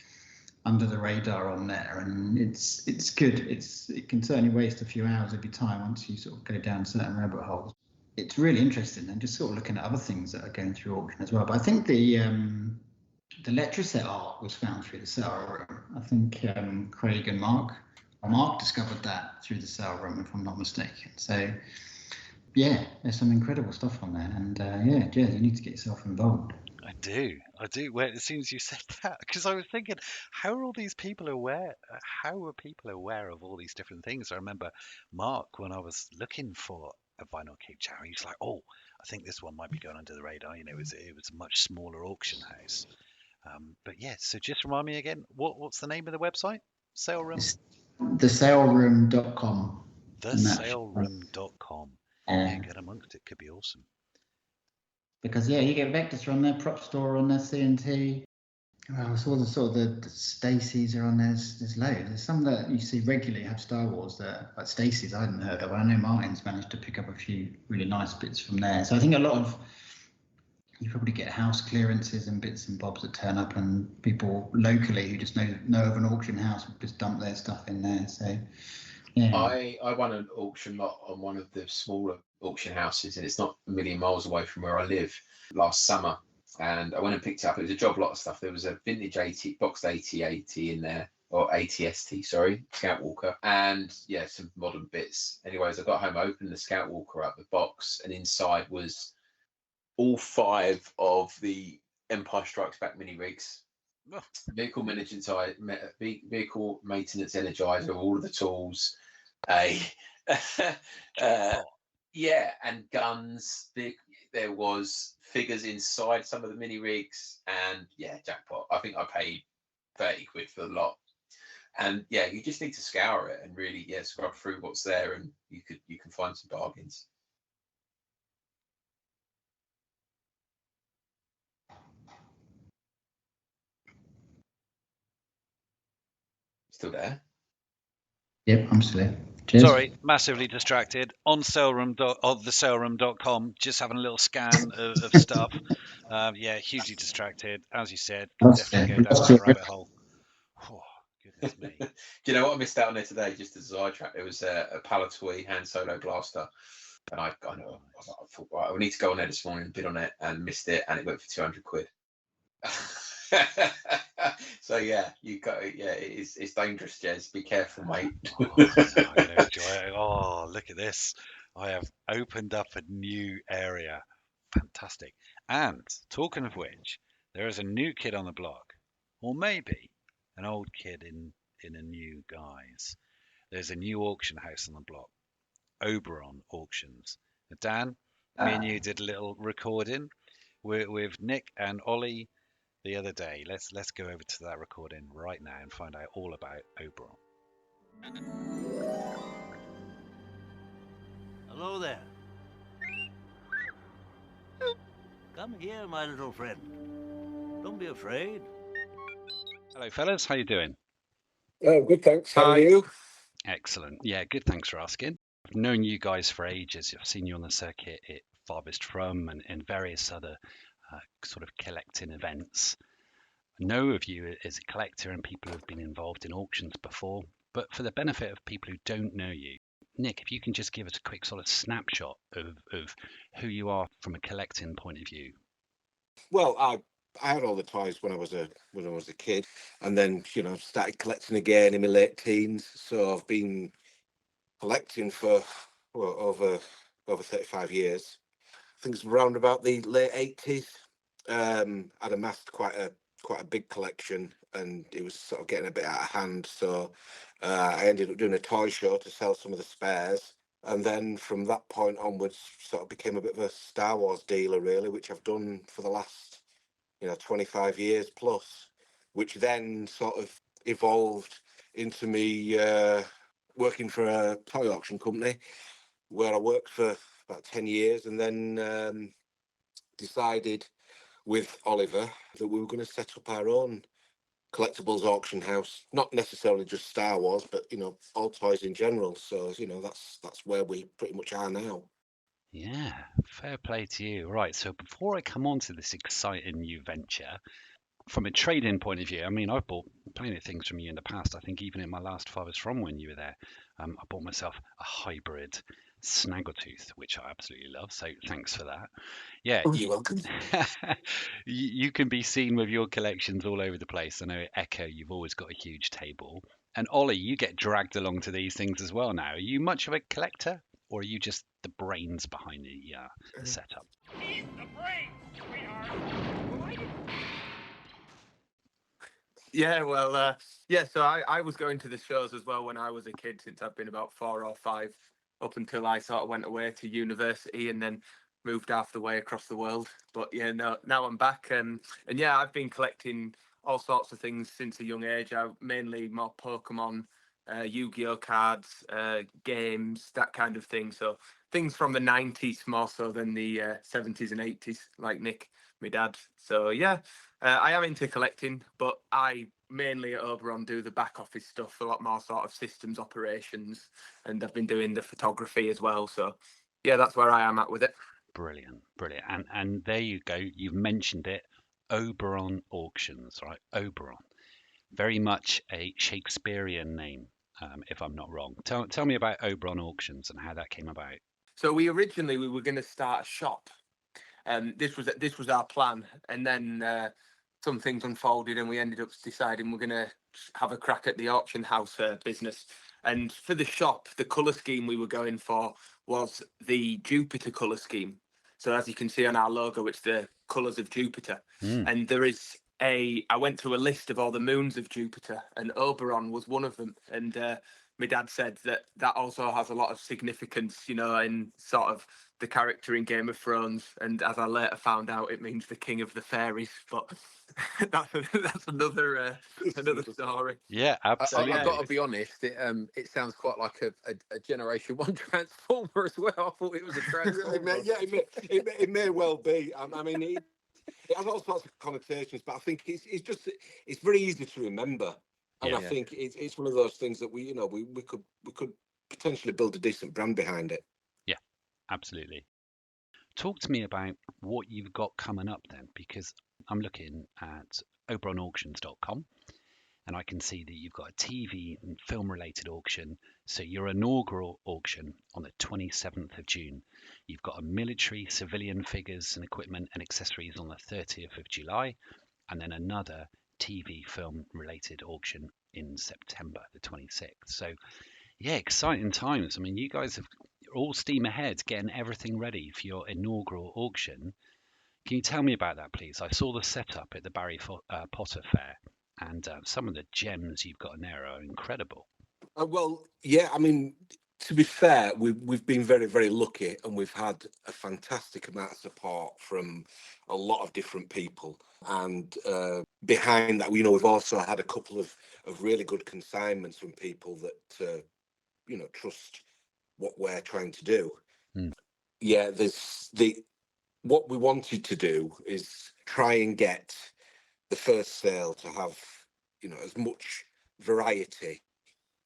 under the radar on there, and it's good. It can certainly waste a few hours of your time once you sort of go down certain rabbit holes. It's really interesting, and just sort of looking at other things that are going through auction as well. But I think the the Letraset art was found through the sale room. I think Craig and Mark discovered that through the sale room, if I'm not mistaken. So yeah, there's some incredible stuff on there, and yeah, Jez, you need to get yourself involved. I do. Well, as soon as you said that, because I was thinking, how are all these people aware? How are people aware of all these different things? I remember Mark, when I was looking for a vinyl Cape Chow, he was like, "Oh, I think this one might be going under the radar." You know, it was a much smaller auction house. But yeah, so just remind me again, what's the name of the website? Sale room. Thesaleroom.com. Thesaleroom.com. Yeah, get amongst it. Could be awesome. Because yeah, you get Vector on there, Prop Store on there, CNT. Well, so the sort of the Stacey's are on there. There's loads. There's some that you see regularly have Star Wars that, like Stacey's, I hadn't heard of. I know Martin's managed to pick up a few really nice bits from there. So I think a lot of you probably get house clearances and bits and bobs that turn up, and people locally who just know of an auction house would just dump their stuff in there. So yeah. I won an auction lot on one of the smaller auction houses, and it's not a million miles away from where I live, last summer. And I went and picked it up. It was a job lot of stuff. There was a vintage 80 boxed 8080 in there, or ATST, sorry, Scout Walker, and yeah, some modern bits. Anyways, I got home, I opened the Scout Walker up, the box, and inside was all 5 of the Empire Strikes Back mini rigs, vehicle maintenance energizer, all of the tools, yeah, and guns. There was figures inside some of the mini rigs, and yeah, jackpot. I think I paid 30 quid for the lot. And yeah, you just need to scour it and really, yeah, scrub through what's there, and you can find some bargains. Still there? Yep, I'm still there. Cheers. Sorry, massively distracted. On thesaleroom.com, just having a little scan of stuff. Yeah, hugely distracted. As you said, definitely go down that rabbit hole. Oh, goodness me. Do you know what I missed out on there today? Just as a sidetrack, there was a Palitoy Han Solo blaster, and I thought, right, I need to go on there this morning and bid on it, and missed it, and it went for 200 quid. So yeah, it's dangerous, Jez. Be careful, mate. I'm gonna enjoy it. Oh, look at this. I have opened up a new area. Fantastic. And talking of which, there is a new kid on the block, or maybe an old kid in a new guise. There's a new auction house on the block, Oberon Auctions. Dan, me and you did a little recording with Nick and Ollie the other day. Let's go over to that recording right now and find out all about Oberon. Hello there. Come here, my little friend. Don't be afraid. Hello, fellas. How you doing? Oh, good, thanks. How are you? Excellent. Yeah, good. Thanks for asking. I've known you guys for ages. I've seen you on the circuit at Farthest From and various other sort of collecting events. I know of you as a collector and people who have been involved in auctions before, but for the benefit of people who don't know you, Nick, if you can just give us a quick sort of snapshot of who you are from a collecting point of view. Well, I had all the toys when I was a kid, and then started collecting again in my late teens. So I've been collecting for over 35 years. I think it's around about the late 80s. I'd amassed quite a big collection, and it was sort of getting a bit out of hand. So I ended up doing a toy show to sell some of the spares. And then from that point onwards, sort of became a bit of a Star Wars dealer, really, which I've done for the last, 25 years plus, which then sort of evolved into me working for a toy auction company where I worked for about 10 years, and then decided with Oliver that we were going to set up our own collectibles auction house, not necessarily just Star Wars, but all toys in general. So that's where we pretty much are now. Yeah, fair play to you. Right, so before I come on to this exciting new venture, from a trading point of view, I mean, I've bought plenty of things from you in the past. I think even in my last Farthest From when you were there, I bought myself a hybrid Snaggletooth, which I absolutely love. So thanks for that. Yeah, Oh, you're welcome. you can be seen with your collections all over the place. I know Echo, you've always got a huge table. And Ollie, you get dragged along to these things as well now. Are you much of a collector, or are you just the brains behind the setup? He's the brains, sweetheart. Yeah, well, yeah. So I was going to the shows as well when I was a kid, since I've been about 4 or 5, up until I sort of went away to university and then moved half the way across the world. But yeah, no, now I'm back, and yeah, I've been collecting all sorts of things since a young age. I mainly more Pokemon, Yu-Gi-Oh cards, games, that kind of thing. So things from the 90s more so than the 70s and 80s, like Nick, my dad. So yeah, I am into collecting, but I mainly at Oberon do the back office stuff, a lot more sort of systems operations, and I've been doing the photography as well. So yeah, that's where I am at with it. Brilliant, brilliant. And there you go. You've mentioned it. Oberon Auctions, right? Oberon. Very much a Shakespearean name, if I'm not wrong. Tell me about Oberon Auctions and how that came about. So we were going to start a shop. This was our plan, and then some things unfolded, and we ended up deciding we're going to have a crack at the auction house business. And for the shop, the colour scheme we were going for was the Jupiter colour scheme. So as you can see on our logo, it's the colours of Jupiter. And there is I went through a list of all the moons of Jupiter, and Oberon was one of them. And my dad said that also has a lot of significance, in sort of the character in Game of Thrones. And as I later found out, it means the king of the fairies. But that's another story. Yeah, absolutely. I've got to be honest. It sounds quite like a Generation 1 Transformer as well. I thought it was a Transformer. It may well be. I mean, it has all sorts of connotations, but I think it's very easy to remember. And I think it's one of those things that we could potentially build a decent brand behind it. Yeah, absolutely. Talk to me about what you've got coming up then, because I'm looking at oberonauctions.com and I can see that you've got a TV and film related auction. So your inaugural auction on the 27th of June. You've got a military, civilian figures and equipment and accessories on the 30th of July, and then another TV film related auction in September the 26th. So yeah, exciting times. I mean, you guys have all steam ahead getting everything ready for your inaugural auction. Can you tell me about that, please? I saw the setup at the Barry Potter Fair, and some of the gems you've got in there are incredible. Well, yeah, I mean, to be fair, we've been very, very lucky, and we've had a fantastic amount of support from a lot of different people. And behind that, we've also had a couple of really good consignments from people that trust what we're trying to do. Yeah, what we wanted to do is try and get the first sale to have as much variety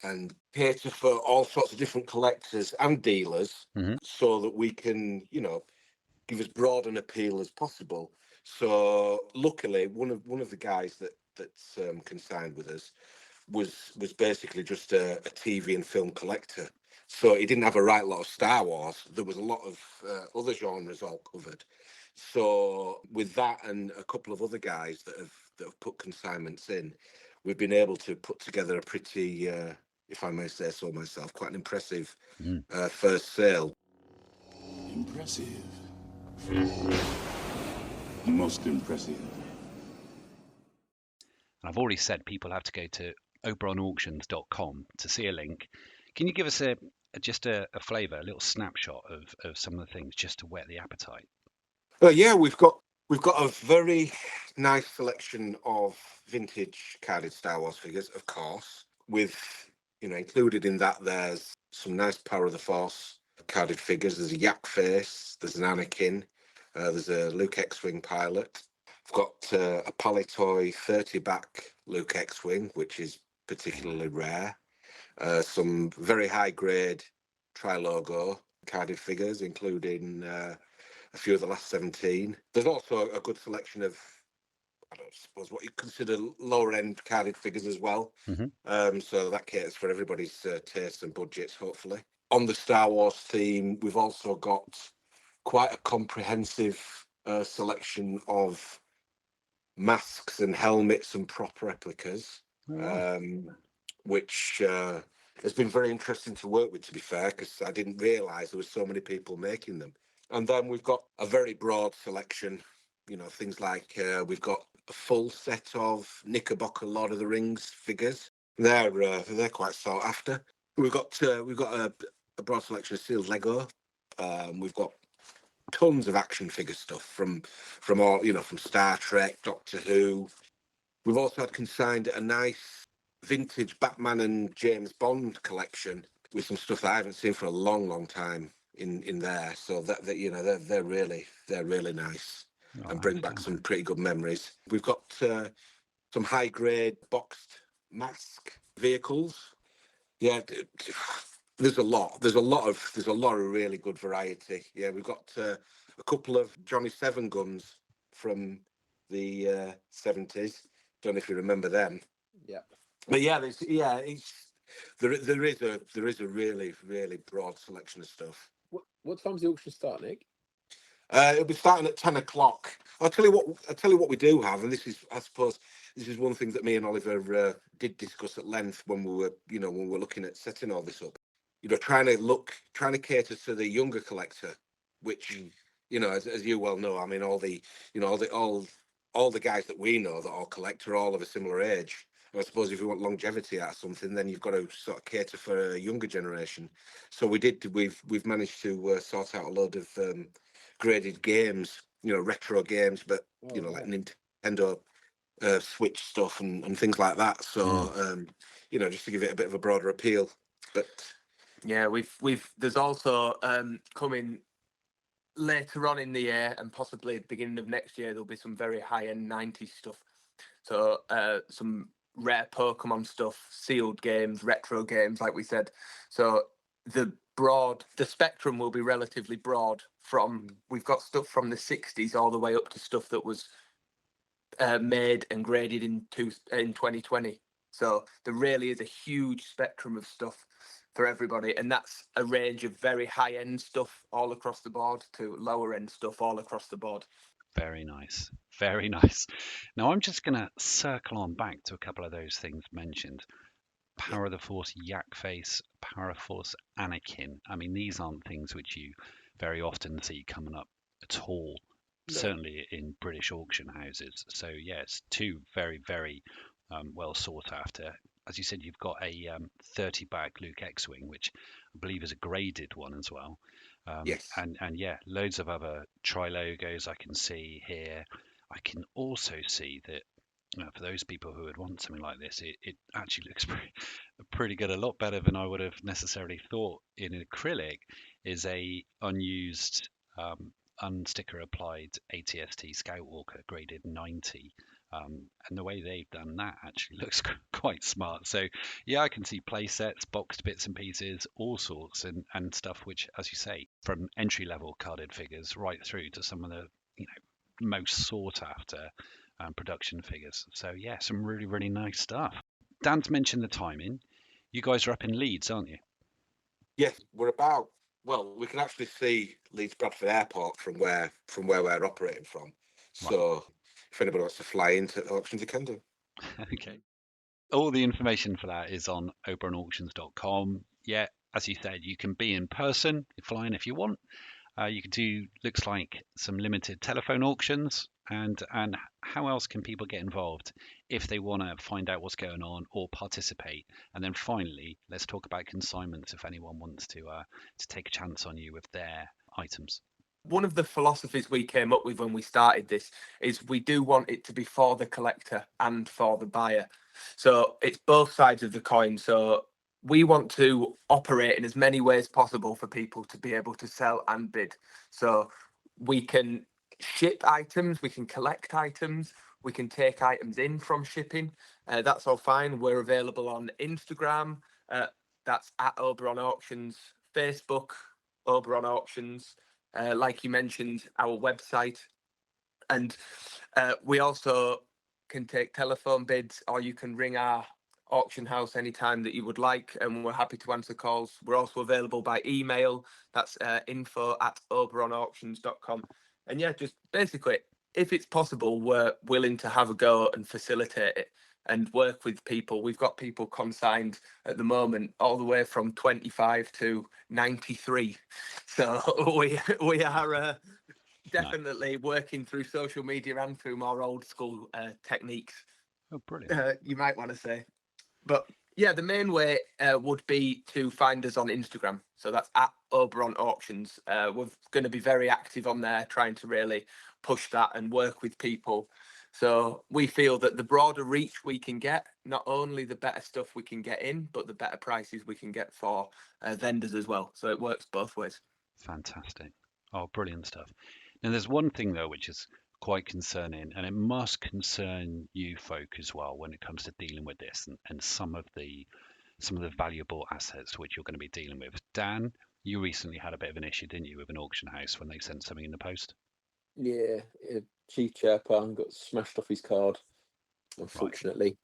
and cater for all sorts of different collectors and dealers, so that we can give as broad an appeal as possible. So luckily, one of the guys that's consigned with us was basically just a TV and film collector. So he didn't have a right lot of Star Wars. There was a lot of other genres all covered. So with that and a couple of other guys that have put consignments in, we've been able to put together a pretty, if I may say so myself, quite an impressive first sale. Impressive. Most impressive. I've already said people have to go to oberonauctions.com to see a link. Can you give us just a flavour, a little snapshot of some of the things, just to whet the appetite? Yeah, we've got a very nice selection of vintage carded Star Wars figures, of course, with included in that there's some nice Power of the Force carded figures. There's a Yak Face, there's an Anakin, there's a Luke X Wing pilot. I've got a Palitoy 30-back Luke X Wing, which is particularly rare. Some very high-grade tri-logo carded figures, including a few of the last 17. There's also a good selection of, I don't suppose, what you consider lower-end carded figures as well. So that caters for everybody's tastes and budgets, hopefully. on the Star Wars theme. We've also got quite a comprehensive selection of masks and helmets and prop replicas, which has been very interesting to work with, to be fair, because I didn't realise there were so many people making them. And then we've got a very broad selection, you know, things like we've got a full set of Knickerbocker Lord of the Rings figures. They're quite sought after. We've got a broad selection of sealed Lego. We've got tons of action figure stuff from all, you know, from Star Trek, Doctor Who. We've also had consigned a nice vintage Batman and James Bond collection with some stuff that I haven't seen for a long time in there. So that you know, they're really nice and bring back some pretty good memories. We've got some high grade boxed mask vehicles. Yeah, there's a lot of really good variety. Yeah, we've got a couple of Johnny Seven guns from the 70s. Don't know if you remember them. Yeah. But yeah, there is a really broad selection of stuff. What time's the auction start, Nick? It'll be starting at 10 o'clock. I'll tell you what we do have, and I suppose this is one thing that me and Oliver did discuss at length when we were looking at setting all this up. You know, trying to cater to the younger collector, which, you know, as you well know, I mean, all the guys that we know that all collect are all of a similar age. And I suppose if you want longevity out of something, then you've got to sort of cater for a younger generation. So we've managed to sort out a load of graded games, you know, retro games, but like Nintendo Switch stuff and things like that. So you know, just to give it a bit of a broader appeal. But yeah, there's also coming later on in the year and possibly at the beginning of next year, there'll be some very high-end 90s stuff. So some rare Pokemon stuff, sealed games, retro games, like we said. So the spectrum will be relatively broad. We've got stuff from the 60s all the way up to stuff that was made and graded in 2020. So there really is a huge spectrum of stuff for everybody, and that's a range of very high-end stuff all across the board to lower-end stuff all across the board. Very nice. Very nice. Now I'm just going to circle on back to a couple of those things mentioned. Power of the Force Yak Face, Power of Force Anakin. I mean, these aren't things which you very often see coming up at all, certainly in British auction houses. So yes, two very well sought after. As you said, you've got a 30 bag Luke X Wing, which I believe is a graded one as well. Yes. And yeah, loads of other tri-logos I can see here. I can also see that for those people who would want something like this, it actually looks pretty good, a lot better than I would have necessarily thought. In acrylic is a unused unsticker applied ATST Scoutwalker graded 90. And the way they've done that actually looks quite smart. So yeah, I can see play sets, boxed bits and pieces, all sorts, and stuff which, as you say, from entry level carded figures right through to some of the most sought after production figures. So yeah, some really nice stuff. Dan's mentioned the timing. You guys are up in Leeds, aren't you? Yes, we can actually see Leeds Bradford Airport from where we're operating from. So if anybody wants to fly into auctions, you can do. Okay. All the information for that is on oberonauctions.com. Yeah, as you said, you can be in person, flying if you want. You can do, looks like, some limited telephone auctions. And how else can people get involved if they want to find out what's going on or participate? And then finally, let's talk about consignments if anyone wants to take a chance on you with their items. One of the philosophies we came up with when we started this is we do want it to be for the collector and for the buyer. So it's both sides of the coin. So we want to operate in as many ways possible for people to be able to sell and bid. So we can ship items, we can collect items, we can take items in from shipping. That's all fine. We're available on Instagram. That's at Oberon Auctions, Facebook, Oberon Auctions. Like you mentioned, our website. And we also can take telephone bids, or you can ring our auction house anytime that you would like, and we're happy to answer calls. We're also available by email. That's info@oberonauctions.com. And yeah, just basically, if it's possible, we're willing to have a go and facilitate it and work with people. We've got people consigned at the moment all the way from 25 to 93. So we are definitely working through social media and through more old school techniques. Oh, brilliant. You might want to say. But yeah, the main way would be to find us on Instagram. So that's at Oberon Auctions. We're going to be very active on there, trying to really push that and work with people. So we feel that the broader reach we can get, not only the better stuff we can get in, but the better prices we can get for vendors as well. So it works both ways. Fantastic. Oh, brilliant stuff. Now, there's one thing, though, which is quite concerning, and it must concern you folk as well when it comes to dealing with this and some of the valuable assets which you're going to be dealing with. Dan, you recently had a bit of an issue, didn't you, with an auction house when they sent something in the post? Yeah, Chief Chairpan got smashed off his card, unfortunately.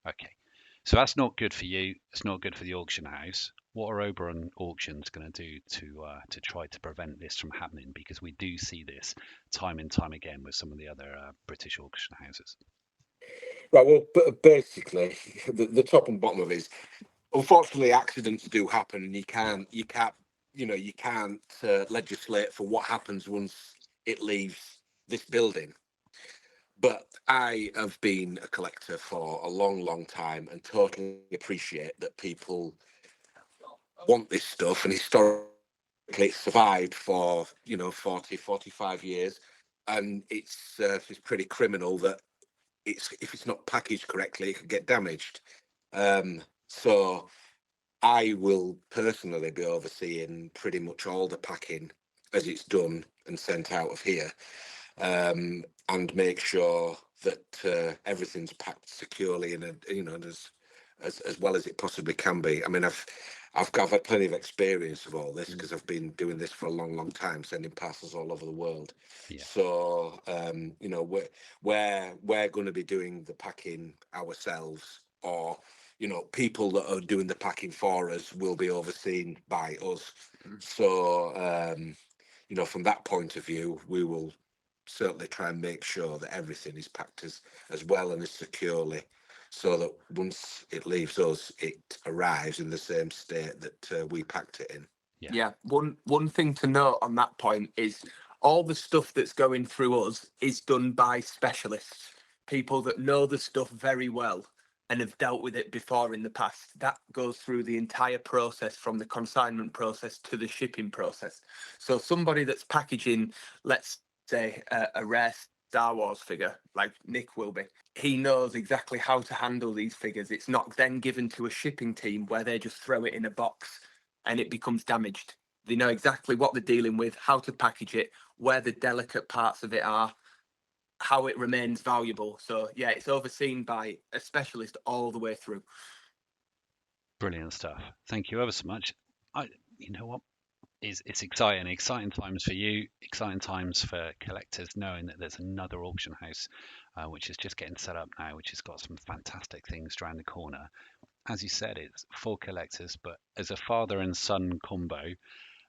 Right. Okay. So that's not good for you. It's not good for the auction house. What are Oberon Auctions going to do to try to prevent this from happening? Because we do see this time and time again with some of the other British auction houses. Right. Well, basically, the top and bottom of it is, unfortunately, accidents do happen, and you can't legislate for what happens once it leaves this building. But I have been a collector for a long, long time and totally appreciate that people want this stuff, and historically it's survived for 40, 45 years, and it's pretty criminal that if it's not packaged correctly, it could get damaged. So I will personally be overseeing pretty much all the packing as it's done and sent out of here, and make sure that everything's packed securely and as well as it possibly can be. I mean, I've had plenty of experience of all this because I've been doing this for a long, long time, sending parcels all over the world. Yeah. So we're going to be doing the packing ourselves, or people that are doing the packing for us will be overseen by us. So from that point of view, we will certainly try and make sure that everything is packed as well and as securely, so that once it leaves us, it arrives in the same state that we packed it in. Yeah. One thing to note on that point is all the stuff that's going through us is done by specialists, people that know the stuff very well and have dealt with it before in the past. That goes through the entire process, from the consignment process to the shipping process. So somebody that's packaging, let's say, a rare Star Wars figure, like Nick will be, he knows exactly how to handle these figures. It's not then given to a shipping team where they just throw it in a box and it becomes damaged. They know exactly what they're dealing with, how to package it, where the delicate parts of it are, how it remains valuable. So yeah, it's overseen by a specialist all the way through. Brilliant stuff. Thank you ever so much. You know what? It's exciting times for you, exciting times for collectors, knowing that there's another auction house which is just getting set up now, which has got some fantastic things around the corner. As you said, it's for collectors, but as a father and son combo,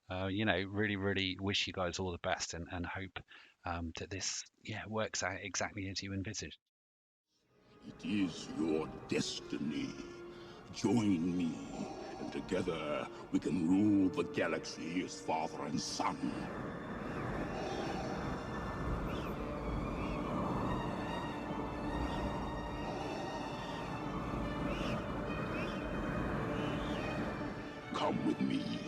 really, really wish you guys all the best and hope that this works out exactly as you envisaged. It is your destiny. Join me, and together we can rule the galaxy as father and son. Come with me.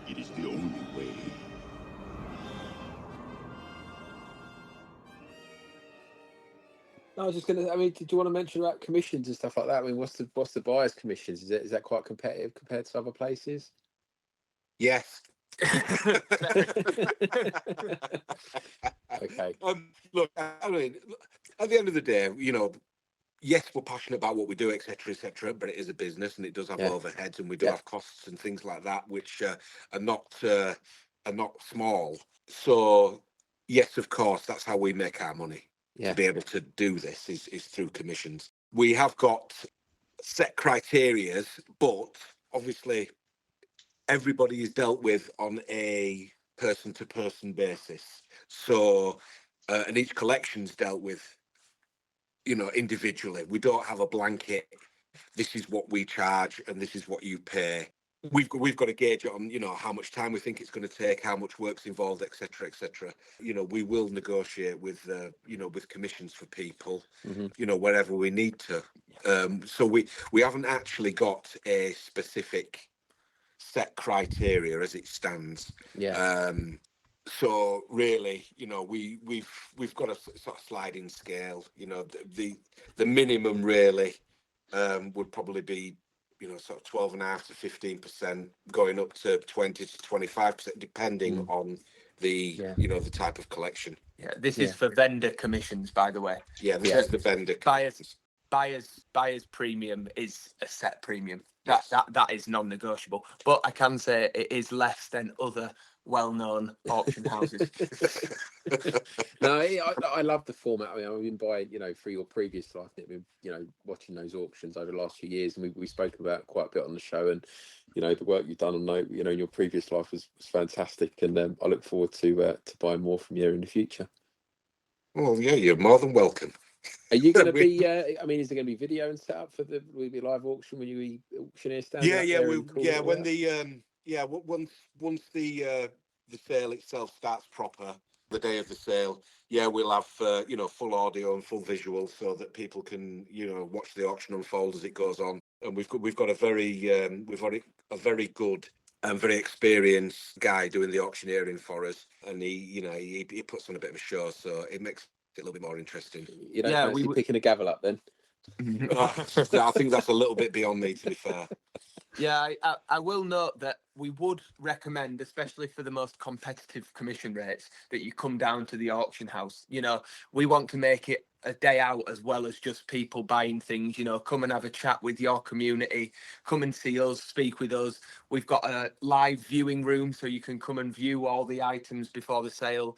It is the only way. I was just gonna. I mean, did you want to mention about commissions and stuff like that? I mean, what's the buyer's commissions? Is that quite competitive compared to other places? Yes. Okay. Look, I mean, at the end of the day, yes, we're passionate about what we do, etc., but it is a business and it does have overheads, and we do have costs and things like that, which are not small. So yes, of course, that's how we make our money. To be able to do this is through commissions. We have got set criterias, but obviously everybody is dealt with on a person-to-person basis. So, and each collection's dealt with, individually. We don't have a blanket. This is what we charge, and this is what you pay. We've got to gauge it on, how much time we think it's going to take, how much work's involved, etc., etc. We will negotiate with, with commissions for people, wherever we need to. So we haven't actually got a specific set criteria as it stands. Yeah. So really, we've got a sort of sliding scale. The minimum really would probably be, sort of 12.5% to 15%, going up to 20 to 25%, depending on the the type of collection. Yeah, this is for vendor commissions, by the way. Yeah, this is the vendor. Buyer's premium is a set premium. That is non-negotiable. But I can say it is less than other well-known auction houses. No, I love the format. I mean, I've been by, for your previous life, I've been, watching those auctions over the last few years, and we've spoken about quite a bit on the show. And the work you've done on, in your previous life was fantastic, and I look forward to buying more from you in the future. Well, yeah, you're more than welcome. Are you going to be? I mean, is there going to be video and set up for the? Will it be live auction when you auctioneer stand? When the once the sale itself starts proper, the day of the sale, we'll have full audio and full visual so that people can watch the auction unfold as it goes on. And we've got a very good and very experienced guy doing the auctioneering for us, and he puts on a bit of a show, so it makes it a little bit more interesting. You don't fancy picking a gavel up then? I think that's a little bit beyond me, to be fair. Yeah, I will note that we would recommend, especially for the most competitive commission rates, that you come down to the auction house. We want to make it a day out as well as just people buying things. Come and have a chat with your community. Come and see us, speak with us. We've got a live viewing room, so you can come and view all the items before the sale.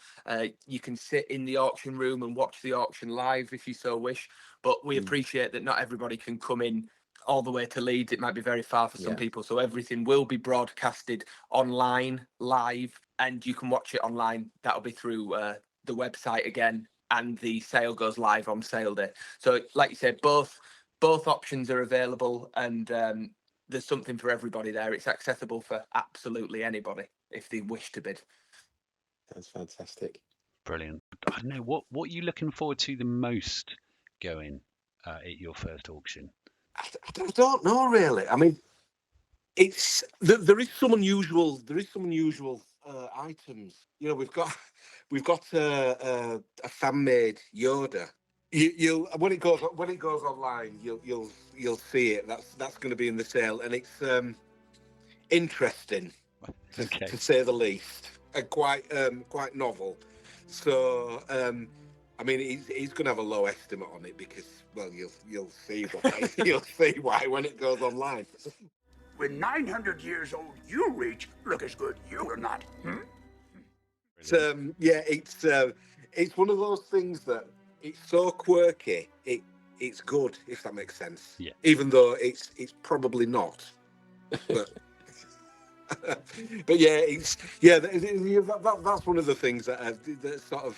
You can sit in the auction room and watch the auction live if you so wish. But we appreciate that not everybody can come in all the way to Leeds. It might be very far for some people, so everything will be broadcasted online live, and you can watch it online. That'll be through the website again, and the sale goes live on sale day. So like you said, both options are available, and there's something for everybody there. It's accessible for absolutely anybody if they wish to bid. That's fantastic. Brilliant. I don't know, what are you looking forward to the most going at your first auction? I don't know really. I mean, it's there is some unusual items. We've got a fan made Yoda. You when it goes online, you'll see it. That's going to be in the sale, and it's interesting to say the least, and quite novel. So I mean, he's going to have a low estimate on it because, well, you'll see why. You'll see why when it goes online. When 900 years old you reach, look as good you are not. It's one of those things that it's so quirky. It's good, if that makes sense. Yeah. Even though it's probably not. But but that's one of the things that sort of.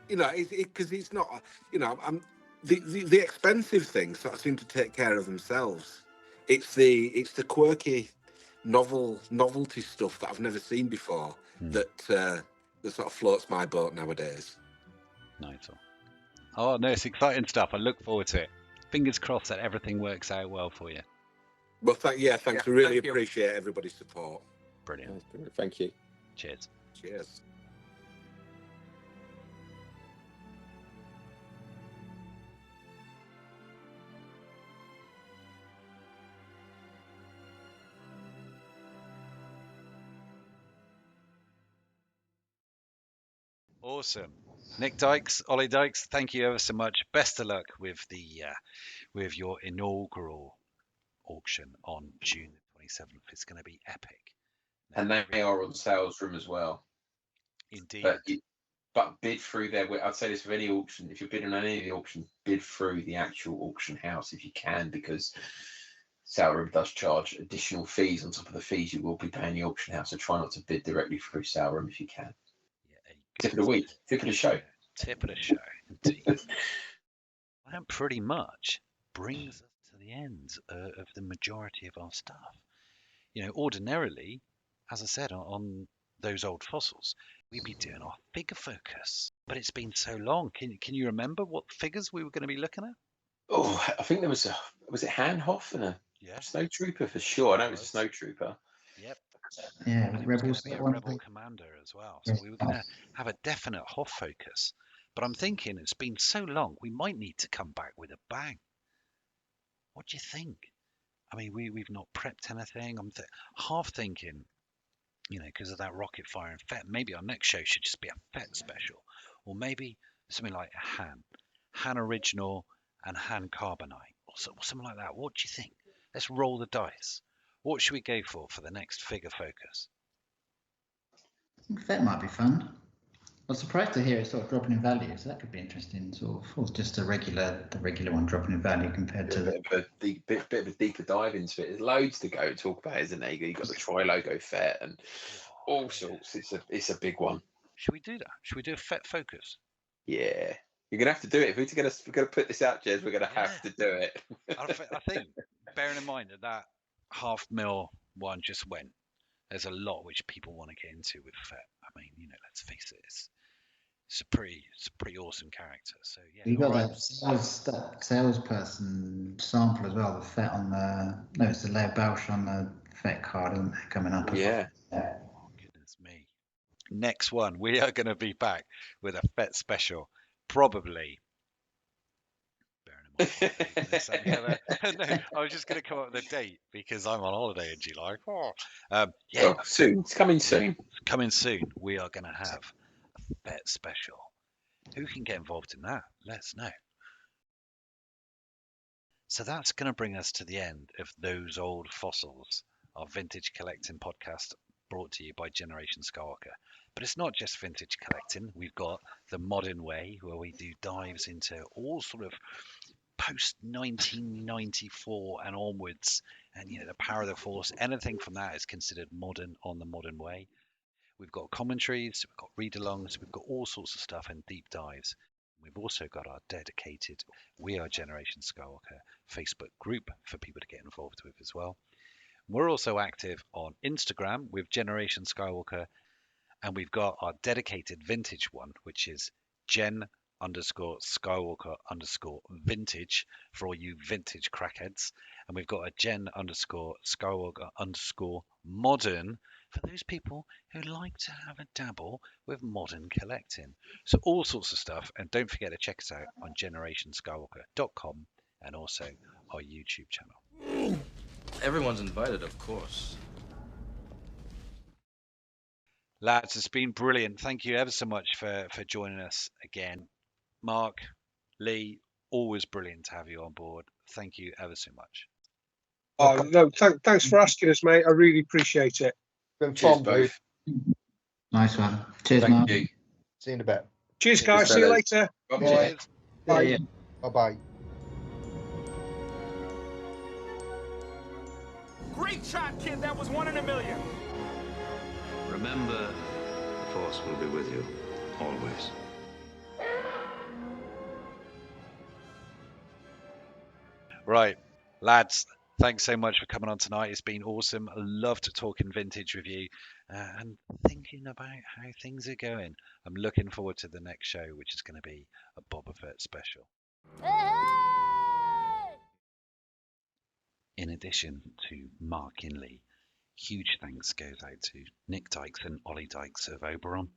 Because it's not, the expensive things sort of seem to take care of themselves. It's the quirky, novelty stuff that I've never seen before that sort of floats my boat nowadays. Nice. Oh no, it's exciting stuff. I look forward to it. Fingers crossed that everything works out well for you. Well, thanks. We really appreciate everybody's support. Brilliant. Thank you. Cheers. Cheers. Awesome. Nick Dykes, Olly Dykes, thank you ever so much. Best of luck with with your inaugural auction on June the 27th. It's going to be epic. And they are on sales room as well. Indeed. but bid through there. I'd say this with any auction. If you're bidding on any of the auctions, bid through the actual auction house if you can, because Sauron does charge additional fees on top of the fees you will be paying the auction house. So try not to bid directly through Sauron if you can. Tip of the week, tip of the show. Tip of the show, indeed. That pretty much brings us to the end of the majority of our stuff. You know, ordinarily, as I said, on those old fossils, we'd be doing our figure focus, but it's been so long. Can you remember what figures we were going to be looking at? Oh, I think there was it Hanhoff and a snowtrooper for sure. I know it was a snowtrooper. Yep. Yeah, And it was going to be a rebel commander as well. So we were going to have a definite Hoff focus. But I'm thinking it's been so long, we might need to come back with a bang. What do you think? I mean, we've not prepped anything. I'm half thinking, you know, because of that rocket fire and FET, maybe our next show should just be a FET special. Or maybe something like a Han Original and Han Carbonite. Or something like that. What do you think? Let's roll the dice. What should we go for the next figure focus? I think that might be fun. I was surprised to hear it sort of dropping in value, so that could be interesting. Sort of, or just the regular one dropping in value compared to a bit of a deeper dive into it. There's loads to go talk about, isn't there? You've got the tri-logo FET and all sorts. It's a big one. Should we do that? Should we do a FET focus? Yeah. You're gonna have to do it. If we're gonna put this out, Jez, we're gonna have to do it. I think, bearing in mind that $500,000 one just went, there's a lot which people want to get into with FET. I mean, you know, let's face it, it's a pretty awesome character. So yeah, you got that salesperson sample as well. The FET on it's the Leia Bausch on the FET card, isn't it, coming up? Yeah. Goodness me. Next one, we are going to be back with a FET special, probably. No, I was just going to come up with a date because I'm on holiday in July. Soon. It's coming soon. It's coming soon. We are going to have a FET special. Who can get involved in that? Let us know. So that's going to bring us to the end of Those Old Fossils, our vintage collecting podcast brought to you by Generation Skywalker. But it's not just vintage collecting. We've got the modern way where we do dives into all sort of post 1994 and onwards, and you know, the power of the Force. Anything from that is considered modern on the modern way. We've got commentaries, we've got read-alongs, we've got all sorts of stuff and deep dives. We've also got our dedicated We Are Generation Skywalker Facebook group for people to get involved with as well. We're also active on Instagram with Generation Skywalker, and we've got our dedicated vintage one, which is Gen_Skywalker_vintage for all you vintage crackheads. And we've got a Gen_Skywalker_modern for those people who like to have a dabble with modern collecting. So all sorts of stuff. And don't forget to check us out on generationskywalker.com and also our YouTube channel. Everyone's invited, of course. Lads, it's been brilliant. Thank you ever so much for joining us again. Mark, Lee, always brilliant to have you on board. Thank you ever so much. No, thanks for asking us, mate. I really appreciate it. Been Cheers, fun, both. Nice one. Cheers, Thank Mark. you. See you in a bit. Cheers, guys. See you later. Bye-bye. Bye. Yeah. Bye-bye. Great shot, kid. That was 1 in a million. Remember, the Force will be with you, always. Right, lads, thanks so much for coming on tonight. It's been awesome. I loved talking vintage with you and thinking about how things are going. I'm looking forward to the next show, which is going to be a Boba Fett special. In addition to Mark and Lee, huge thanks goes out to Nick Dykes and Olly Dykes of Oberon,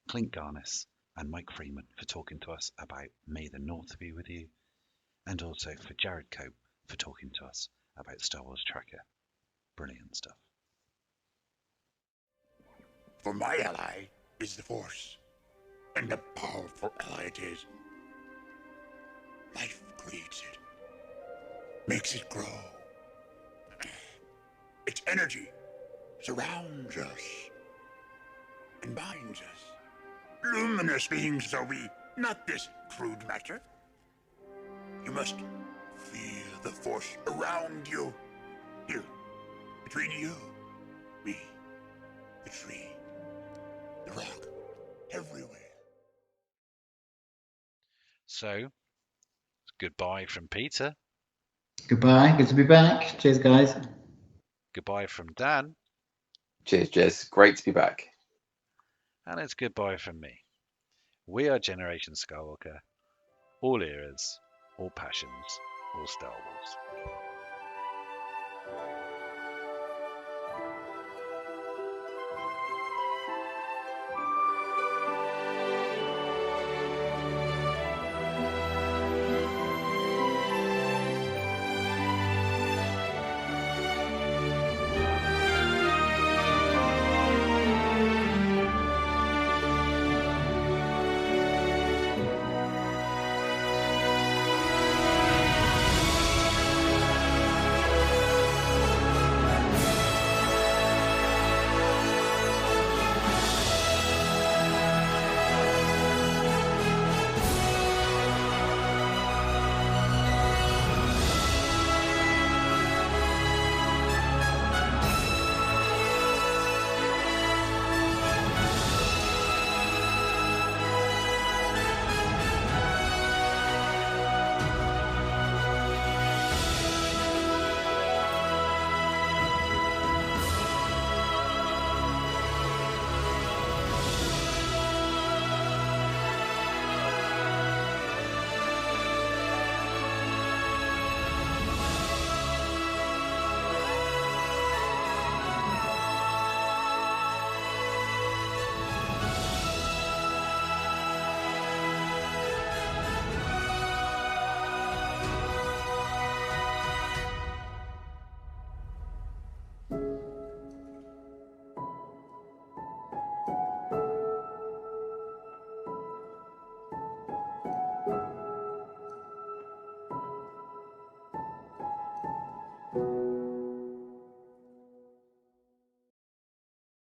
Clint Garniss and Mike Freeman for talking to us about May the North be with you, and also for Jared Cope for talking to us about Star Wars Tracker. Brilliant stuff. For my ally is the Force, and a powerful ally it is. Life creates it, makes it grow. Its energy surrounds us and binds us, luminous beings are we, not this crude matter. You must feel the force around you. Here, between you, me, the tree, the rock, everywhere. So, goodbye from Peter. Goodbye. Good to be back. Cheers, guys. Goodbye from Dan. Cheers, Jez. Great to be back. And it's goodbye from me. We are Generation Skywalker. All eras, all passions, all Star Wars.